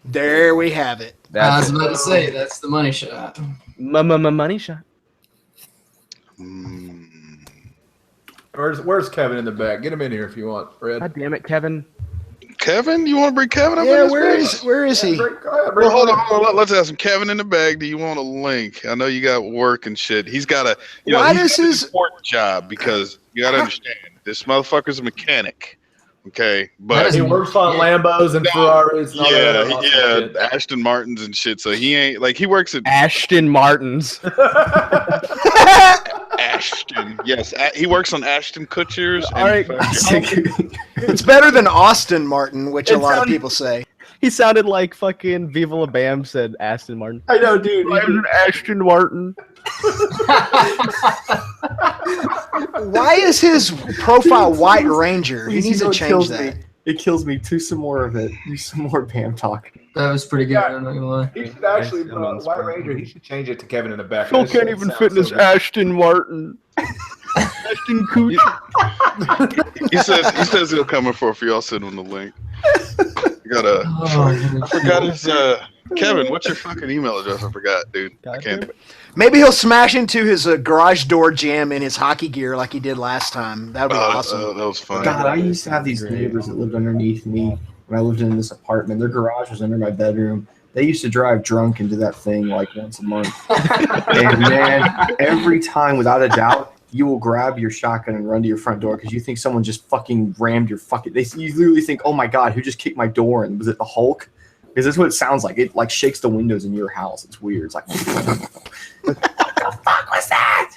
S9: There we have it.
S10: I was about to say, that's the money shot.
S8: Money shot.
S1: Where's Kevin in the back? Get him in here if you want, Fred.
S8: God damn it, Kevin.
S5: Kevin? You want to bring Kevin up?
S9: Yeah,
S5: in this
S9: where is he?
S5: Well, hold on. Let's ask him. Kevin in the bag. Do you want a link? I know you got work and shit. He's got a important job because you got to understand this motherfucker's a mechanic. Okay, but
S1: he works on Lambos and Ferraris. And all that
S5: Aston Martins and shit. So he ain't like he works at
S8: Aston Martins.
S5: Ashton, yes, he works on Ashton Kutcher's.
S8: All right,
S9: it's better than Austin Martin, which a lot of people say.
S8: He sounded like fucking Viva La Bam said Aston Martin.
S7: I know, dude.
S8: I'm an Ashton Martin.
S9: Why is his profile White Ranger? He needs to change that.
S7: It kills me. Do some more of it. Do some more Bam talk.
S10: That was pretty good. I'm not gonna lie.
S1: He should actually put on White Ranger. He should change it to Kevin in the back.
S8: Phil can't even fit in his Ashton Martin. Ashton Kutcher.
S5: He says he'll come in for y'all. Send him the link. You gotta. I forgot his. Kevin, what's your fucking email address? I forgot, dude. I can't.
S9: Maybe he'll smash into his garage door jam in his hockey gear like he did last time. That would be awesome.
S5: That was fun.
S7: God, I used to have these neighbors that lived underneath me when I lived in this apartment. Their garage was under my bedroom. They used to drive drunk and do that thing like once a month. And man, every time, without a doubt, you will grab your shotgun and run to your front door because you think someone just fucking rammed your fucking. You literally think, "Oh my god, who just kicked my door?" And was it the Hulk? Because that's what it sounds like. It like shakes the windows in your house. It's weird. It's like, what the fuck was that?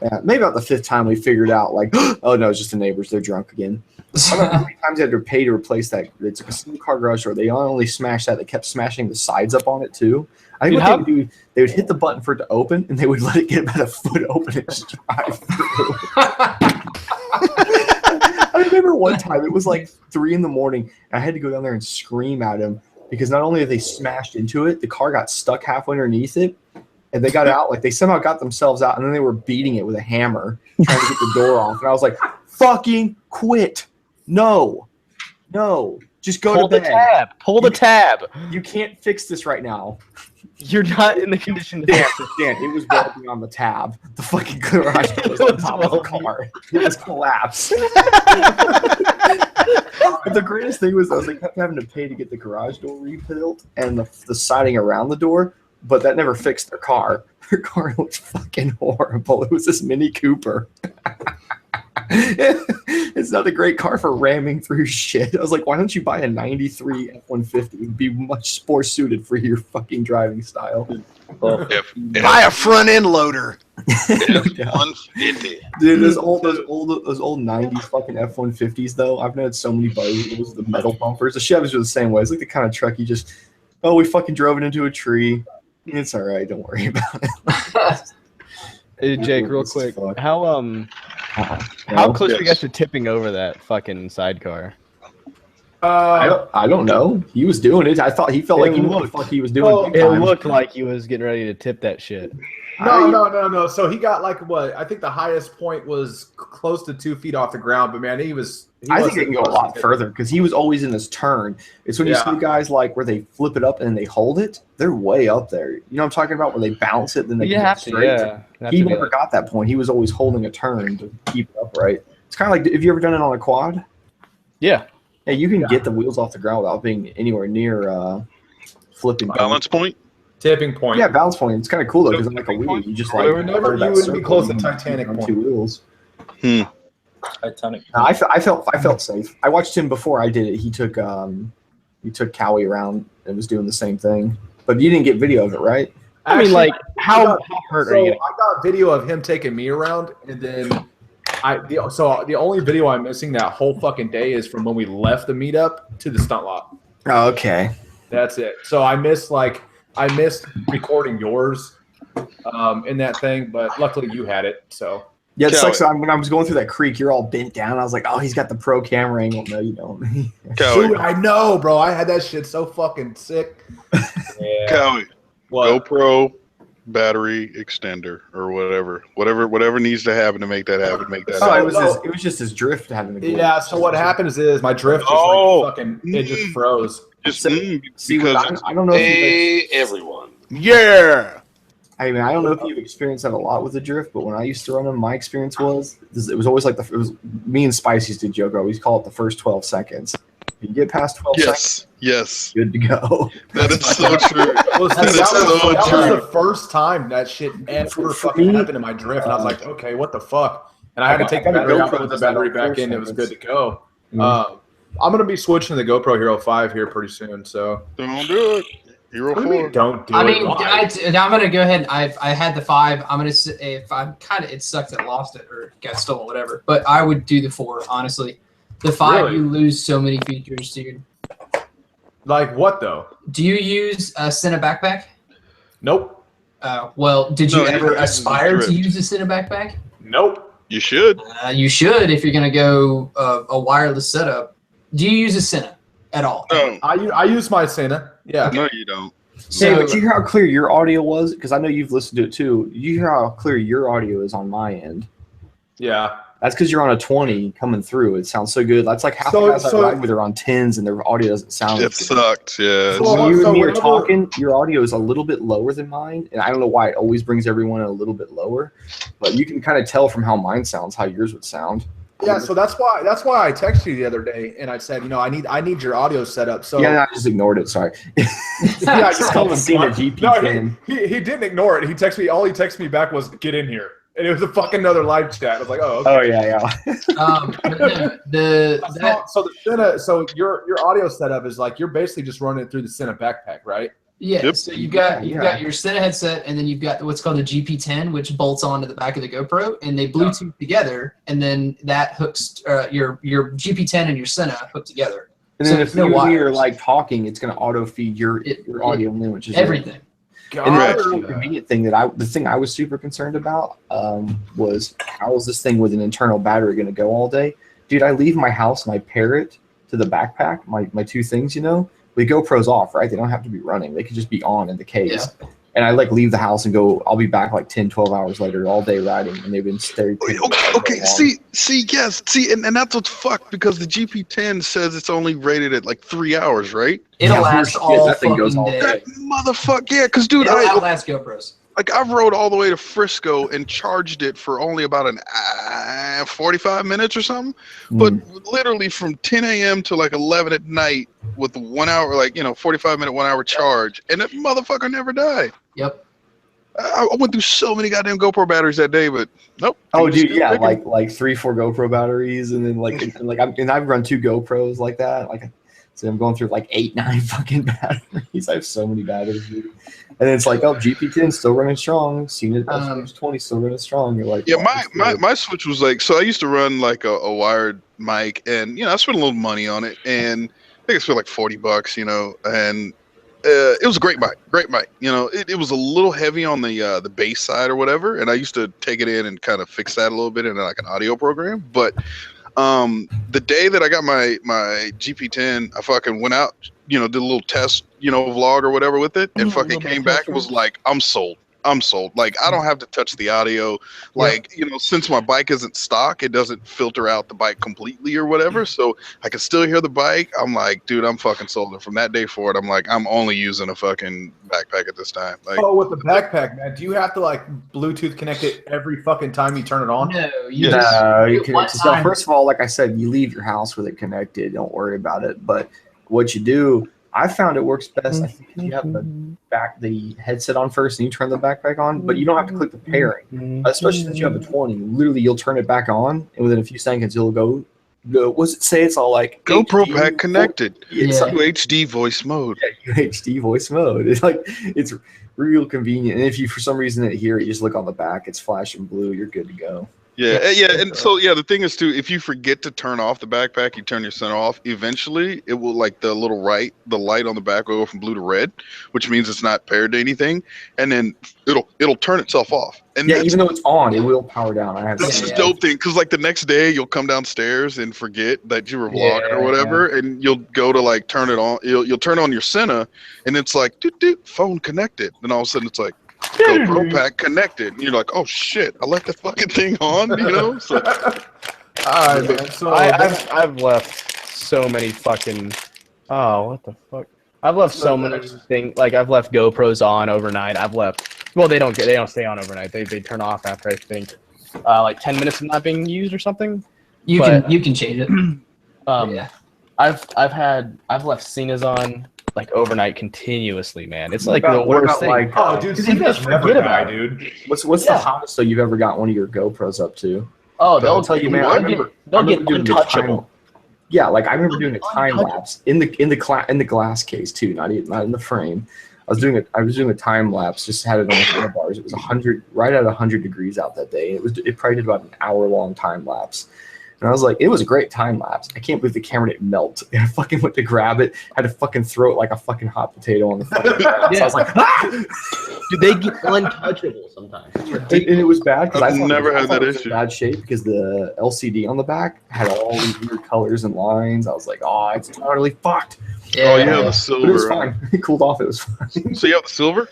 S7: Yeah, maybe about the fifth time we figured out, like, oh no, it's just the neighbors. They're drunk again. I don't know how many times they had to pay to replace that. It's like a single car garage door. They not only smashed that, they kept smashing the sides up on it too. I think what they would do, they would hit the button for it to open, and they would let it get about a foot open and just drive through. I remember one time, it was like 3 a.m. and I had to go down there and scream at him because not only had they smashed into it, the car got stuck halfway underneath it, and they got out, like they somehow got themselves out, and then they were beating it with a hammer, trying to get the door off. And I was like, fucking quit. No, just go to bed.
S8: Pull the tab.
S7: You can't fix this right now.
S8: You're not in the condition to
S7: understand. It was well beyond the tab. The fucking garage door was on top of the car. It was collapsed. But the greatest thing was, I was like, kept having to pay to get the garage door rebuilt and the siding around the door, but that never fixed their car. Their car looked fucking horrible. It was this Mini Cooper. It's not a great car for ramming through shit. I was like, why don't you buy a 93 F-150? It would be much more suited for your fucking driving style.
S9: Buy a front end loader.
S5: F-150.
S7: Dude, those old 90s fucking F-150s though. I've had so many buddies with the metal bumpers. The Chevys are the same way. It's like the kind of truck you just Oh, we fucking drove it into a tree. It's all right. Don't worry about it.
S8: Hey, Jake, real quick, how close are you guys to tipping over that fucking sidecar?
S7: I don't know. He was doing it. I thought he felt like he knew what the fuck he was doing.
S8: It looked like he was getting ready to tip that shit.
S1: No. So he got like what? I think the highest point was close to 2 feet off the ground. But man,
S7: I think it can go a lot further because he was always in this turn. It's when you see guys like where they flip it up and then they hold it. They're way up there. You know what I'm talking about? Where they bounce it, then they get straight. Yeah. He never got that point. He was always holding a turn to keep it upright. It's kind of like, have you ever done it on a quad?
S8: Yeah.
S7: Yeah, you can get the wheels off the ground without being anywhere near flipping.
S5: Balance point?
S1: Tipping point.
S7: Yeah, balance point. It's kind of cool though because like a wheel, you just like.
S1: You wouldn't be close to Titanic
S7: on
S1: point.
S7: 2 wheels.
S3: Titanic.
S7: I felt safe. I watched him before I did it. He took Kawi around and was doing the same thing. But you didn't get video of it, right?
S8: I mean, like how hurt are you?
S1: I got video of him taking me around, and then the only video I'm missing that whole fucking day is from when we left the meetup to the stunt lot.
S7: Oh, okay.
S1: That's it. So I missed recording yours in that thing, but luckily you had it. So
S7: yeah, it's like when I was going through that creek, you're all bent down. I was like, oh, he's got the pro camera angle. No, you don't.
S1: Dude, I know, bro. I had that shit so fucking sick. Yeah.
S5: Kawi, GoPro battery extender or whatever needs to happen to make that happen.
S7: It was just his drift having to go.
S1: Yeah. So what happens is my drift just it just froze.
S5: Because
S7: I don't know.
S11: Everyone.
S5: Yeah.
S7: I mean, I don't know if you've experienced that a lot with the drift, but when I used to run them, my experience was it was always like it was me and Spice used to joke. I always call it the first 12 seconds. If you get past 12 seconds,
S5: yes,
S7: good to go.
S5: That is so true.
S1: Well, that was the first time that shit ever fucking happened in my drift, and I was like, okay, what the fuck? And I had to take the battery out, put the battery back in. It was good to go. I'm gonna be switching to the GoPro Hero 5 here pretty soon. So
S5: don't do it. Hero 4.
S1: Don't do it.
S10: I mean, I'm gonna go ahead. I had the 5. I'm gonna say if I'm it sucked that I lost it or got stolen, whatever. But I would do the 4, honestly. The 5, you lose so many features, dude.
S1: Like what though?
S10: Do you use a Sena backpack?
S1: Nope.
S10: Well, did you ever aspire to use a Sena backpack?
S1: Nope.
S5: You should.
S10: You should if you're gonna go a wireless setup. Do you use a Sena at all?
S5: No.
S1: I use my Sena. Yeah.
S5: No, you don't.
S7: Hey, but you hear how clear your audio was? Because I know you've listened to it too. You hear how clear your audio is on my end.
S1: Yeah.
S7: That's because you're on a 20 coming through. It sounds so good. That's like half the guys I ride with are on 10s and their audio doesn't sound
S5: It sucked, yeah.
S7: When you and me are talking, your audio is a little bit lower than mine. And I don't know why it always brings everyone a little bit lower. But you can kind of tell from how mine sounds, how yours would sound.
S1: Yeah, so that's why I texted you the other day and I said, I need your audio set up. So
S7: yeah, I just ignored it. Sorry.
S1: Yeah, I just told him
S7: seeing a GP.
S1: No, he didn't ignore it. He texted me. All he texted me back was "Get in here," and it was a fucking another live chat. I was like, "Oh, okay."
S7: Oh yeah.
S1: So your audio setup is like you're basically just running it through the Sena backpack, right?
S10: Yeah. Yep. So you've got your Sena headset, and then you've got what's called the GP10, which bolts onto the back of the GoPro, and they Bluetooth together, and then that hooks your GP10 and your Sena hook together.
S7: And then if you're like talking, it's going to auto feed your audio in, which is
S10: everything.
S7: And the convenient thing the thing I was super concerned about was how is this thing with an internal battery going to go all day? Dude, I leave my house and I pair it to the backpack, my 2 things, The GoPro's off, right? They don't have to be running. They could just be on in the case. Yeah. And I leave the house and go, I'll be back 10, 12 hours later, all day riding. And they've been staring.
S5: Okay. See, and that's what's fucked because the GP10 says it's only rated at 3 hours, right?
S10: It'll last all that thing goes all day.
S5: That motherfucker, yeah, because dude,
S10: it'll outlast GoPros.
S5: I've rode all the way to Frisco and charged it for only about 45 minutes or something. But literally from 10 a.m. to 11 at night with 1 hour, 45-minute, 1 hour charge. And that motherfucker never died.
S10: Yep.
S5: I went through so many goddamn GoPro batteries that day, but nope.
S7: Oh, dude, yeah, 3-4 GoPro batteries. And then I've run 2 GoPros like that. So I'm going through 8, 9 fucking batteries. I have so many batteries, dude. And it's GP10 still running strong. Seen it, 20 still running strong. You're like,
S5: yeah, my switch was so I used to run a wired mic, and I spent a little money on it, and I think I spent $40, and it was a great bike, You know, it was a little heavy on the bass side or whatever, and I used to take it in and kind of fix that a little bit in like an audio program. But the day that I got my GP10, I fucking went out, you know, did a little test, you know, vlog or whatever with it, and fucking came back and was like, I'm sold. Like, I don't have to touch the audio. Like, you know, since my bike isn't stock, it doesn't filter out the bike completely or whatever. So I can still hear the bike. I'm like, dude, I'm fucking sold. And from that day forward, I'm like, I'm only using a fucking backpack at this time. Like,
S1: with the backpack, man, do you have to like Bluetooth connect it every fucking time you turn it on?
S10: No,
S7: you connect yourself. First of all, like I said, you leave your house with it connected. Don't worry about it. But what you do, I found it works best. I think if you have the headset on first and you turn the backpack on, but you don't have to click the pairing, especially since you have a 20. Literally, you'll turn it back on, and within a few seconds, you'll go. What's it say? It's all like
S5: GoPro
S7: HD
S5: pack connected.
S7: It's like
S5: UHD voice mode.
S7: Yeah, UHD voice mode. It's real convenient. And if you for some reason didn't hear it, you just look on the back. It's flashing blue. You're good to go.
S5: Yeah, and so the thing is too, if you forget to turn off the backpack, you turn your center off. Eventually, it will like the light on the back will go from blue to red, which means it's not paired to anything, and then it'll turn itself off. And
S7: even though it's on, it will power down.
S5: That's the dope thing, because like the next day you'll come downstairs and forget that you were vlogging or whatever, and you'll go to like turn it on. You'll turn on your Senna, and it's like phone connected. Then all of a sudden it's like, GoPro pack connected, and you're like, oh shit, I left the fucking thing on, you know. So,
S1: all right, man. So
S8: I've left so many fucking. Oh, what the fuck! I've left so many things. Like I've left GoPros on overnight. I've left. Well, they don't stay on overnight. They turn off after I think like 10 minutes of not being used or something.
S10: You can change it.
S8: I've left Cena's on like overnight continuously, man. It's like the worst thing.
S7: Like,
S1: oh, dude,
S8: you guys forget about it,
S1: dude.
S7: What's the hottest though you've ever got one of your GoPros up to?
S8: Oh, they'll tell you, man. They'll get untouchable.
S7: Yeah, like I remember doing a time lapse in the glass case too, not in the frame. I was doing a time lapse, just had it on the handlebars. It was 100, right at 100 degrees out that day. It probably did about an hour-long time lapse. And I was like, it was a great time lapse. I can't believe the camera didn't melt. And I fucking went to grab it, had to fucking throw it like a fucking hot potato on the fucking ground. So I was like,
S8: Dude, they get untouchable sometimes.
S7: And it was bad because
S5: I've never had that issue.
S7: In bad shape because the LCD on the back had all these weird colors and lines. I was like, oh, it's totally fucked.
S5: Yeah. Oh, you have the silver.
S7: But it was fine. It cooled off. It was fine.
S5: So you have the silver?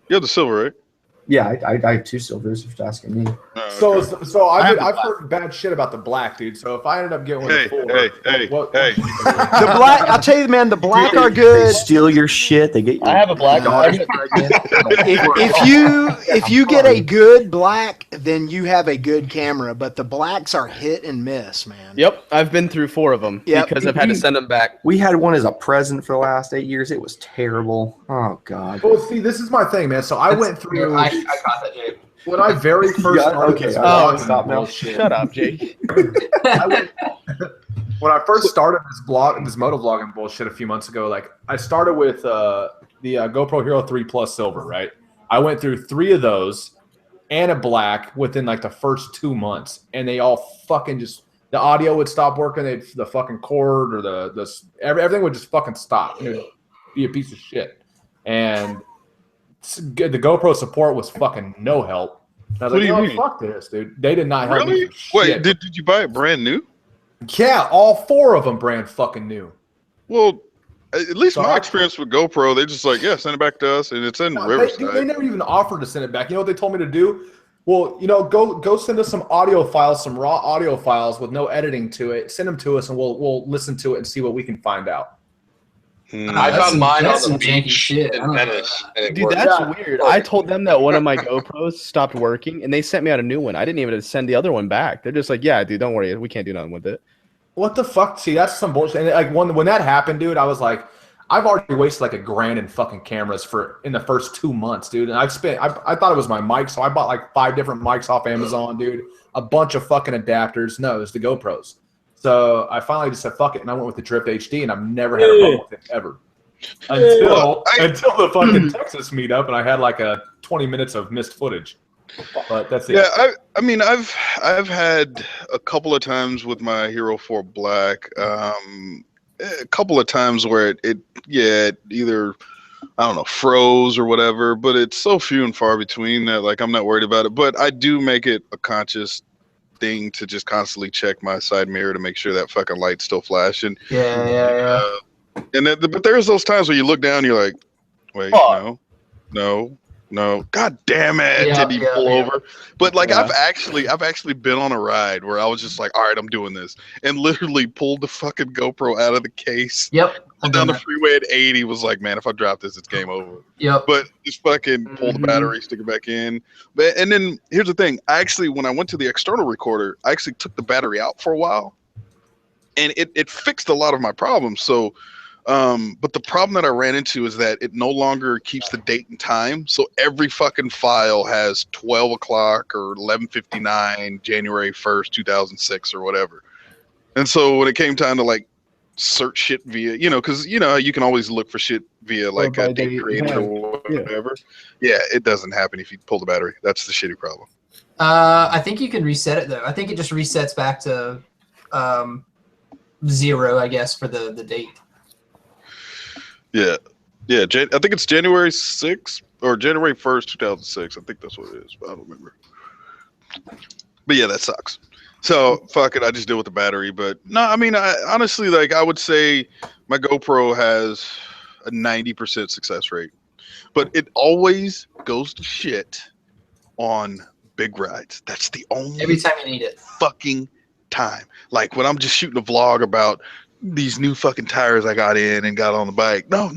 S5: You have the silver, right?
S7: Yeah, I have two silvers, if you're asking me.
S1: So I've heard bad shit about the black, dude. So if I ended up getting one of the
S5: hey.
S9: The black, I'll tell you, man, the black are good.
S7: They steal your shit. They get your
S8: I have a black.
S9: If you get a good black, then you have a good camera. But the blacks are hit and miss, man.
S8: Yep, I've been through 4 of them because I've had to send them back.
S7: We had one as a present for the last 8 years. It was terrible. Oh god.
S1: Well, see, this is my thing, man. So I went through.
S10: I caught that, Jake.
S1: When I very first started this
S7: stop now.
S8: Shut up, Jake.
S1: When I first started this motovlogging bullshit a few months ago, like I started with the GoPro Hero 3 Plus Silver, right? I went through 3 of those and a black within like the first 2 months, and they all fucking just the audio would stop working, the fucking cord or everything would just fucking stop. It would be a piece of shit, and the GoPro support was fucking no help. I was
S5: What do you mean?
S1: Fuck this, dude. They did not help me.
S5: Really?
S1: for shit.
S5: Wait, did you buy it brand new?
S1: Yeah, all 4 of them brand fucking new.
S5: Well, at least my experience with GoPro, they just like, send it back to us, and it's in Riverside.
S1: They never even offered to send it back. You know what they told me to do? Well, go send us some audio files, some raw audio files with no editing to it. Send them to us, and we'll listen to it and see what we can find out.
S11: I found mine on the
S10: janky
S11: beach
S10: shit.
S11: in Venice. And it
S8: Dude,
S11: worked.
S8: that's weird. I told them that one of my GoPros stopped working, and they sent me out a new one. I didn't even send the other one back. They're just like, yeah, dude, don't worry. We can't do nothing with it.
S1: What the fuck? See, that's some bullshit. And like when that happened, dude, I was like, I've already wasted like $1,000 in fucking cameras in the first 2 months, dude. And I thought it was my mic, so I bought like 5 different mics off Amazon, dude. A bunch of fucking adapters. No, it's the GoPros. So I finally just said fuck it, and I went with the Drift HD, and I've never had a problem with it ever. Until the fucking Texas meetup, and I had like 20 minutes of missed footage. But that's it.
S5: Yeah, I mean, I've had a couple of times with my Hero 4 Black, a couple of times where it either, I don't know, froze or whatever, but it's so few and far between that like I'm not worried about it. But I do make it a conscious thing to just constantly check my side mirror to make sure that fucking light's still flashing.
S8: Yeah.
S5: And then, but there's those times where you look down, you're like, wait, no, god damn it, did he pull over? But like I've actually been on a ride where I was just like, all right, I'm doing this, and literally pulled the fucking GoPro out of the case. Pulled down the freeway at 80, was like, man, if I drop this, it's game over. But just fucking pull the battery, stick it back in. But and then here's the thing, I actually, when I went to the external recorder, I actually took the battery out for a while, and it fixed a lot of my problems. So but the problem that I ran into is that it no longer keeps the date and time. So every fucking file has 12 o'clock or 11:59, January 1st, 2006 or whatever. And so when it came time to like search shit via, because you can always look for shit via like a date created or whatever. Yeah, it doesn't happen if you pull the battery. That's the shitty problem.
S10: I think you can reset it though. I think it just resets back to 0, I guess, for the date.
S5: Yeah. I think it's January 6th or January 1st, 2006. I think that's what it is, but I don't remember. But yeah, that sucks. So fuck it, I just deal with the battery. But no, I mean, I honestly, like, I would say my GoPro has a 90% success rate, but it always goes to shit on big rides. That's the only
S10: every time you need it.
S5: Fucking time. Like when I'm just shooting a vlog about these new fucking tires I got in and got on the bike. No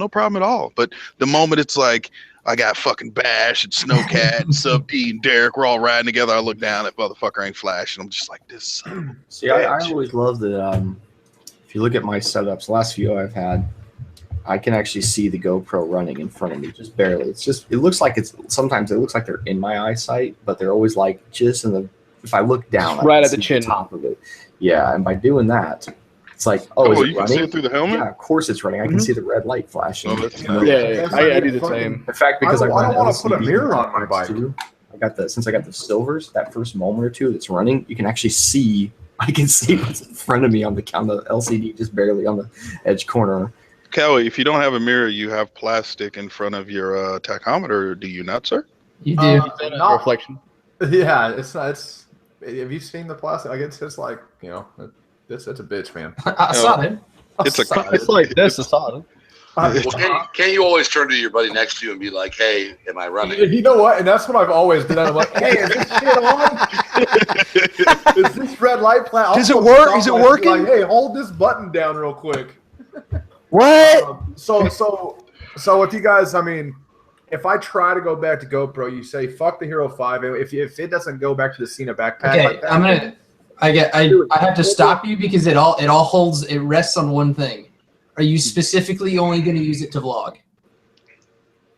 S5: problem at all. But the moment it's like I got fucking Bash and Snowcat and Sub D and Derek, we're all riding together, I look down, that motherfucker ain't flashing. I'm just like, this.
S7: See, I always love that. If you look at my setups, the last few I've had, I can actually see the GoPro running in front of me, just barely. It looks like sometimes it looks like they're in my eyesight, but they're always like just in the, if I look down,
S8: right at the chin,
S7: top of it. Yeah, and by doing that, it's like, is it
S5: you
S7: running?
S5: Can see it through the helmet?
S7: Yeah, of course it's running. I can see the red light flashing.
S8: I do the same.
S7: In fact, because I
S1: don't want to put a mirror on my bike.
S7: Since I got the silvers, that first moment or two that's running, you can actually see. I can see what's in front of me on the LCD, just barely on the edge corner.
S5: Kawi, if you don't have a mirror, you have plastic in front of your tachometer. Do you not, sir?
S10: You do.
S1: Not
S8: reflection.
S1: Yeah, it's not. Have you seen the plastic? Like it's like it's a bitch, man.
S10: Solid.
S8: It's like this. It's solid.
S11: Well, can you always turn to your buddy next to you and be like, "Hey, am I running?"
S1: You know what? And that's what I've always been. I'm like, "Hey, is this shit on? Is this red light plan?
S9: Does it work? Is it working?
S1: Like, hey, hold this button down real quick."
S9: What?
S1: So if you guys, I mean, if I try to go back to GoPro, you say fuck the Hero 5. If it doesn't go back to the Cena backpack,
S10: okay,
S1: like that,
S10: I have to stop you because it rests on one thing. Are you specifically only going to use it to vlog?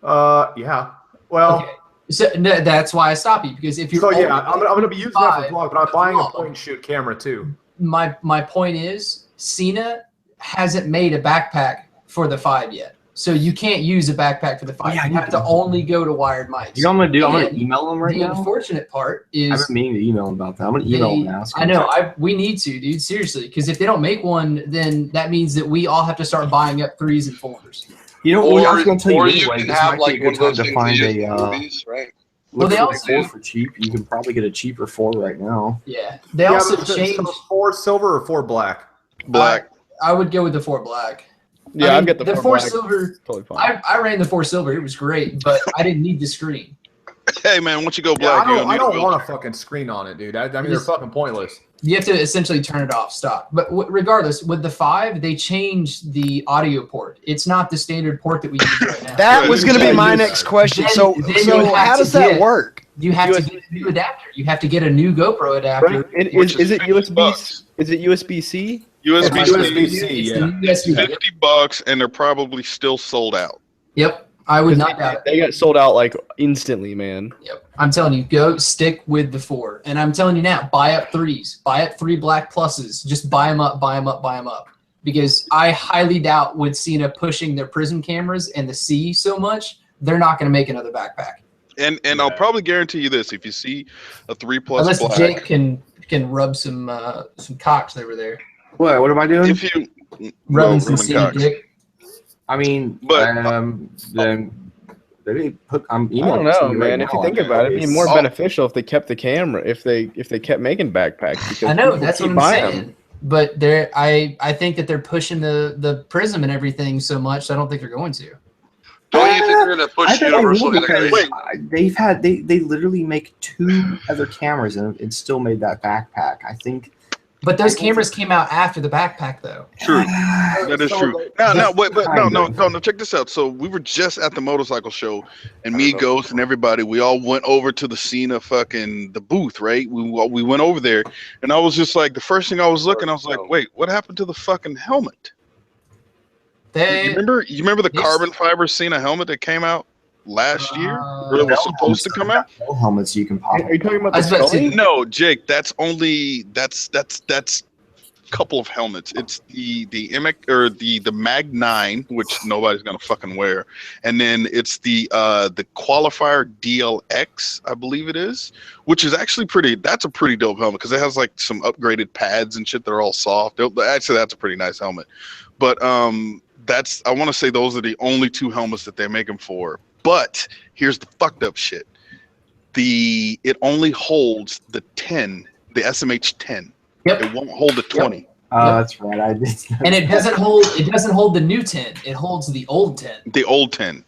S1: Yeah. Well,
S10: okay. So that's why I stop you, because if you're
S1: I'm gonna be using that for vlog, but I'm buying a point and shoot camera too.
S10: My point is, Cena hasn't made a backpack for the 5 yet. So you can't use a backpack for the 5.
S7: Yeah,
S10: you have to only go to wired mics.
S7: You know what I'm gonna do? I'm gonna email them right now.
S10: The unfortunate part is
S7: I've been meaning to email them about that. I'm gonna email them and ask them.
S10: I know. We need to, dude. Seriously, because if they don't make one, then that means that we all have to start buying up 3s and 4s.
S7: You know, I was gonna tell you
S11: anyway,
S7: can
S11: this
S7: have
S11: might be a good time to
S7: find
S11: movies, right?
S10: Well, they also
S7: 4 for cheap. You can probably get a cheaper 4 right now.
S10: Yeah, they also changed
S1: 4 silver or 4 black.
S5: Black.
S10: I would go with the 4 black.
S8: Yeah, I'd get the
S10: 4 silver.
S8: Totally fine.
S10: I ran the 4 silver. It was great, but I didn't need the screen.
S5: Hey man, once you go black,
S1: I don't want a fucking screen on it, dude. I mean, they're fucking pointless.
S10: You have to essentially turn it off, stop. But regardless, with the 5, they changed the audio port. It's not the standard port that we use right now.
S9: That was going to be my next question. So how does that work?
S10: You have to get a new adapter. You have to get a new GoPro adapter.
S8: Right. Is it USB? Is it USB-C?
S5: USB-C,
S10: yeah.
S5: $50, and they're probably still sold out.
S10: Yep, I would not doubt it.
S8: They got sold out like instantly, man.
S10: Yep, I'm telling you, go stick with the 4. And I'm telling you now, buy up 3s, buy up 3 black pluses. Just buy them up, buy them up, buy them up. Because I highly doubt with Cena pushing their Prism cameras and the C so much, they're not going to make another backpack.
S5: And I'll probably guarantee you this: if you see a 3+
S10: unless
S5: black,
S10: Jake can rub some cocks over there.
S7: What am I doing?
S10: Rubbing
S5: Roland
S10: some seed
S5: Cox.
S10: dick.
S7: I mean,
S5: But
S7: then they didn't put. I'm
S8: I
S7: emailing
S8: don't know,
S7: somebody right
S8: man. If you
S7: now,
S8: think
S7: like,
S8: about it, it'd be more
S5: Oh.
S8: beneficial if they kept the camera, if they kept making backpacks. Because
S10: I know
S8: people
S10: that's
S8: keep
S10: what I'm
S8: buying
S10: saying.
S8: them.
S10: But I think that they're pushing the prism and everything so much. So I don't think they're going to.
S11: Don't you think they're going to
S7: I
S11: push
S7: bet I will
S11: universal
S7: because
S11: integration?
S7: they literally make 2 other cameras and still made that backpack. I think.
S10: But those cameras came out after the backpack, though.
S5: True, that is true. No, check this out. So we were just at the motorcycle show, and me, Ghost, and everybody, we all went over to the Cena the booth, right? We went over there, and I was just like, the first thing I was looking, I was like, wait, what happened to the fucking helmet? You remember the carbon fiber Cena helmet that came out last year, or it was supposed to come out?
S7: No helmets you can pop.
S8: Are you talking about the Scully?
S5: No, Jake. That's a couple of helmets. It's the MX or the Mag 9, which nobody's gonna fucking wear, and then it's the Qualifier DLX, I believe it is, which is actually pretty. That's a pretty dope helmet because it has like some upgraded pads and shit that are all soft. Actually, that's a pretty nice helmet. But I want to say those are the only 2 helmets that they make them for. But here's the fucked up shit. It only holds the 10, the SMH 10.
S10: Yep.
S5: It won't hold the 20.
S7: That's right. I did.
S10: And it doesn't hold the new 10. It holds the old 10.
S5: The old 10.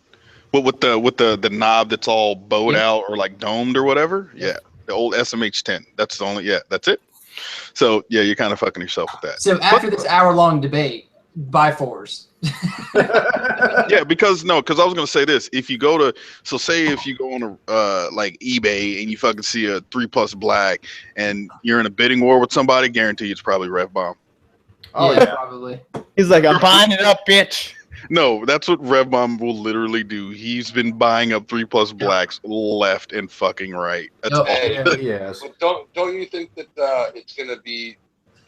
S5: But with the knob that's all bowed out or like domed or whatever. Yeah. The old SMH 10. That's the only that's it. So yeah, you're kind of fucking yourself with that.
S10: So after this hour-long debate, buy 4s.
S5: Yeah, because I was gonna say this. If you go say if you go on like eBay and you fucking see a 3+ black and you're in a bidding war with somebody, guarantee it's probably Rev Bomb.
S8: Oh
S10: yeah, probably.
S8: He's like, I'm buying it up, bitch.
S5: No, that's what Rev Bomb will literally do. He's been buying up 3+ blacks left and fucking right. That's all.
S7: Yes.
S11: But don't you think that it's going to be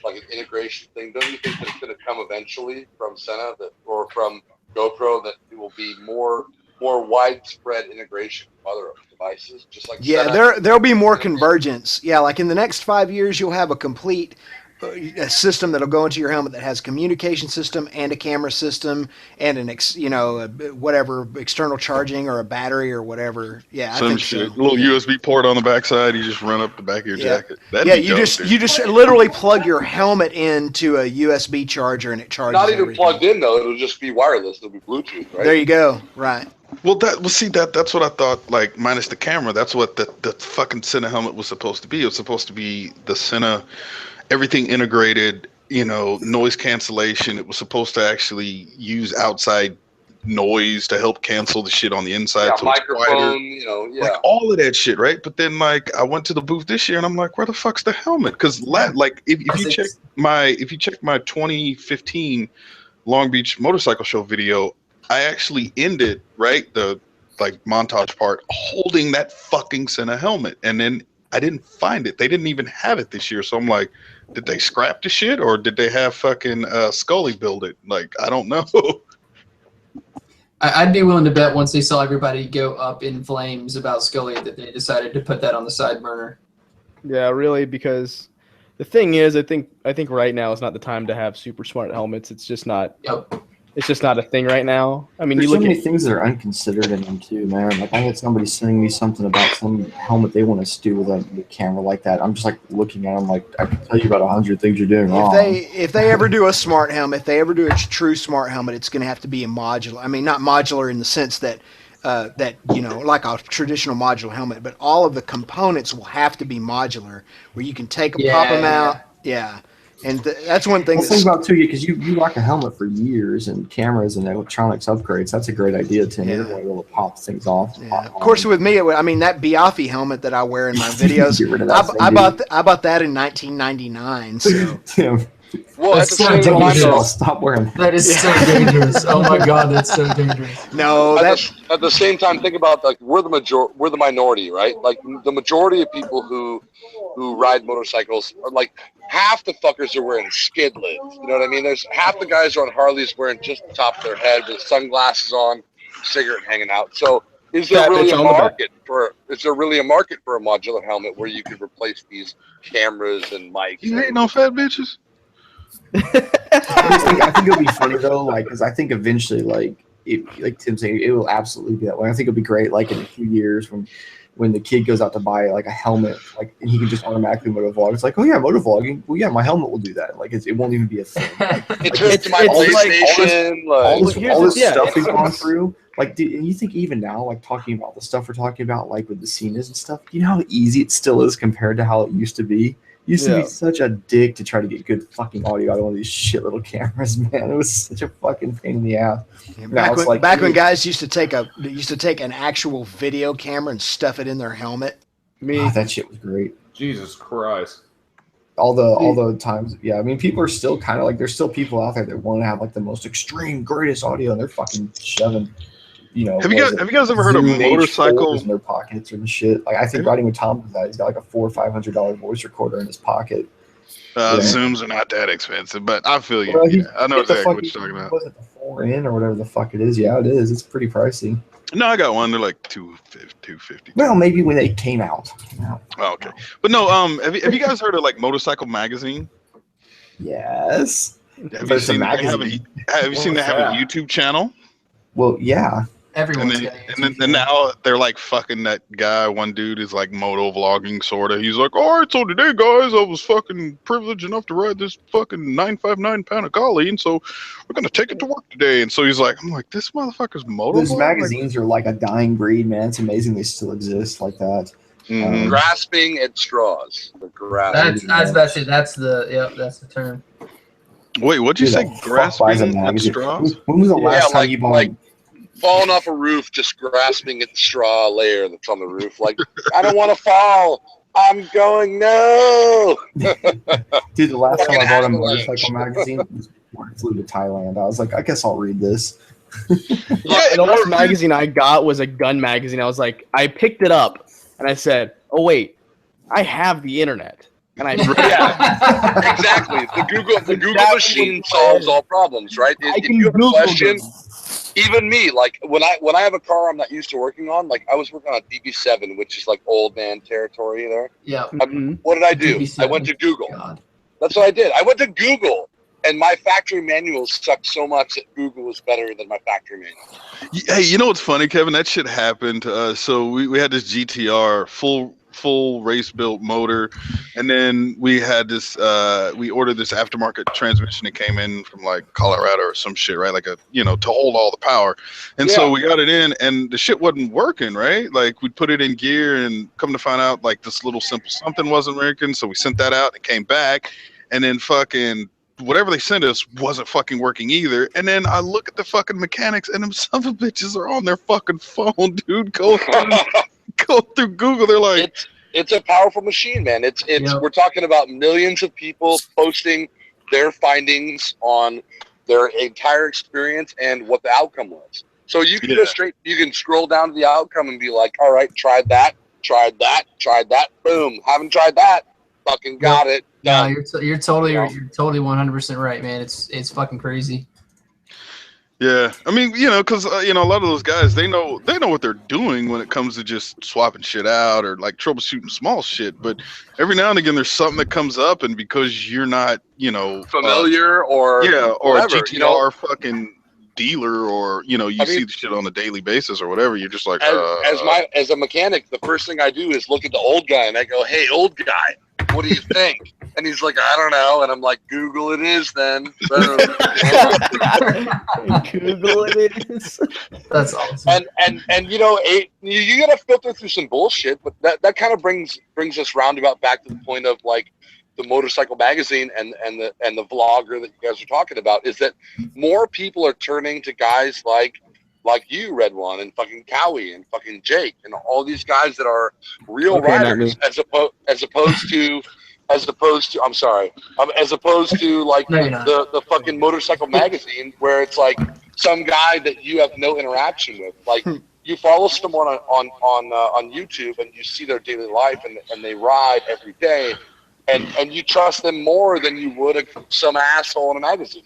S11: like an integration thing? Don't you think that it's going to come eventually from Senna or from GoPro that it will be more widespread integration with other devices? Just like Senna?
S9: there'll be more convergence. Yeah, like in the next 5 years, you'll have a complete a system that'll go into your helmet that has a communication system and a camera system and whatever external charging or a battery or whatever. Yeah, I think
S5: shit.
S9: so.
S5: A little USB port on the backside. You just run up the back of your jacket.
S9: You just literally plug your helmet into a USB charger and it charges.
S11: Not even
S9: everything.
S11: plugged in though. It'll just be wireless. It'll be Bluetooth, right?
S9: There you go. Right.
S5: That's what I thought. Like minus the camera, that's what the fucking Senna helmet was supposed to be. It was supposed to be the Senna. Everything integrated, noise cancellation. It was supposed to actually use outside noise to help cancel the shit on the inside.
S11: Yeah,
S5: so
S11: microphone,
S5: like all of that shit, right? But then, like, I went to the booth this year, and I'm like, where the fuck's the helmet? Because, like, if you check my 2015 Long Beach motorcycle show video, I actually ended the montage part holding that fucking Senna helmet, and then I didn't find it. They didn't even have it this year, so I'm like, did they scrap the shit or did they have fucking Scully build it? Like, I don't know.
S10: I'd be willing to bet once they saw everybody go up in flames about Scully that they decided to put that on the side burner.
S8: Yeah, really, because the thing is, I think right now is not the time to have super smart helmets. It's just not.
S10: Yep.
S8: It's just not a thing right now. I mean,
S7: There's
S8: you look
S7: so many
S8: at
S7: things that are unconsidered in them too, man. Like I had somebody sending me something about some helmet they want us to do with a camera like that. I'm just like looking at them like I can tell you about 100 things you're doing wrong.
S9: If they ever do a smart helmet, if they ever do a true smart helmet, it's going to have to be a modular. I mean, not modular in the sense that like a traditional modular helmet, but all of the components will have to be modular, where you can take them, pop them out. Yeah. And that's one thing.
S7: Think about too, because you rock a helmet for years and cameras and electronics upgrades. That's a great idea, Tim. You're going to be able to pop things off.
S9: Yeah. Of course, with me, that Biaffi helmet that I wear in my videos,
S7: Get rid of that
S9: I bought that in 1999. So.
S7: Tim.
S11: Well,
S10: that's so dangerous.
S7: Stop wearing that.
S10: That is so dangerous. Oh my god, that's so dangerous.
S9: No,
S11: at the same time, think about like we're the minority, right? Like the majority of people who ride motorcycles are like half the fuckers are wearing skid lids. You know what I mean? There's half the guys are on Harleys wearing just the top of their head with sunglasses on, cigarette hanging out. So is there really a market for a modular helmet where you could replace these cameras and mics?
S5: You hating on fat bitches?
S7: I think it'll be funny though, like, because I think eventually, like Tim's saying, it will absolutely be that way. I think it'll be great, like in a few years when the kid goes out to buy like a helmet, like, and he can just automatically motovlog. It's like, oh yeah, motovlogging. Well, yeah, my helmet will do that. Like, it won't even be a thing.
S11: It turns to my PlayStation.
S7: All this stuff we've gone through. Like, and you think even now, like talking about the stuff we're talking about, like with the scenes and stuff, you know how easy it still is compared to how it used to be? It used to be such a dick to try to get good fucking audio out of one of these shit little cameras, man. It was such a fucking pain in the ass.
S9: Yeah, back when guys used to take an actual video camera and stuff it in their helmet.
S7: That shit was great.
S12: Jesus Christ.
S7: All the times, yeah. I mean, people are still kind of like, there's still people out there that want to have like the most extreme, greatest audio, and they're fucking shoving. You know,
S5: have you guys ever heard of motorcycle
S7: in their pockets and shit? Like, I think riding with Tom does that. He's got like a $400 or $500 voice recorder in his pocket.
S5: Zooms are not that expensive, but I feel you.
S7: Well,
S5: yeah, I know exactly what you're talking about.
S7: Was it the 4N or whatever the fuck it is? Yeah, it is. It's pretty pricey.
S5: No, I got one. They're like $250.
S7: Well, maybe when they came out.
S5: Oh, okay, but no. Have you guys heard of like Motorcycle Magazine?
S7: Yes.
S5: Have you seen they have a YouTube channel?
S7: Well, yeah.
S10: Everyone's
S5: and now they're like fucking that guy. One dude is like motovlogging sort of. He's like, all right, so today, guys, I was fucking privileged enough to ride this fucking 959 Panigale, and so we're gonna take it to work today. And so he's like, I'm like, this motherfucker's motovlogging.
S7: Those magazines are like a dying breed, man. It's amazing they still exist like that.
S11: Grasping at straws.
S10: That's I was about to say that's the term.
S5: Wait, what'd you say? Grasping at straws?
S7: When was the last time you bought?
S11: Falling off a roof, just grasping at the straw layer that's on the roof. Like, I don't want to fall. I'm going, no.
S7: Dude, the last time I bought a motorcycle magazine was before I flew to Thailand. I was like, I guess I'll read this.
S8: The last magazine I got was a gun magazine. I was like, I picked it up and I said, oh, wait, I have the internet. And I
S11: exactly. The Google machine solves all problems, right? If you have a question, even me, like when I have a car I'm not used to working on, like I was working on a DB7, which is like old man territory there.
S10: Yeah.
S11: What did I do?
S10: DB7.
S11: I went to Google.
S10: God.
S11: That's what I did. I went to Google, and my factory manuals sucked so much that Google was better than my factory manual.
S5: Hey, you know what's funny, Kevin? That shit happened to us. So we had this GTR full race built motor, and then we had this we ordered this aftermarket transmission that came in from like Colorado or some shit, right? Like to hold all the power. And so we got it in and the shit wasn't working, right? Like we put it in gear and come to find out like this little simple something wasn't working, so we sent that out and came back, and then fucking whatever they sent us wasn't fucking working either. And then I look at the fucking mechanics and them son of a bitches are on their fucking phone, dude, go through Google. They're like,
S11: it's a powerful machine, man. We're talking about millions of people posting their findings on their entire experience and what the outcome was. So you can go straight, you can scroll down to the outcome and be like, all right, tried that, boom, haven't tried that, fucking got it.
S10: No, you're totally 100% right, man. It's fucking crazy.
S5: Yeah, I mean, because a lot of those guys, they know what they're doing when it comes to just swapping shit out or like troubleshooting small shit. But every now and again, there's something that comes up, and because you're not,
S11: familiar or whatever,
S5: a GTR fucking dealer, or see the shit on a daily basis or whatever, you're just like,
S11: as a mechanic, the first thing I do is look at the old guy and I go, hey, old guy, what do you think? And he's like, I don't know. And I'm like, Google it is then. Boom.
S8: Google it is.
S10: That's awesome.
S11: And you gotta filter through some bullshit, but that kind of brings us roundabout back to the point of like the motorcycle magazine and the vlogger that you guys are talking about, is that more people are turning to guys like you, Red One, and fucking Kawi and fucking Jake and all these guys that are real riders as opposed to I'm sorry, as opposed to like the fucking motorcycle magazine where it's like some guy that you have no interaction with. Like you follow someone on YouTube and you see their daily life and they ride every day, and you trust them more than you would some asshole in a magazine.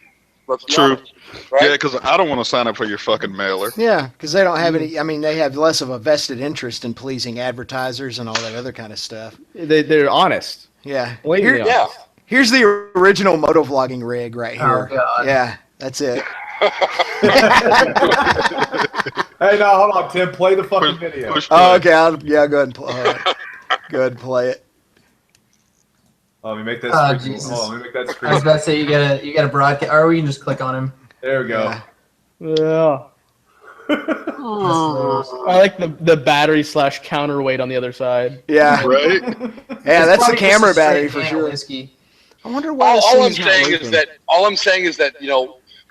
S5: True.
S11: Honest, right?
S5: Yeah, because I don't want to sign up for your fucking mailer.
S9: Yeah, because they don't have any. I mean, they have less of a vested interest in pleasing advertisers and all that other kind of stuff.
S8: They're honest.
S9: Yeah.
S8: Here's
S9: Here's the original motovlogging rig right here.
S10: Oh, God.
S9: Yeah, that's it.
S1: Hey, now hold on, Tim. Play the fucking video.
S9: Oh, okay. Go ahead and play. Go ahead and play it.
S1: Let me make that
S10: Oh,
S1: screen.
S10: Jesus.
S1: Hold on, let me make that
S10: I
S1: screen.
S10: was about to say you gotta broadcast, or we can just click on him.
S1: There we go.
S8: Yeah. I like the battery / counterweight on the other side.
S9: Yeah.
S5: Right?
S9: Yeah, that's the
S10: Probably just
S9: camera
S10: a straight
S9: battery for
S10: can of
S9: sure.
S10: whiskey.
S9: I wonder why
S11: All I'm saying is that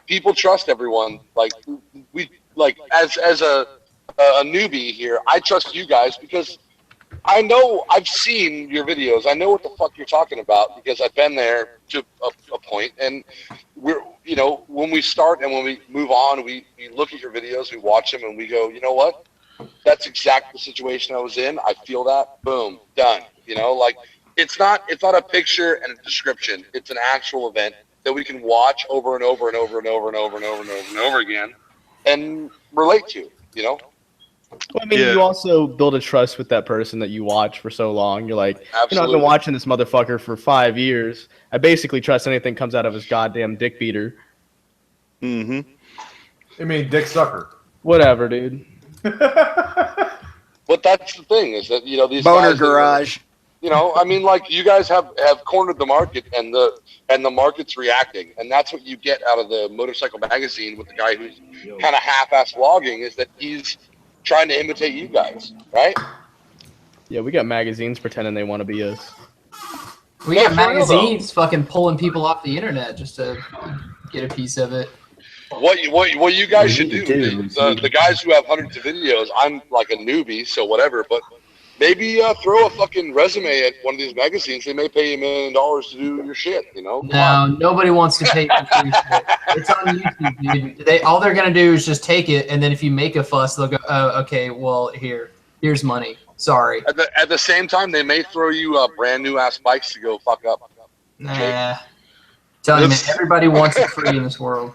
S11: people trust everyone. Like as a newbie here, I trust you guys because I've seen your videos. I know what the fuck you're talking about because I've been there to a point. And we're when we start and when we move on, we look at your videos, we watch them, and we go, you know what? That's exactly the situation I was in. I feel that. Boom, done. It's not a picture and a description. It's an actual event that we can watch over and over and over and over and over and over and over and over again and relate to,
S8: Well, I mean, you also build a trust with that person that you watch for so long. You're like, I've been watching this motherfucker for 5 years. I basically trust anything comes out of his goddamn dick beater.
S1: Mm-hmm. I mean, dick sucker.
S8: Whatever, dude.
S11: But that's the thing is that these
S9: Boner
S11: guys
S9: garage.
S11: You guys have cornered the market and the market's reacting, and that's what you get out of the motorcycle magazine with the guy who's kind of half-ass vlogging is that he's trying to imitate you guys, right?
S8: Yeah, we got magazines pretending they want to be us.
S10: We got magazines fucking pulling people off the internet just to get a piece of it.
S11: What you guys should do, the guys who have hundreds of videos, I'm like a newbie, so whatever, but maybe throw a fucking resume at one of these magazines. They may pay you $1 million to do your shit,
S10: No, nobody wants to pay for free shit. It's on YouTube, dude. All they're gonna do is just take it, and then if you make a fuss, they'll go, "Oh, okay, well, here's money. Sorry."
S11: At the same time, they may throw you brand new ass bikes to go fuck up.
S10: Nah. Tell you, man, everybody wants it free in this world.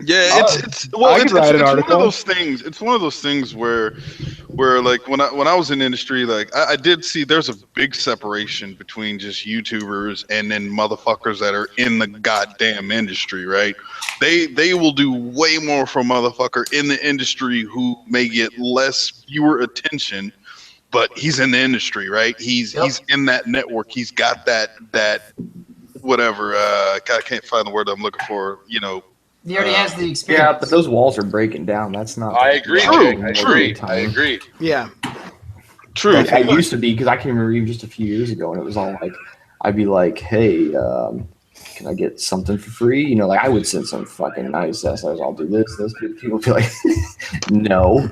S5: Yeah, it's one of those things. It's one of those things where like when I was in the industry, like I did see there's a big separation between just YouTubers and then motherfuckers that are in the goddamn industry, right? They will do way more for a motherfucker in the industry who may get fewer attention, but he's in the industry, right? He's in that network. He's got that whatever. I can't find the word I'm looking for.
S10: He already has the experience.
S7: Yeah, but those walls are breaking down. That's not.
S11: I agree. I agree.
S9: Yeah.
S7: True. Like I used to be because I can remember even just a few years ago, and it was all like, I'd be like, "Hey, can I get something for free?" Like I would send some fucking nice essays. I'll do this. Those people would be like, "No."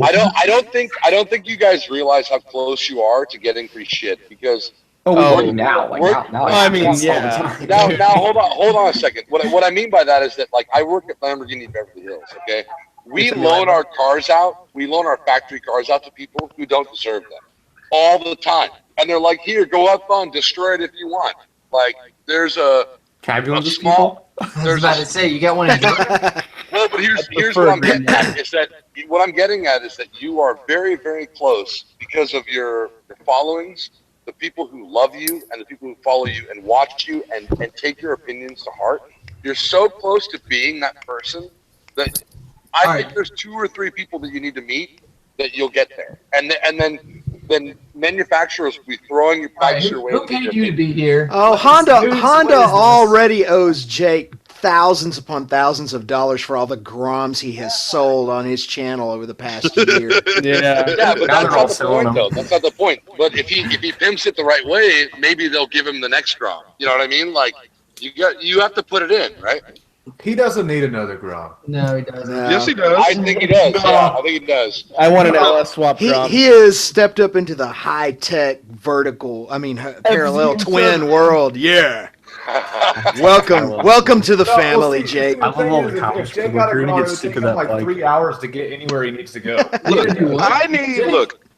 S11: I don't think you guys realize how close you are to getting free shit because.
S7: Now.
S11: I mean, yeah. Now, hold on a second. What I mean by that is that, like, I work at Lamborghini Beverly Hills. Okay, we loan our cars out. We loan our factory cars out to people who don't deserve them all the time, and they're like, "Here, go have fun, destroy it if you want." Like, there's a.
S7: Can I be one of these people?
S10: I was about to say you got one of those.
S11: Well, but here's what I'm getting at is that you are very, very close because of your followings. The people who love you and the people who follow you and watch you and take your opinions to heart, you're so close to being that person that I think there's 2 or 3 people that you need to meet that you'll get there. And then manufacturers will be throwing your bikes your way.
S10: Who paid you to be here?
S9: Oh, Honda already owes Jake thousands upon thousands of dollars for all the Groms he has sold on his channel over the past year.
S11: Yeah, but that's not the point, though. That's not the point. But if he pimps it the right way, maybe they'll give him the next Grom. You know what I mean? Like you have to put it in, right?
S1: He doesn't need another Grom.
S10: No, he doesn't.
S9: No.
S5: Yes, he does.
S11: I think he does. Yeah, I think he does.
S8: I want an LS swap Grom.
S9: He has stepped up into the high-tech parallel twin world. Yeah. Welcome to the family, Jake.
S1: I love all the comments. If Jake got a Grom, it would take him like 3 hours to get anywhere he needs to go.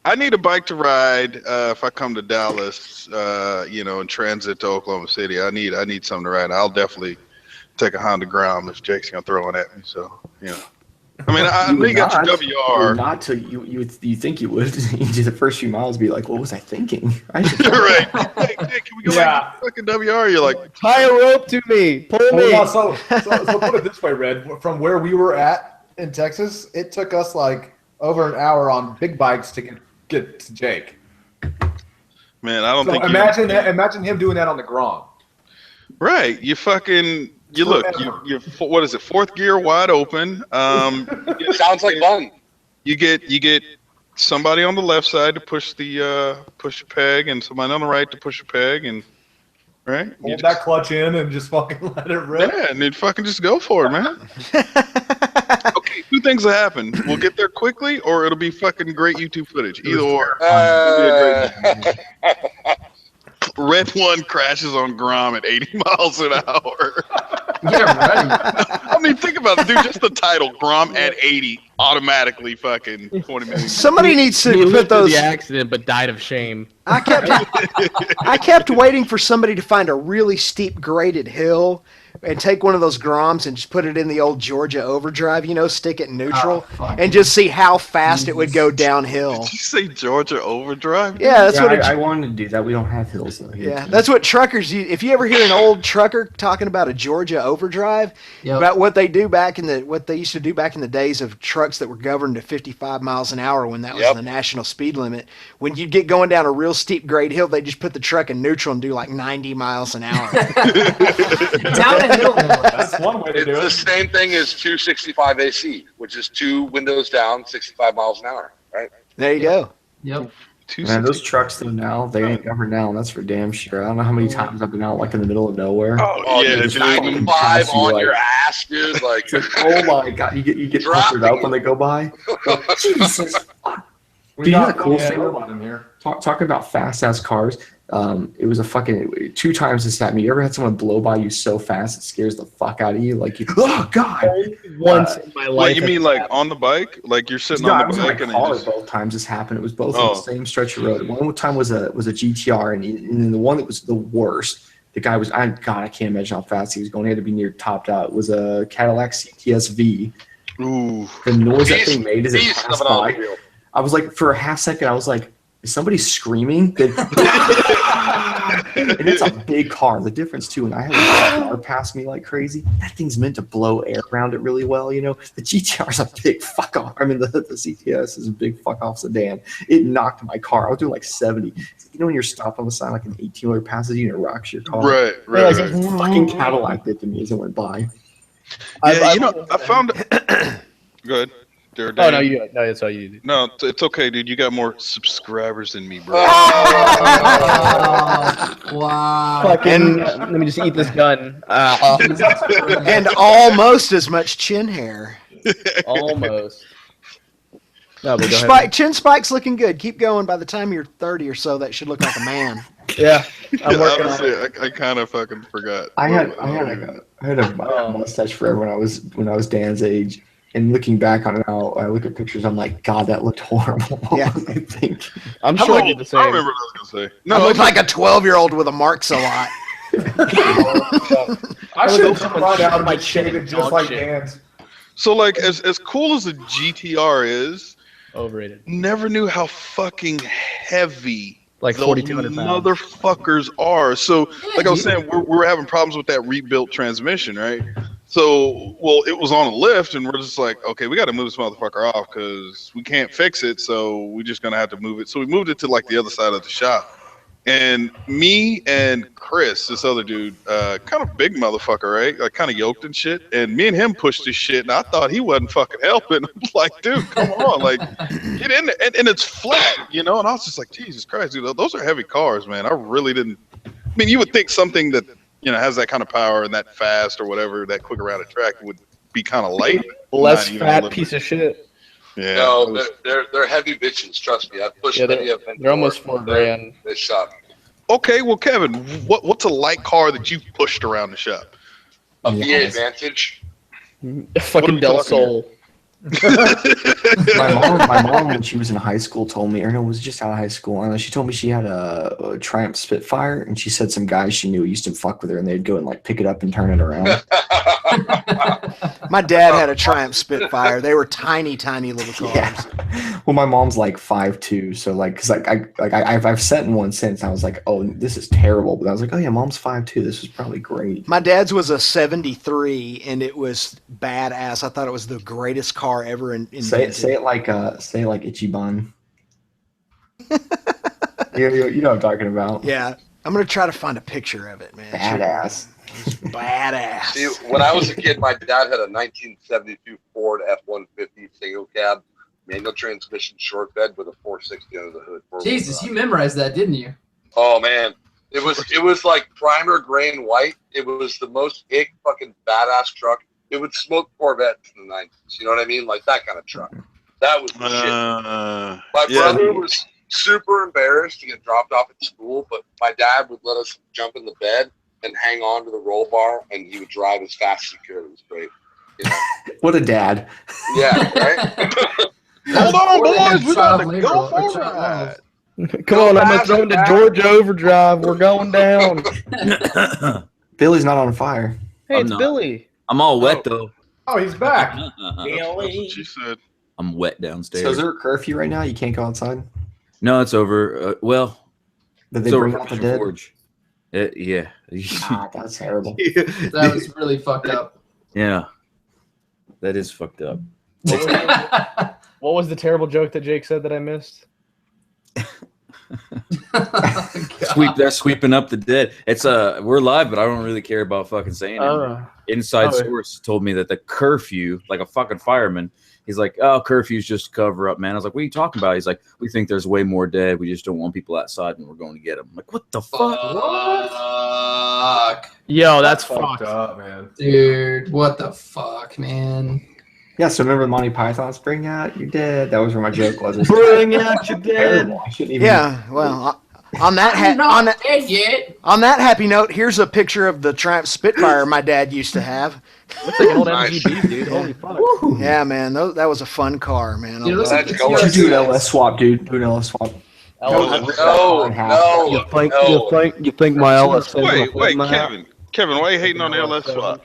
S5: I need a bike to ride if I come to Dallas, and transit to Oklahoma City. I need something to ride. I'll definitely take a Honda Grom if Jake's gonna throw it at me. So I mean, I know you got your WR.
S7: Not till you think you would. You do the first few miles, be like, "What was I thinking?"
S5: Right? Hey, can we go back to fucking WR? You're like,
S8: tie a rope to me, pull me.
S1: So put it this way, Red. From where we were at in Texas, it took us like over an hour on big bikes to get to Jake.
S5: Man, I don't think.
S1: Imagine him doing that on the Grom.
S5: Right, you what is it? Fourth gear wide open.
S11: Sounds like fun.
S5: You get somebody on the left side to push the peg, and somebody on the right to push the peg, and right.
S1: Hold that clutch in and just fucking let it rip.
S5: Yeah, and then fucking just go for it, man. Okay, two things will happen. We'll get there quickly, or it'll be fucking great YouTube footage. Either or. Red One crashes on Grom at 80 miles an hour.
S10: Yeah, right.
S5: I mean, think about it, dude. Just the title, Grom at 80, automatically fucking 20 million.
S9: Somebody needs to
S8: He
S9: put
S8: lived
S9: those.
S8: the accident, but died of shame.
S9: I kept waiting for somebody to find a really steep graded hill and take one of those Groms and just put it in the old Georgia overdrive, stick it in neutral, and just see how fast it would go downhill.
S5: Did you say Georgia overdrive?
S9: Yeah, that's what
S7: I wanted to do that. We don't have hills though.
S9: Yeah, that's what truckers use. If you ever hear an old trucker talking about a Georgia overdrive, about what they used to do back in the days of trucks that were governed to 55 miles an hour when that was the national speed limit. When you'd get going down a real steep grade hill, they just put the truck in neutral and do like 90 miles an hour.
S1: That's one way to do it.
S11: It's the same thing as 265 AC, which is 2 windows down, 65 miles an hour, right?
S9: There you go.
S10: Yep.
S7: Man, those trucks though now they ain't governed now, and that's for damn sure. I don't know how many times I've been out like in the middle of nowhere.
S11: Oh yeah,
S5: dude.
S11: 95 on your ass, dude. Like,
S7: oh my god, you get puckered up when they go by. Jesus. Do you know the cool thing about
S1: in here?
S7: Talking about fast ass cars? It was a fucking 2 times this happened. You ever had someone blow by you so fast it scares the fuck out of you? Like oh god.
S8: Once in my life.
S5: What, you mean like on the bike? Like you're sitting on the bike and
S7: both times this happened. It was both on the same stretch of road. One time was a GTR, and then the one that was the worst. The guy was I can't imagine how fast he was going. He had to be near topped out. It was a Cadillac CTS-V.
S5: Ooh.
S7: The noise that thing made as it passed by. I was like, for a half second, I was like, is somebody screaming? And it's a big car. The difference too, and I had a car pass me like crazy. That thing's meant to blow air around it really well, The GTR is a big fuck off. I mean, the CTS is a big fuck off sedan. It knocked my car. I was doing like 70. When you're stopped on the side like an 18-wheeler passes you and it rocks your car.
S5: Right.
S7: Fucking Cadillac did to me as it went by.
S5: Yeah, I found. Go ahead.
S8: Oh no, you do it. No, that's all you do.
S5: No, it's okay, dude. You got more subscribers than me, bro.
S10: Wow.
S8: Fucking. Let me just eat this gun.
S9: And almost as much chin hair.
S8: Almost. No, but go ahead.
S9: Chin spike's looking good. Keep going. By the time you're 30 or so, that should look like a man.
S8: Yeah, I'm working on
S5: it. I kind of fucking forgot.
S7: I had a mustache forever when I was Dan's age. And looking back on it now, I look at pictures. I'm like, God, that looked horrible.
S9: Yeah.
S7: I think.
S8: I'm sure I did the same.
S5: I remember what I was gonna say.
S9: No, I look like a 12-year-old with a Marks a lot.
S1: I should have run out of my chin just like Dan's.
S5: So, like, as cool as the GTR is,
S8: overrated.
S5: Never knew how fucking heavy.
S8: Like 4,200 pounds.
S5: Motherfuckers are. So, like I was saying, we're having problems with that rebuilt transmission, right? So, it was on a lift, and we're just like, okay, we got to move this motherfucker off because we can't fix it, so we're just going to have to move it. So we moved it to, like, the other side of the shop. And me and Chris, this other dude, kind of big motherfucker, right? Like, kind of yoked and shit. And me and him pushed this shit, and I thought he wasn't fucking helping. I'm like, dude, come on. Like, get in there. And it's flat, And I was just like, Jesus Christ, dude, those are heavy cars, man. I really didn't. I mean, you would think something that, has that kind of power and that fast or whatever, that quick around a track would be kind of light.
S8: Less fat piece of shit.
S5: Yeah.
S11: No, they're heavy bitches. Trust me, I've pushed many of them.
S8: They're almost $4,000.
S11: This shop.
S5: Okay, well, Kevin, what's a light car that you've pushed around the shop?
S11: A V8 Vantage.
S8: Fucking Del Sol.
S7: my mom, when she was in high school, told me, or no, it was just out of high school. I don't know, she told me she had a Triumph Spitfire, and she said some guys she knew used to fuck with her, and they'd go and like pick it up and turn it around.
S9: My dad had a Triumph Spitfire. They were tiny, tiny little cars.
S7: Yeah. Well, my mom's like 5'2", so like, cause I've sat in one since. I was like, oh, this is terrible. But I was like, oh yeah, mom's 5'2". This is probably great.
S9: My dad's was a '73, and it was badass. I thought it was the greatest car ever invented.
S7: Say it like Ichiban. You know what I'm talking about.
S9: Yeah, I'm gonna try to find a picture of it, man.
S7: Badass.
S9: It's badass.
S11: See, when I was a kid, my dad had a 1972 Ford F-150 single cab, manual transmission short bed with a 460 under the hood.
S10: Jesus, you memorized that, didn't you?
S11: Oh man, it was like primer gray and white. It was the most hick fucking badass truck. It would smoke Corvettes in the 90s. You know what I mean? Like that kind of truck. That was the shit. My brother was super embarrassed to get dropped off at school, but my dad would let us jump in the bed and hang on to the roll bar, and he would drive as fast as he could. It was great. You know?
S7: What a dad.
S11: Yeah, right?
S5: Hold on, boys. We got to go for it.
S8: Come on, I'm going to throw into Georgia Overdrive. We're going down.
S7: Billy's not on fire.
S8: Hey, it's Billy.
S12: I'm all wet, though.
S1: Oh, he's back.
S5: That's what she said.
S12: I'm wet downstairs.
S7: So is there a curfew right now? You can't go outside?
S12: No, it's over. Well,
S7: Did they
S12: it's
S7: bring
S12: over
S7: out the
S12: for
S7: dead?
S12: Forge. Yeah.
S7: Ah, that's terrible.
S10: That was really fucked up.
S12: Yeah. That is fucked up.
S8: What was the terrible joke that Jake said that I missed?
S12: They're sweeping up the dead. It's we're live, but I don't really care about fucking saying it. Inside source told me that the curfew, like a fucking fireman, he's like, oh, curfew's just a cover up, man. I was like, what are you talking about? He's like, we think there's way more dead. We just don't want people outside, and we're going to get them. I'm like, what the fuck?
S10: Fuck.
S8: Yo, that's
S1: fucked up, man.
S10: Dude, what the fuck, man?
S7: Yeah, so remember Monty Python's Bring Out Your Dead? That was where my joke was.
S8: Bring out your dead.
S7: I shouldn't even.
S9: Yeah, well, on that happy note, here's a picture of the Triumph Spitfire my dad used to have.
S8: Looks like an old MGB, dude. Holy fuck.
S7: Woo.
S9: Yeah, man, that was a fun car, man.
S10: Dude, it looks like
S7: You do an LS swap, dude. Do an LS swap.
S11: No.
S8: You think my LS?
S5: Wait, Kevin, why are you hating on the LS swap?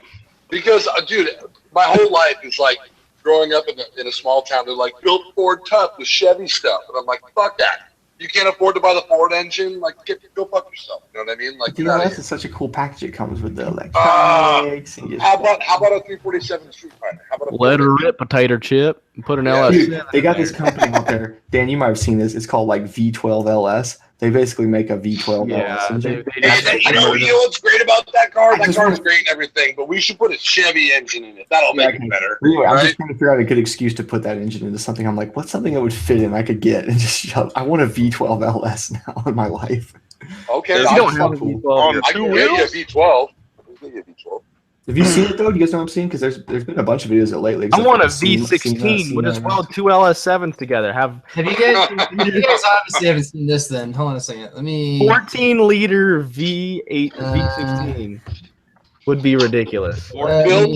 S11: Because, dude, my whole life is like growing up in a small town. They're like, built Ford tough with Chevy stuff. And I'm like, fuck that. You can't afford to buy the Ford engine. Like, go fuck yourself. You know what I mean? Like,
S7: The LS is such a cool package. It comes with the electronics.
S11: how about a 347 Street Fighter? How about a
S8: Let her rip, potato chip. And put an LS.
S7: Dude, they got this company out there. Dan, you might have seen this. It's called like V12 LS. They basically make a V12 LS engine.
S11: You know what's great about that car? That car is great and everything, but we should put a Chevy engine in it. That'll make it better.
S7: Anyway,
S11: right?
S7: I'm just trying to figure out a good excuse to put that engine into something. I'm like, what's something that would fit in I could get and just shove? I want a V12 LS now in my life.
S11: Okay,
S8: You don't have a V12.
S11: I can get you a V12. I can get you a V12.
S7: Have you seen it though? Do you guys know what I'm seeing? Because there's been a bunch of videos of it lately.
S8: I want a
S7: Seen
S8: V16. We'll just
S7: that.
S8: weld two LS7s together. Have
S10: you guys obviously haven't seen this then. Hold on a second. Let me
S8: 14-liter V8 V16 would be ridiculous.
S11: Or build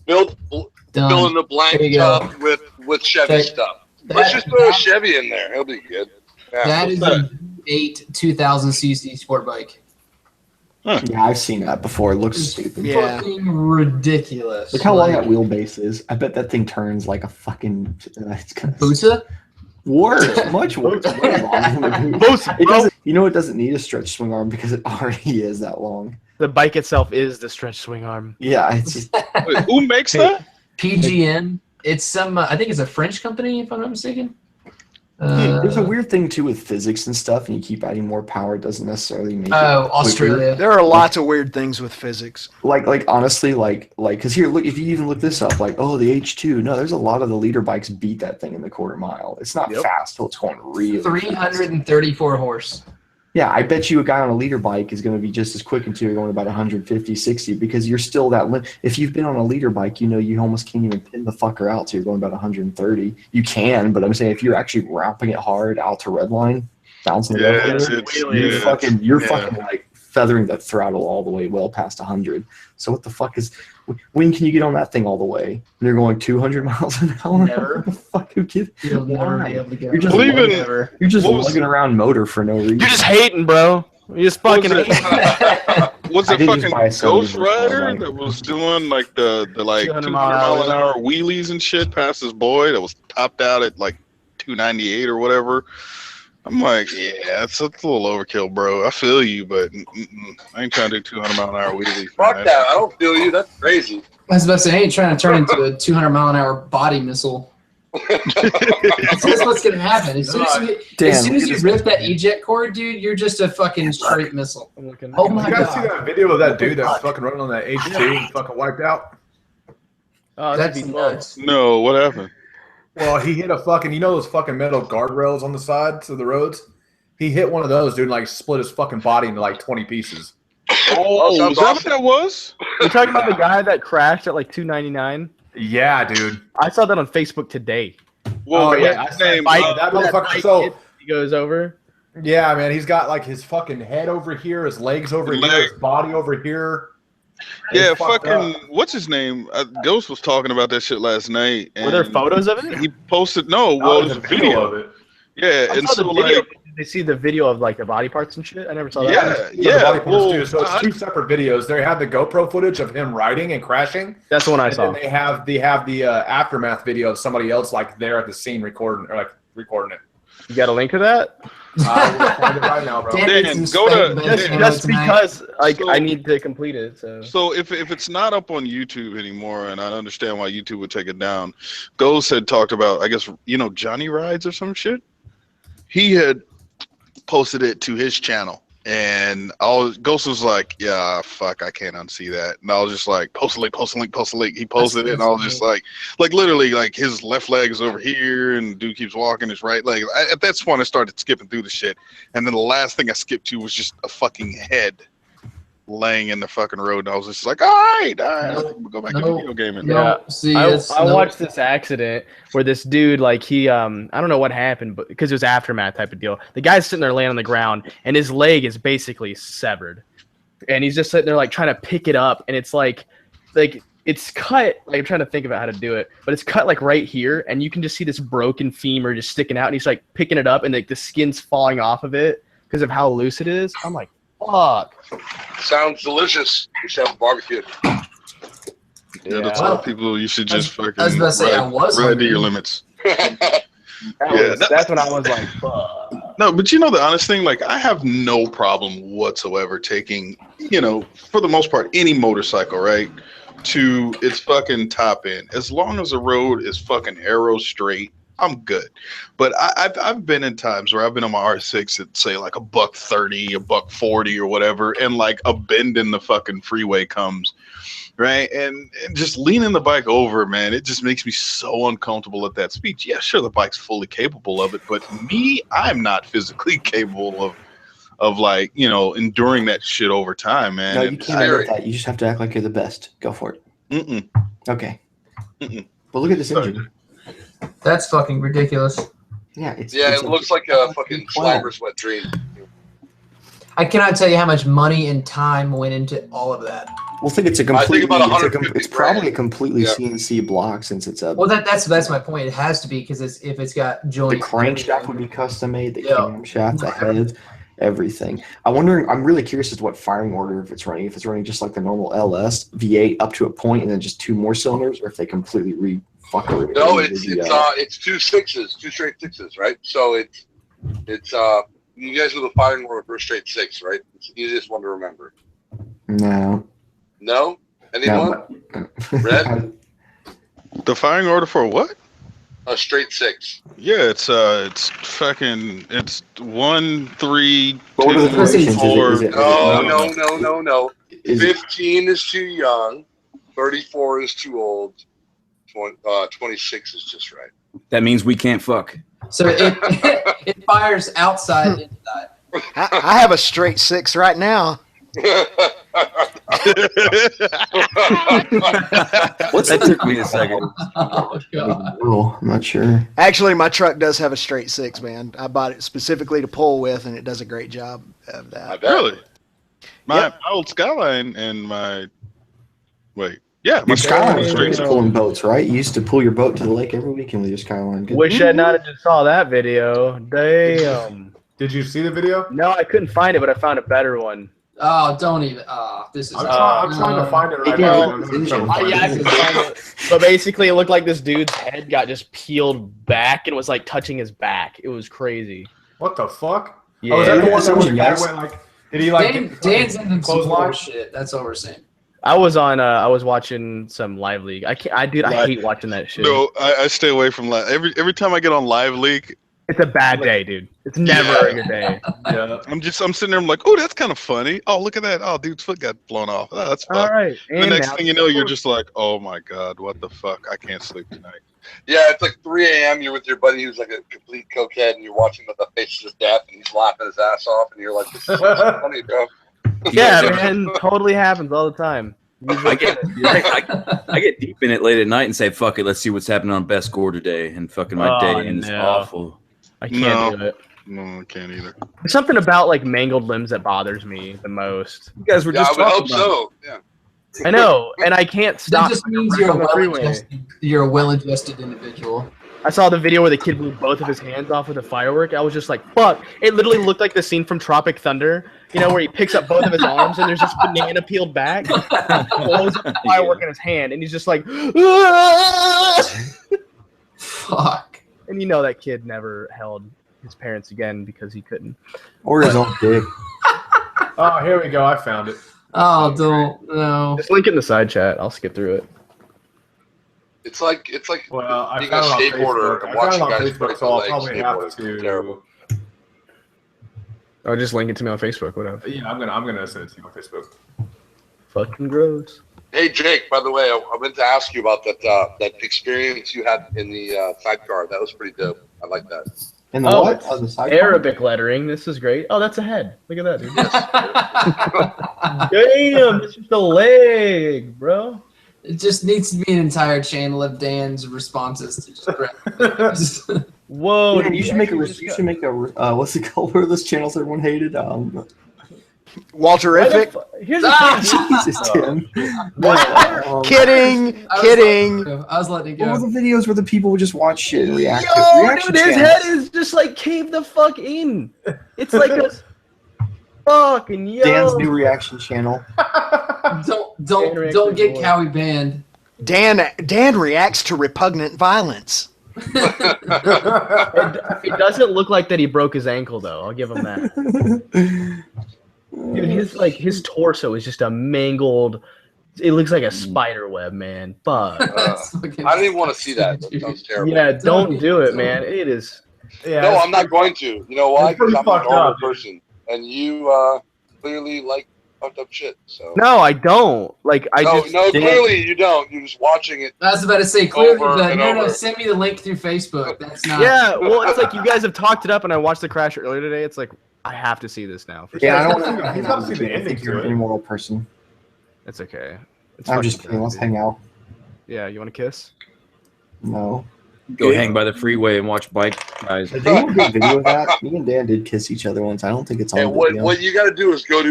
S11: fill in the blank tub with Chevy stuff. Let's just throw a Chevy in there. It'll be good. Yeah.
S10: That is a 2000cc sport bike.
S7: Yeah, I've seen that before. It looks stupid.
S9: Yeah.
S10: Fucking ridiculous.
S7: Look how long that wheelbase is. I bet that thing turns like a fucking. It's gonna
S10: Busa?
S7: worse, much worse. Way longer than the it doesn't. You know, it doesn't need a stretch swing arm because it already is that long.
S8: The bike itself is the stretch swing arm.
S7: Yeah, it's just.
S5: Wait, who makes that?
S10: PGN. It's some. I think it's a French company, if I'm not mistaken.
S7: There's a weird thing too with physics and stuff, and you keep adding more power. It doesn't necessarily make.
S10: Oh,
S7: it
S10: Australia.
S9: There are lots of weird things with physics.
S7: Like honestly, like because here, look, if you even look this up, like the H2. No, there's a lot of the leader bikes beat that thing in the quarter mile. It's not fast till it's going real.
S10: 334 horse.
S7: Yeah, I bet you a guy on a leader bike is going to be just as quick until you're going about 150, 60 because you're still that if you've been on a leader bike, you know you almost can't even pin the fucker out till you're going about 130. You can, but I'm saying if you're actually wrapping it hard out to red line, bouncing the you're fucking like feathering that throttle all the way well past 100. So what the fuck is when can you get on that thing all the way? When you're going 200 miles an hour?
S10: Never.
S7: What the fuck? Who gives?
S10: You'll never be able to go.
S7: You're just lugging around motor for no reason.
S8: You're just hating, bro. You're just fucking hating.
S5: Was
S7: I
S5: it
S7: did just
S5: fucking
S7: buy a
S5: Ghost
S7: 70 horsepower
S5: Rider
S7: bike.
S5: that was doing like the like
S8: 200
S5: 200
S8: mile
S5: mile an hour wheelies and shit past his boy that was topped out at like 298 or whatever? I'm like, yeah, it's a little overkill, bro. I feel you, but I ain't trying to do 200 mile an hour wheelies.
S11: Fuck that. I don't feel you. That's crazy.
S10: I was about to say, I ain't trying to turn into a 200 mile an hour body missile. That's what's gonna happen. As soon as you rip that eject cord, dude, you're just a fucking straight missile. Oh my
S1: You guys
S10: god!
S1: see that video of that dude that's fucking running on that H2 and fucking wiped out?
S8: Oh,
S10: That's nuts.
S5: No, what happened?
S1: Well, he hit a fucking, you know those fucking metal guardrails on the sides of the roads? He hit one of those, dude, and like split his fucking body into like 20 pieces.
S5: Oh, was that what that was?
S8: You're talking about the guy that crashed at like 299?
S1: Yeah, dude.
S8: I saw that on Facebook today.
S5: Well,
S1: Oh, yeah. That motherfucker. So
S8: he goes over.
S1: Yeah, man, he's got like his fucking head over here, his legs over here, his body over here.
S5: Yeah, fucking, what's his name? Ghost was talking about that shit last night.
S8: Were there photos of it?
S5: He posted, no, well, it was a video
S1: of it.
S5: Yeah,
S8: I
S5: and
S8: saw
S5: so
S8: the video.
S5: like,
S8: Did they see the video of like the body parts and shit? I never saw that.
S5: Yeah,
S1: The body parts
S5: well,
S1: too. So it's two separate videos. They have the GoPro footage of him riding and crashing.
S8: That's the one I
S1: and
S8: saw.
S1: Then they have the aftermath video of somebody else like there at the scene recording it.
S8: You got a link to that?
S1: I will find it right now, bro.
S5: Dan, go to
S8: just because like I need to complete it.
S5: So if it's not up on YouTube anymore, and I understand why YouTube would take it down, Ghost had talked about, I guess, Johnny Rides or some shit. He had posted it to his channel, and Ghost was like, yeah, fuck, I can't unsee that. And I was just like, post a link. He posted it, and I was just like literally, like his left leg is over here, and dude keeps walking his right leg. At that point, I started skipping through the shit, and then the last thing I skipped to was just a fucking head laying in the fucking road, and I was just like, all right, we'll go back to video gaming.
S8: Yeah, I watched this accident where this dude, like he, I don't know what happened, but because it was aftermath type of deal. The guy's sitting there laying on the ground, and his leg is basically severed, and he's just sitting there like trying to pick it up, and it's like it's cut. Like I'm trying to think about how to do it, but it's cut like right here, and you can just see this broken femur just sticking out, and he's like picking it up, and like the skin's falling off of it because of how loose it is. I'm like, fuck.
S11: Sounds delicious. We should have a barbecue.
S5: Yeah, to tell people you should just fucking
S10: I was about to say, I was
S5: ride to
S10: hungry.
S5: your limits.
S8: That's when I was like, fuck.
S5: No, but the honest thing, like I have no problem whatsoever taking, for the most part, any motorcycle, right, to its fucking top end. As long as the road is fucking arrow straight, I'm good. But I've been in times where I've been on my R6 at say like $130, $140 or whatever, and like a bend in the fucking freeway comes, right? And just leaning the bike over, man, it just makes me so uncomfortable at that speed. Yeah, sure, the bike's fully capable of it, but me, I'm not physically capable of like, enduring that shit over time, man.
S7: No, you can't admit that. You just have to act like you're the best. Go for it. Okay. But look at this engine.
S10: That's fucking ridiculous.
S7: Yeah,
S11: it looks like a fucking slimer's wet dream.
S10: I cannot tell you how much money and time went into all of that.
S7: Well, I think it's a completely. It's probably a completely CNC block since it's a.
S10: Well, that's my point. It has to be because if it's got joints.
S7: The crankshaft would be custom made. The camshaft, the head, everything. I'm really curious as to what firing order if it's running. If it's running just like the normal LS V8 up to a point and then just two more cylinders, or if they completely refucker.
S11: No, it's two sixes, two straight sixes, right? So it's you guys do the firing order for a straight six, right? It's the easiest one to remember.
S7: No.
S11: No? Anyone?
S7: No.
S11: Red?
S5: The firing order for what?
S11: A straight six.
S5: Yeah, it's 1, 3, 2,
S7: What are the durations?
S5: 4.
S11: No. 15 is too young. 34 is too old. 26 is just right.
S12: That means we can't fuck.
S10: So it fires outside and inside.
S9: I have a straight six right now.
S12: That took me a second.
S10: Oh, God.
S7: Oh, I'm not sure.
S9: Actually, my truck does have a straight six, man. I bought it specifically to pull with, and it does a great job of that.
S5: Really? My old Skyline and my
S7: Your Skyline was great pulling boats, right? You used to pull your boat to the lake every weekend with your Skyline.
S8: Wish I'd not have just saw that video. Damn.
S1: Did you see the video?
S8: No, I couldn't find it, but I found a better one.
S10: Oh, don't even. This is.
S1: I'm trying to find it right now.
S8: Yeah, I can find it. But basically, it looked like this dude's head got just peeled back and was like touching his back. It was crazy.
S1: What the fuck?
S8: Yeah.
S1: Oh, is that the one where the guy
S7: Yes.
S1: went like? Did he like?
S10: Dan's in some
S1: clothesline?
S10: bullshit. That's what we're saying.
S8: I was watching some live league. I hate watching that shit.
S5: No, I stay away from live. Every time I get on live league,
S8: It's a bad day, dude. It's never a good day.
S1: Yeah.
S5: I'm sitting there. I'm like, oh, that's kind of funny. Oh, look at that. Oh, dude's foot got blown off. Oh, that's fun.
S8: All right.
S5: The next thing you know, you're just like, oh my god, what the fuck? I can't sleep tonight.
S11: Yeah, it's like 3 a.m. You're with your buddy who's like a complete cokehead, and you're watching with the Faces of Death, and he's laughing his ass off, and you're like, this is funny, bro.
S8: Yeah, man. Totally happens all the time.
S12: I get deep in it late at night and say, fuck it, let's see what's happening on Best Score today. And fucking my day ends awful.
S8: I can't do it.
S5: No, I can't either.
S8: There's something about like mangled limbs that bothers me the most.
S12: You guys were
S11: Yeah,
S12: just
S11: I would
S12: talking
S11: hope
S12: about
S11: so. Yeah.
S8: I know, and I can't stop.
S10: That just means you're a well-adjusted individual.
S8: I saw the video where the kid blew both of his hands off with a firework. I was just like, fuck. It literally looked like the scene from Tropic Thunder, you know, where he picks up both of his arms and there's just banana peeled back. He blows up the firework in his hand, and he's just like,
S10: fuck.
S8: And you know that kid never held his parents again because he couldn't.
S7: Or his own dick.
S1: Oh, here we go. I found it.
S10: Oh, don't no.
S8: Just link it in the side chat. I'll skip through it.
S11: It's like
S1: Well, I
S11: being a
S1: found it on
S11: skateboarder
S1: Facebook.
S11: and
S1: I found
S11: watching
S1: it on
S11: guys
S1: Facebook,
S11: break
S1: so
S11: their
S1: I'll
S11: legs.
S1: probably have
S11: Skateboarders
S1: to.
S11: are terrible.
S8: Oh, just link it to me on Facebook. Whatever.
S1: Yeah, I'm gonna send it to you on Facebook.
S8: Fucking gross.
S11: Hey Jake, by the way, I meant to ask you about that experience you had in the sidecar. That was pretty dope. I like that.
S7: And the
S8: Oh,
S7: what?
S8: it's
S7: Oh, the side
S8: Arabic lettering. This is great. Oh, that's a head. Look at that, dude. Damn, it's just a leg, bro.
S10: It just needs to be an entire channel of Dan's responses to just grab.
S8: Whoa,
S7: Yeah,
S8: dude,
S7: you should make a. What's it called? What are those channels everyone hated?
S9: Walterific.
S8: Here's the
S7: Jesus, Tim.
S9: Kidding.
S10: I was letting it
S7: What were
S10: go.
S7: the videos where the people would just watch shit and react to
S8: Yo,
S7: reaction
S8: dude, his
S7: channels?
S8: head is just like caved the fuck in. It's like a fucking yo.
S7: Dan's new reaction channel.
S10: Don't get Kawi banned.
S9: Dan reacts to repugnant violence.
S8: It doesn't look like that he broke his ankle though. I'll give him that. Dude, his torso is just a mangled. It looks like a spider web, man. Fuck.
S11: I didn't even want to see that. That sounds terrible.
S8: Yeah, don't do it, man. It is.
S1: Yeah.
S11: No, I'm not going to. You know why?
S1: It's pretty
S11: Because I'm a
S1: fucked
S11: normal
S1: up, dude.
S11: person, and you clearly like fucked up shit. So
S8: No, I don't. Like I
S11: no,
S8: just.
S11: clearly you don't. You're just watching it.
S10: I was about to say clearly,
S11: Over
S10: but
S11: and
S10: no,
S11: over.
S10: send me the link through Facebook. That's not.
S8: Yeah, well, it's like you guys have talked it up, and I watched the crash earlier today. It's like I have to see this now. For
S7: Yeah, I
S1: He's
S7: don't
S1: gotta
S7: want
S1: see- he's gotta see the
S7: I
S1: ending
S7: think you're
S1: to
S7: an
S1: it.
S7: immoral person.
S8: It's okay. It's
S7: I'm
S8: fucking
S7: just kidding. Let's
S8: dude.
S7: hang out.
S8: Yeah, you want to kiss?
S7: No.
S12: Go hang by the freeway and watch bike guys.
S7: Did anyone get a video of that? Me and Dan did kiss each other once. I don't think it's on
S11: And
S7: video.
S11: what you got to do is go to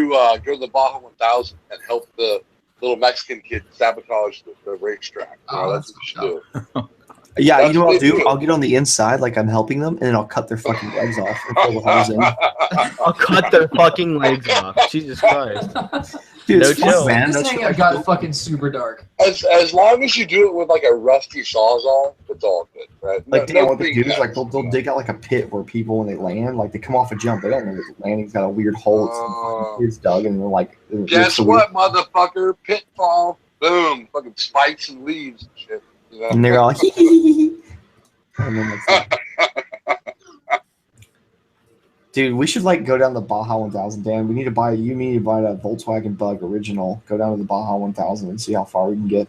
S11: the Baja 1000 and help the little Mexican kid sabotage the racetrack. You know,
S10: Oh,
S11: that's what you should do.
S7: Yeah,
S11: That's
S7: you know
S11: what
S7: what
S11: they
S7: I'll do?
S11: do.
S7: I'll get on the inside like I'm helping them, and then I'll cut their fucking legs off and pull the hose in.
S8: I'll cut their fucking legs off. Jesus Christ.
S7: Dude,
S8: No
S7: it's fun,
S8: chill.
S7: man.
S10: This
S7: That's
S10: thing
S7: like-
S10: got fucking super dark.
S11: As long as you do it with like a rusty sawzall, it's all good, right?
S7: Like, Dan, what they
S11: big
S7: do is like
S11: nuts.
S7: they'll dig out like a pit where people when they land, like they come off a jump, they don't know the landing's got a weird hole. It's dug, and they're like,
S11: Guess what, motherfucker? Pitfall. Boom. Fucking spikes and leaves and shit. You know?
S7: And they're all, hee hee hee hee. And then it's like, dude, we should like go down the Baja 1000, Dan. We need to buy that Volkswagen Bug original. Go down to the Baja 1000 and see how far we can get.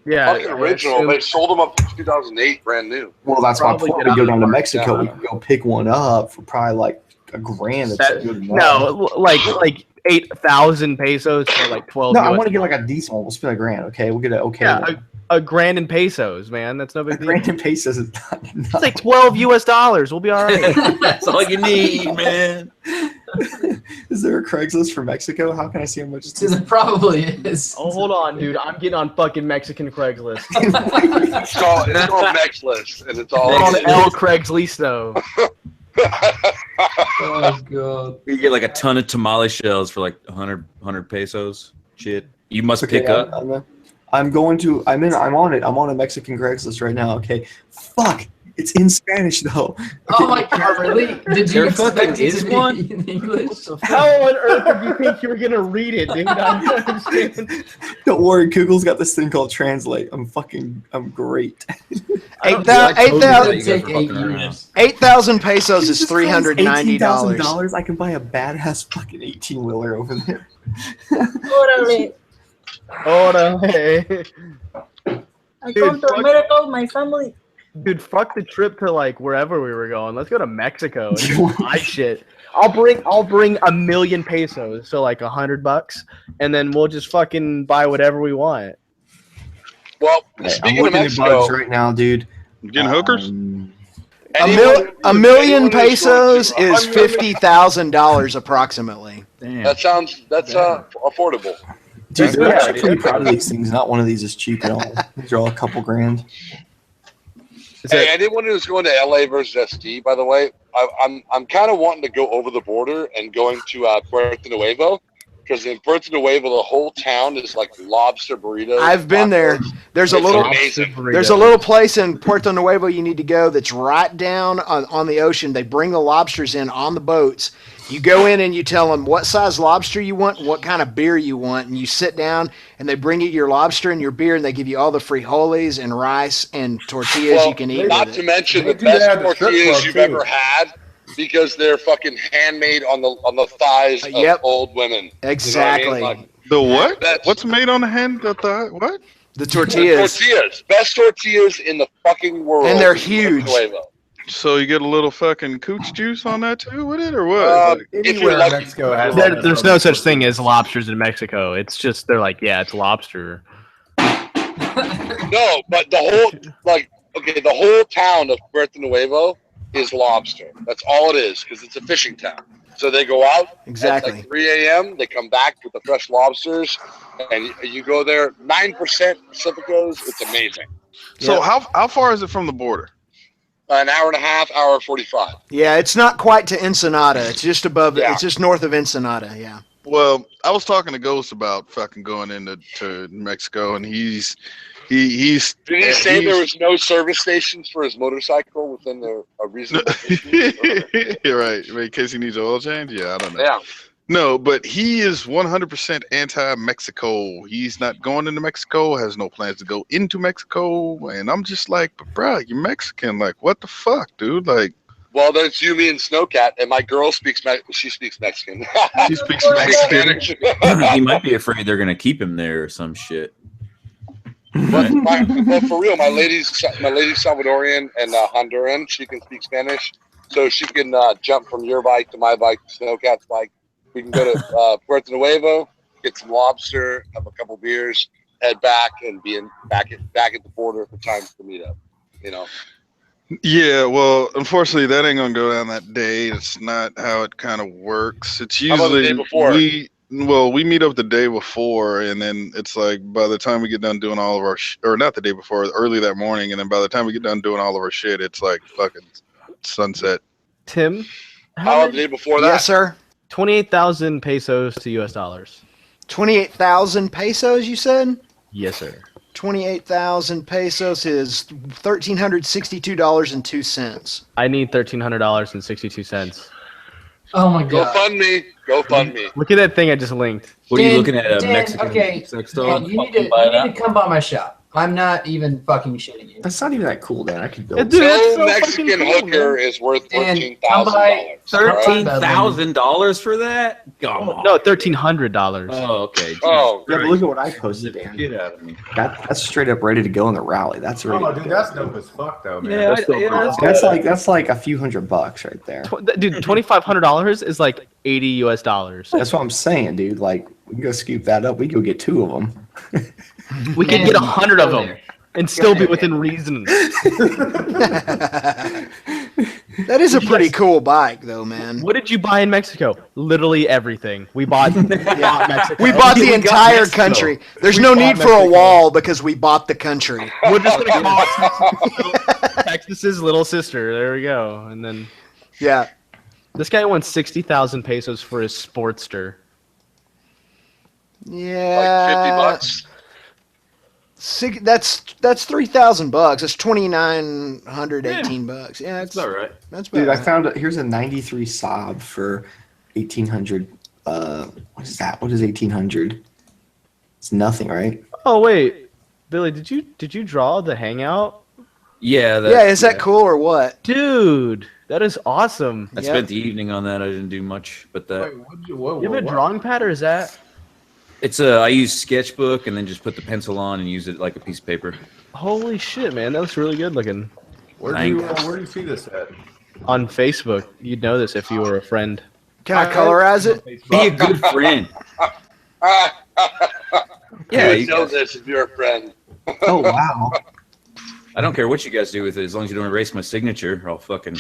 S8: Yeah.
S11: Fucking original. They sold them up in 2008, brand new.
S7: Well, that's my
S8: Probably
S7: point.
S8: get
S7: We go
S8: out
S7: down
S8: of
S7: to
S8: the
S7: Mexico.
S11: yeah.
S7: We can go pick one up for probably like $1,000. It's good enough.
S8: No, like 8,000 pesos for like 12.
S7: No, I
S8: US
S7: want to get like a decent one. We'll spend $1,000. Okay, we'll get an okay.
S8: Yeah,
S7: one.
S8: a grand in pesos, man. That's no big deal.
S7: $1,000 in pesos is not enough.
S8: It's like 12 US dollars. We'll be all right.
S12: That's all you need, man.
S7: Is there a Craigslist for Mexico? How can I see how much it's
S10: There probably is.
S8: Oh, hold on, dude. I'm getting on fucking Mexican Craigslist.
S11: It's called Nextlist, and it's all.
S8: on El Craigslisto.
S10: Oh god.
S12: You get like a ton of tamale shells for like 100 pesos. Shit. You must
S7: Okay,
S12: pick up.
S7: I'm on it. I'm on a Mexican Craigslist right now. Okay. Fuck. It's in Spanish though.
S10: Oh my god, really? Did you
S12: There
S10: expect
S12: fucking
S10: it to
S12: is
S10: be
S12: one?
S10: in English?
S8: How on earth did you think you were gonna read it, dude? I don't understand.
S7: Don't worry, Google's got this thing called Translate. I'm great.
S9: 8,000 pesos is $390.
S7: $18,000. I can buy a badass fucking 18-wheeler over there.
S13: Órale.
S8: Órale.
S13: I come to America with my family.
S8: Dude, fuck the trip to like wherever we were going. Let's go to Mexico and just buy shit. I'll bring $1 million pesos, so like $100, and then we'll just fucking buy whatever we want.
S11: Well,
S7: I'm
S11: speaking of
S7: looking at
S11: Mexico,
S7: bugs right now, dude.
S5: You getting hookers?
S9: A million pesos is $50,000 approximately.
S12: Damn.
S11: that's affordable.
S7: Dude, they're actually pretty proud of these things. Not one of these is cheap at all. These are all a couple grand.
S11: Hey, anyone who's going to LA versus ST, by the way, I'm kind of wanting to go over the border and going to Puerto Nuevo, because in Puerto Nuevo the whole town is like lobster burritos.
S9: I've been there. There's a little place in Puerto Nuevo you need to go that's right down on the ocean. They bring the lobsters in on the boats. You go in and you tell them what size lobster you want, what kind of beer you want, and you sit down and they bring you your lobster and your beer, and they give you all the frijoles and rice and tortillas you can eat.
S11: Not to mention the best tortillas you've ever had, because they're fucking handmade on the thighs of old women.
S9: Exactly.
S11: You know what I mean?
S5: The what? What's made on the hand? The what?
S9: The tortillas.
S11: The tortillas. Best tortillas in the fucking world.
S9: And they're huge.
S5: So you get a little fucking cooch juice on that too with it, or what?
S8: Anywhere in Mexico has there's no such thing as lobsters in Mexico. It's just they're like, yeah, it's lobster.
S11: No, but the whole town of Puerto Nuevo is lobster. That's all it is, because it's a fishing town. So they go out at like 3 a.m. They come back with the fresh lobsters, and you go there. 9% Pacificos. It's amazing.
S5: So how far is it from the border?
S11: An hour and a half, hour 45.
S9: Yeah, it's not quite to Ensenada. It's just above. It's just north of Ensenada. Yeah.
S5: Well, I was talking to Ghost about fucking going into Mexico, and he's. Did he
S11: say there was no service stations for his motorcycle within a reasonable distance?
S5: Right, in case he needs an oil change? Yeah, I don't know.
S11: Yeah.
S5: No, but he is 100% anti-Mexico. He's not going into Mexico, has no plans to go into Mexico, and I'm just like, but bro, you're Mexican. Like, what the fuck, dude? Like,
S11: well, there's you, me, and Snowcat, and my girl speaks Mexican. She speaks Mexican.
S12: He might be afraid they're gonna keep him there or some shit.
S11: But for real, my lady's Salvadorian and Honduran. She can speak Spanish, so she can jump from your bike to my bike to Snowcat's bike. We can go to Puerto Nuevo, get some lobster, have a couple beers, head back, and be back at the border for time for meetup. You know.
S5: Yeah, well, unfortunately, that ain't gonna go down that day. It's not how it kind of works. It's usually
S11: the day before?
S5: we meet up the day before, and then it's like by the time we get done doing all of our or not the day before, early that morning, and then by the time we get done doing all of our shit, it's like fucking sunset.
S8: Tim,
S11: how the day before that?
S9: Yes, sir.
S8: 28,000 pesos to US dollars.
S9: 28,000 pesos, you said?
S8: Yes, sir.
S9: 28,000 pesos is $1,362.02.
S8: I need $1,300.62.
S10: Oh my god.
S11: GoFundMe.
S8: Look at that thing I just linked.
S12: What are you looking at? A Mexican
S10: okay.
S12: sex doll?
S10: You need to come by my shop. I'm not even fucking shitting you.
S7: That's not even that cool, Dan. I could build
S8: Dude, that's
S11: No
S8: so
S11: Mexican
S8: fucking cool,
S11: hooker
S8: man.
S11: is worth
S10: Dan,
S11: $13,000.
S12: $13,000 for that? God.
S8: No, $1,300.
S12: Oh, okay.
S11: Oh,
S7: Yeah, but look at what I posted, Dan.
S12: Get out of me.
S7: That's straight up ready to go in the rally. That's ready.
S1: Oh, dude, that's dope as fuck, though, man.
S12: Yeah,
S7: That's like a few $100 right there.
S8: Dude, $2,500 is like $80 US.
S7: That's what I'm saying, dude. Like, we can go scoop that up. We can go get 2 of them.
S8: We could get 100 of them and still be within reason.
S9: That is a pretty cool bike, though, man.
S8: What did you buy in Mexico? Literally everything. We bought Mexico.
S9: We bought the entire country. There's no need for a wall because we bought the country.
S8: We're just gonna call it Texas's little sister. There we go. And then
S9: Yeah.
S8: This guy wants 60,000 pesos for his Sportster.
S9: Yeah.
S11: Like 50 bucks.
S9: That's $3,000. That's 2,918 bucks. Yeah,
S12: That's about right.
S9: That's about
S7: Dude,
S9: right.
S7: I found here's a '93 Saab for 1,800. What is that? What is 1,800? It's nothing, right?
S8: Oh wait, Billy, did you draw the hangout?
S12: Yeah.
S9: Yeah, is that cool or what?
S8: Dude, that is awesome.
S12: I spent the evening on that. I didn't do much, but that.
S8: You have a drawing pad, or is that?
S12: It's I use Sketchbook and then just put the pencil on and use it like a piece of paper.
S8: Holy shit, man, that looks really good looking.
S1: Where do you see this at?
S8: On Facebook. You'd know this if you were a friend.
S9: Can I colorize it?
S12: Be a good friend.
S11: Yeah, you know this if you're a friend.
S7: Oh wow.
S12: I don't care what you guys do with it, as long as you don't erase my signature, or I'll fucking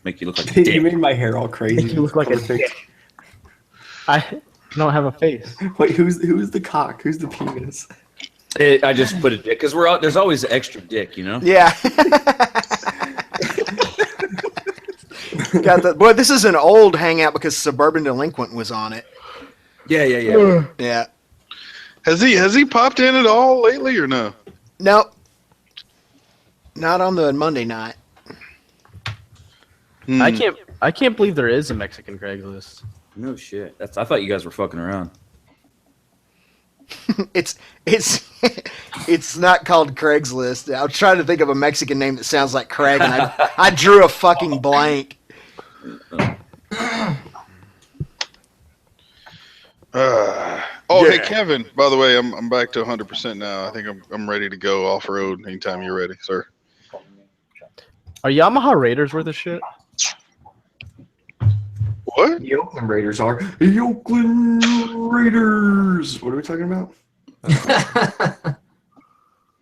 S12: make you look like a dick.
S7: You made my hair all crazy.
S8: Make you look like a dick. I don't have a face.
S7: Wait, who's the cock? Who's the penis?
S12: I just put a dick because there's always extra dick, you know.
S9: Yeah. Got that. Boy, this is an old hangout because Suburban Delinquent was on it.
S12: Yeah.
S9: Yeah.
S5: Has he popped in at all lately or no?
S9: Nope. Not on the Monday night.
S8: I can't believe there is a Mexican Craigslist.
S12: No shit. I thought you guys were fucking around.
S9: It's not called Craigslist. I was trying to think of a Mexican name that sounds like Craig, and I drew a fucking blank.
S5: Hey Kevin. By the way, I'm back to 100% now. I think I'm ready to go off road anytime you're ready, sir.
S8: Are Yamaha Raiders worth a shit?
S5: What?
S7: The Oakland Raiders are the Oakland Raiders. What are we talking about?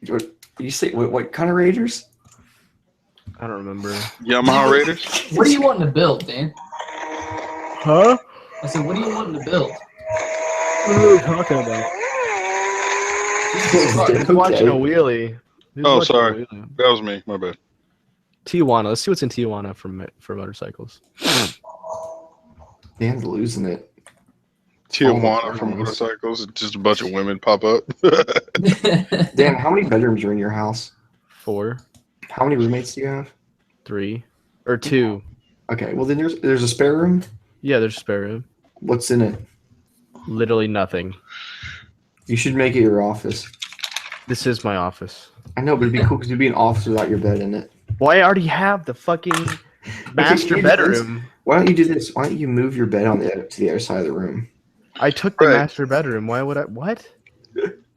S7: What you say? What kind of Raiders?
S8: I don't remember.
S5: Yamaha Raiders.
S10: What are you wanting to build, Dan?
S8: Huh?
S10: I said, what are you wanting to build?
S8: What are you talking about? He's watching a wheelie.
S5: Oh, sorry. That was me. My bad.
S8: Tijuana. Let's see what's in Tijuana for motorcycles.
S7: Dan's losing it.
S5: Tijuana for motorcycles. Just a bunch of women pop up.
S7: Dan, how many bedrooms are in your house?
S8: 4.
S7: How many roommates do you have?
S8: 3 or 2.
S7: Okay, well then there's a spare room.
S8: Yeah, there's a spare room.
S7: What's in it?
S8: Literally nothing.
S7: You should make it your office.
S8: This is my office.
S7: I know, but it'd be cool because it'd be an office without your bed in it.
S8: Well, I already have the fucking master bedroom.
S7: Why don't you do this? Why don't you move your bed to the other side of the room?
S8: I took the master bedroom. Why would I? What?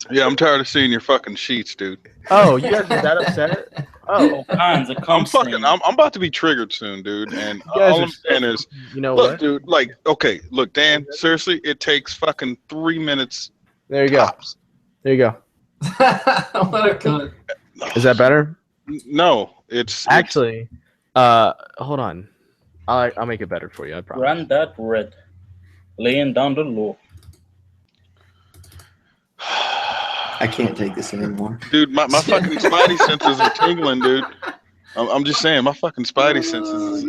S5: Yeah, I'm tired of seeing your fucking sheets, dude.
S8: Oh, you guys are that upset? Oh,
S3: kinds of
S5: I'm about to be triggered soon, dude. And all I'm saying is,
S8: you know
S5: look,
S8: what,
S5: dude. Like, okay, look, Dan. Seriously, it takes fucking 3 minutes.
S8: There you go.
S5: Tops.
S8: There you go.
S10: What a cunt.
S8: Is that better?
S5: No, it's
S8: actually. Hold on. I'll make it better for you. I promise.
S3: Run that red, laying down the law.
S7: I can't take this anymore.
S5: Dude, my fucking spidey senses are tingling, dude. I'm just saying, my fucking spidey senses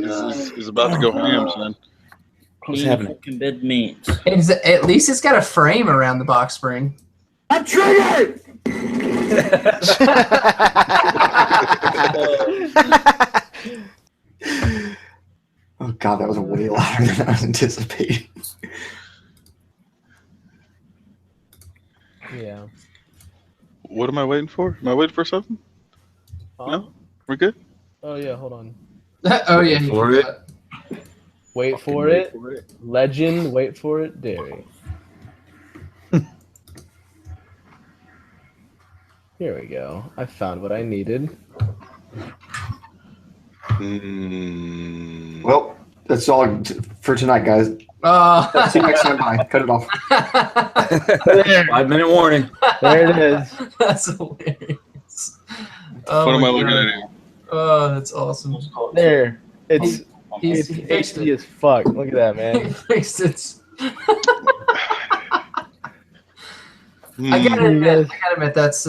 S5: is about to go ham, son.
S3: What's happening? Bed meat.
S10: At least it's got a frame around the box spring.
S7: I'm triggered! Oh god, that was way louder than I was anticipating.
S8: Yeah.
S5: What am I waiting for? Am I waiting for something? No? We're good?
S8: Oh yeah, hold on.
S10: Oh yeah.
S12: For it.
S8: Wait for it. Legend. Wait for it. Dairy. Here we go. I found what I needed.
S7: Well, that's all for tonight, guys. See you next time. Bye. Cut it off.
S12: 5-minute warning.
S8: There it is.
S10: That's hilarious. Oh,
S5: What am
S10: my
S5: I looking
S10: God.
S5: at here?
S10: Oh, that's awesome.
S8: There. It's
S10: He fixed
S8: HD as fuck. Look at that,
S10: He
S8: man.
S10: fixed it. I gotta admit, that's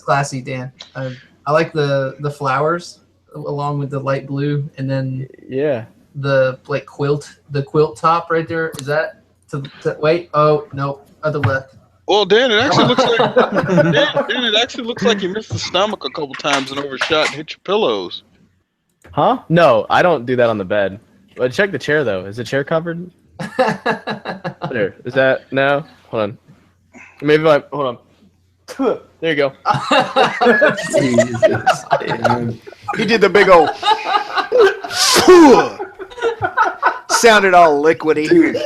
S10: classy, Dan. I like the flowers along with the light blue, and then
S8: Yeah.
S10: the like quilt top right there. Is that wait? Oh no, other left.
S5: Well, Dan, it actually looks like Dan, it actually looks like you missed the stomach a couple times and overshot and hit your pillows.
S8: Huh? No, I don't do that on the bed. But check the chair though. Is the chair covered? There. Is that no? Hold on. Maybe if I hold on. There you go.
S7: Jesus, damn.
S9: He did the big old. Sounded all liquidy.
S7: Dude,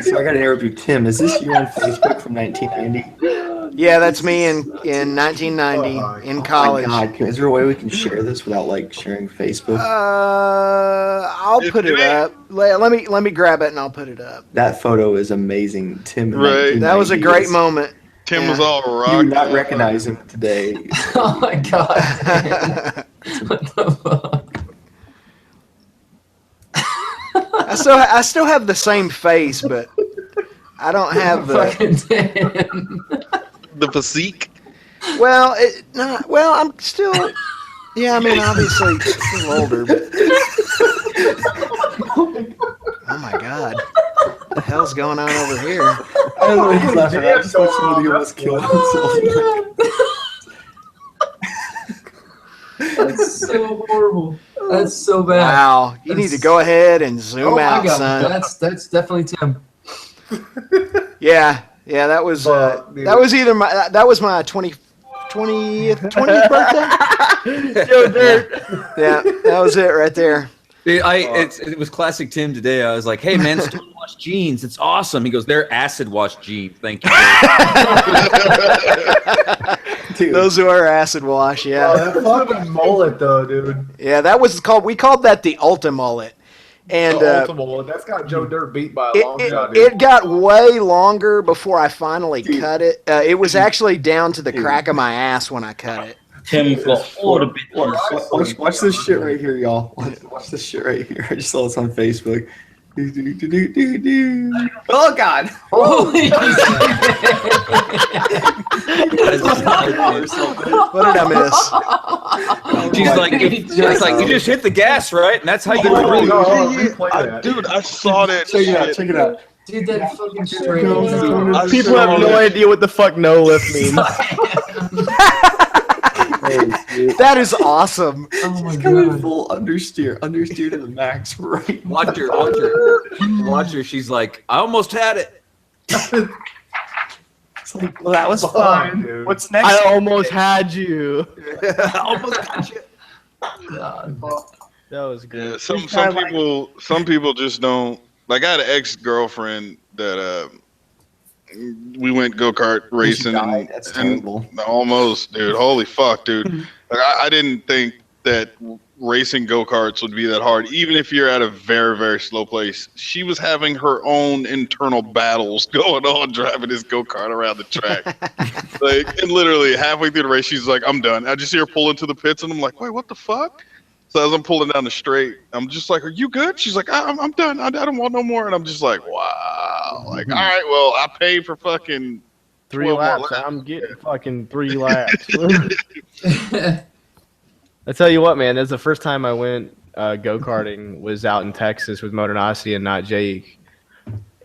S7: so I got to interview Tim. Is this you on Facebook from 1990?
S9: Yeah, that's me in 1990 in college.
S7: Oh my God. Is there a way we can share this without like sharing Facebook?
S9: I'll put it up. Let me grab it and I'll put it up.
S7: That photo is amazing, Tim.
S5: Right.
S9: That was a great moment.
S5: Tim was all rocked.
S7: You would not recognize him today.
S10: Oh my god! What the fuck?
S9: I still have the same face, but I don't have the
S5: physique.
S9: Well, I'm still. Yeah, I mean, obviously, still older, but. Oh my god. What the hell's going on over here?
S7: I don't know what he's laughing at. I just watched somebody almost kill himself.
S10: That's so horrible. That's so bad.
S9: Wow. You need to go ahead and zoom out, son.
S10: That's definitely Tim.
S9: Yeah, that was either my 20th birthday.
S8: Yo, Dirt.
S9: Yeah, that was it right there.
S12: It was classic Tim today. I was like, "Hey man, stone wash jeans. It's awesome." He goes, "They're acid wash jeans. Thank you."
S9: Dude. Those who are acid wash, yeah.
S1: Oh, that fucking mullet though, dude.
S9: Yeah, we called that the Ulta mullet. And
S1: that's got Joe Dirt beat by a long shot.
S9: It got way longer before I finally cut it. It was actually down to the crack of my ass when I cut it.
S3: Tim got all the bitches.
S7: Watch this shit right here, y'all. Watch this shit right here. I just saw this on Facebook. Oh God!
S12: Holy
S9: What did I miss?
S12: She's like, you just hit the gas, right? And that's how you get the
S5: Dude, I saw that.
S7: Check it out.
S10: Dude, that fucking straight.
S8: People have no idea what the fuck no lift means.
S9: That is awesome.
S10: Oh my
S7: god! Full understeer to the max, right?
S12: Watch her. She's like, I almost had it.
S7: It's like, well, that was fun. Dude. What's next?
S8: I almost had you.
S7: I almost got you.
S8: God. That was good.
S5: Yeah, some people just don't. Like, I had an ex-girlfriend that we went go-kart racing.
S7: That's terrible.
S5: Almost, dude. Holy fuck, dude. Like, I didn't think that racing go-karts would be that hard, even if you're at a very, very slow place. She was having her own internal battles going on driving this go-kart around the track. And literally halfway through the race, she's like, I'm done. I just see her pull into the pits, and I'm like, wait, what the fuck? So as I'm pulling down the straight, I'm just like, are you good? She's like, I'm done. I don't want no more. And I'm just like, wow. Like, all right, well, I paid for fucking
S8: 3 laps. I'm getting fucking 3 laps. I tell you what, man, that's the first time I went go-karting was out in Texas with Motornosity and not Jake.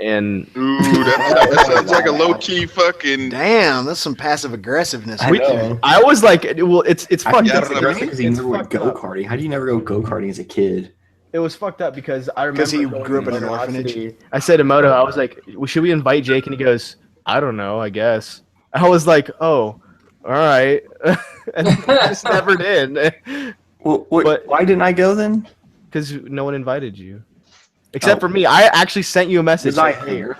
S8: And
S5: ooh, that's like a low-key fucking.
S9: Damn, that's some passive aggressiveness.
S8: I was like, well, it's fucked up.
S7: Because he never went go-karting. How do you never go go-karting as a kid?
S8: It was fucked up because I remember
S9: he grew up in an orphanage.
S8: I said to Moto, I was like, well, should we invite Jake? And he goes, I don't know, I guess. I was like, oh, all right. And I just never did.
S7: Well, why didn't I go then?
S8: Because no one invited you. Except for me. I actually sent you a message.
S7: Was I there?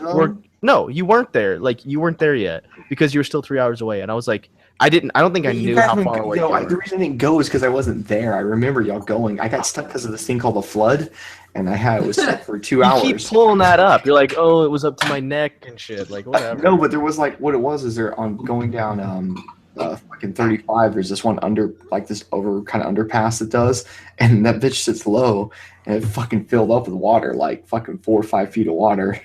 S8: No, you weren't there. Like, you weren't there yet because you were still 3 hours away. And I was like, I don't think I knew how far away you were.
S7: The reason I didn't go is because I wasn't there. I remember y'all going. I got stuck because of this thing called the flood, and I was stuck for 2 hours.
S8: You keep pulling that up. You're like, oh, it was up to my neck and shit. Like, whatever.
S7: No, but there was like, what it was is there on going down fucking 35. There's this one kind of underpass that does, and that bitch sits low, and it fucking filled up with water, like fucking 4 or 5 feet of water,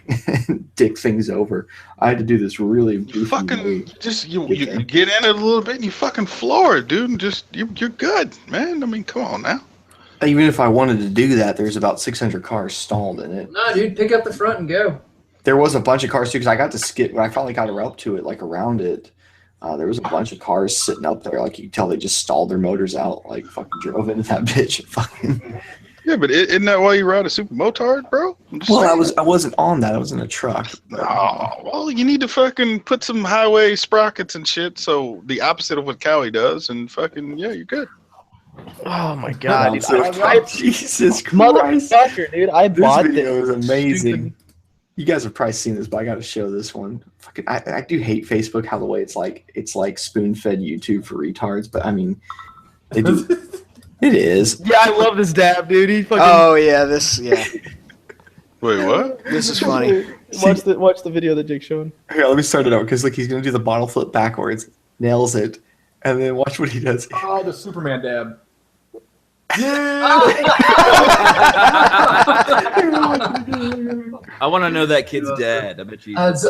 S7: and dick things over. I had to do this really
S5: fucking just you get in it a little bit and you fucking floor it, dude, and just you're good, man. I mean, come on now.
S7: even if I wanted to do that, there's about 600 cars stalled in it.
S10: No, dude, pick up the front and go.
S7: There was a bunch of cars too, because I got to skip when I finally got up to it, like around it. There was a bunch of cars sitting up there, like you could tell they just stalled their motors out, like fucking drove into that bitch. Fucking.
S5: Yeah, but isn't that why you ride a super motard, bro?
S7: Well, I wasn't on that. I was in a truck.
S5: Oh, well, you need to fucking put some highway sprockets and shit. So the opposite of what Kawi does, and fucking yeah, you're good.
S8: Oh my god, dude.
S7: Jesus Christ.
S8: Motherfucker, dude. I bought
S7: This video is amazing.
S8: stupid-
S7: You guys have probably seen this, but I got to show this one. Fucking, I do hate Facebook. How the way it's like spoon-fed YouTube for retards. But I mean, they do. It is.
S8: Yeah, I love this dab, dude. He fucking.
S9: Oh yeah, yeah.
S5: Wait, what?
S9: This is funny.
S8: Watch the video that Jake's showing.
S7: Here, let me start it out because like he's gonna do the bottle flip backwards, nails it, and then watch what he does.
S1: Oh, the Superman dab.
S12: I want to know that kid's dad. I bet you.
S10: That's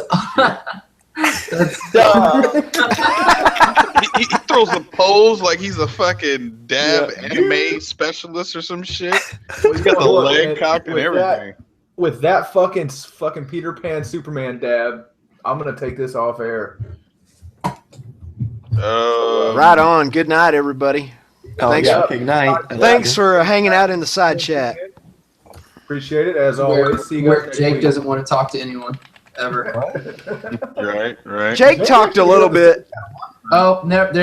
S5: he throws a pose like he's a fucking dab anime specialist or some shit. He's got the leg cock and everything.
S1: With that fucking Peter Pan Superman dab, I'm gonna take this off air.
S9: Right on. Good night, everybody. Thanks.
S7: Good night.
S9: Thanks for hanging out in the side chat.
S1: Appreciate it as always. See you guys
S10: where
S1: next
S10: Jake
S1: week.
S10: doesn't want to talk to anyone ever.
S5: Right.
S9: Jake talked a little bit.
S10: Oh, no, there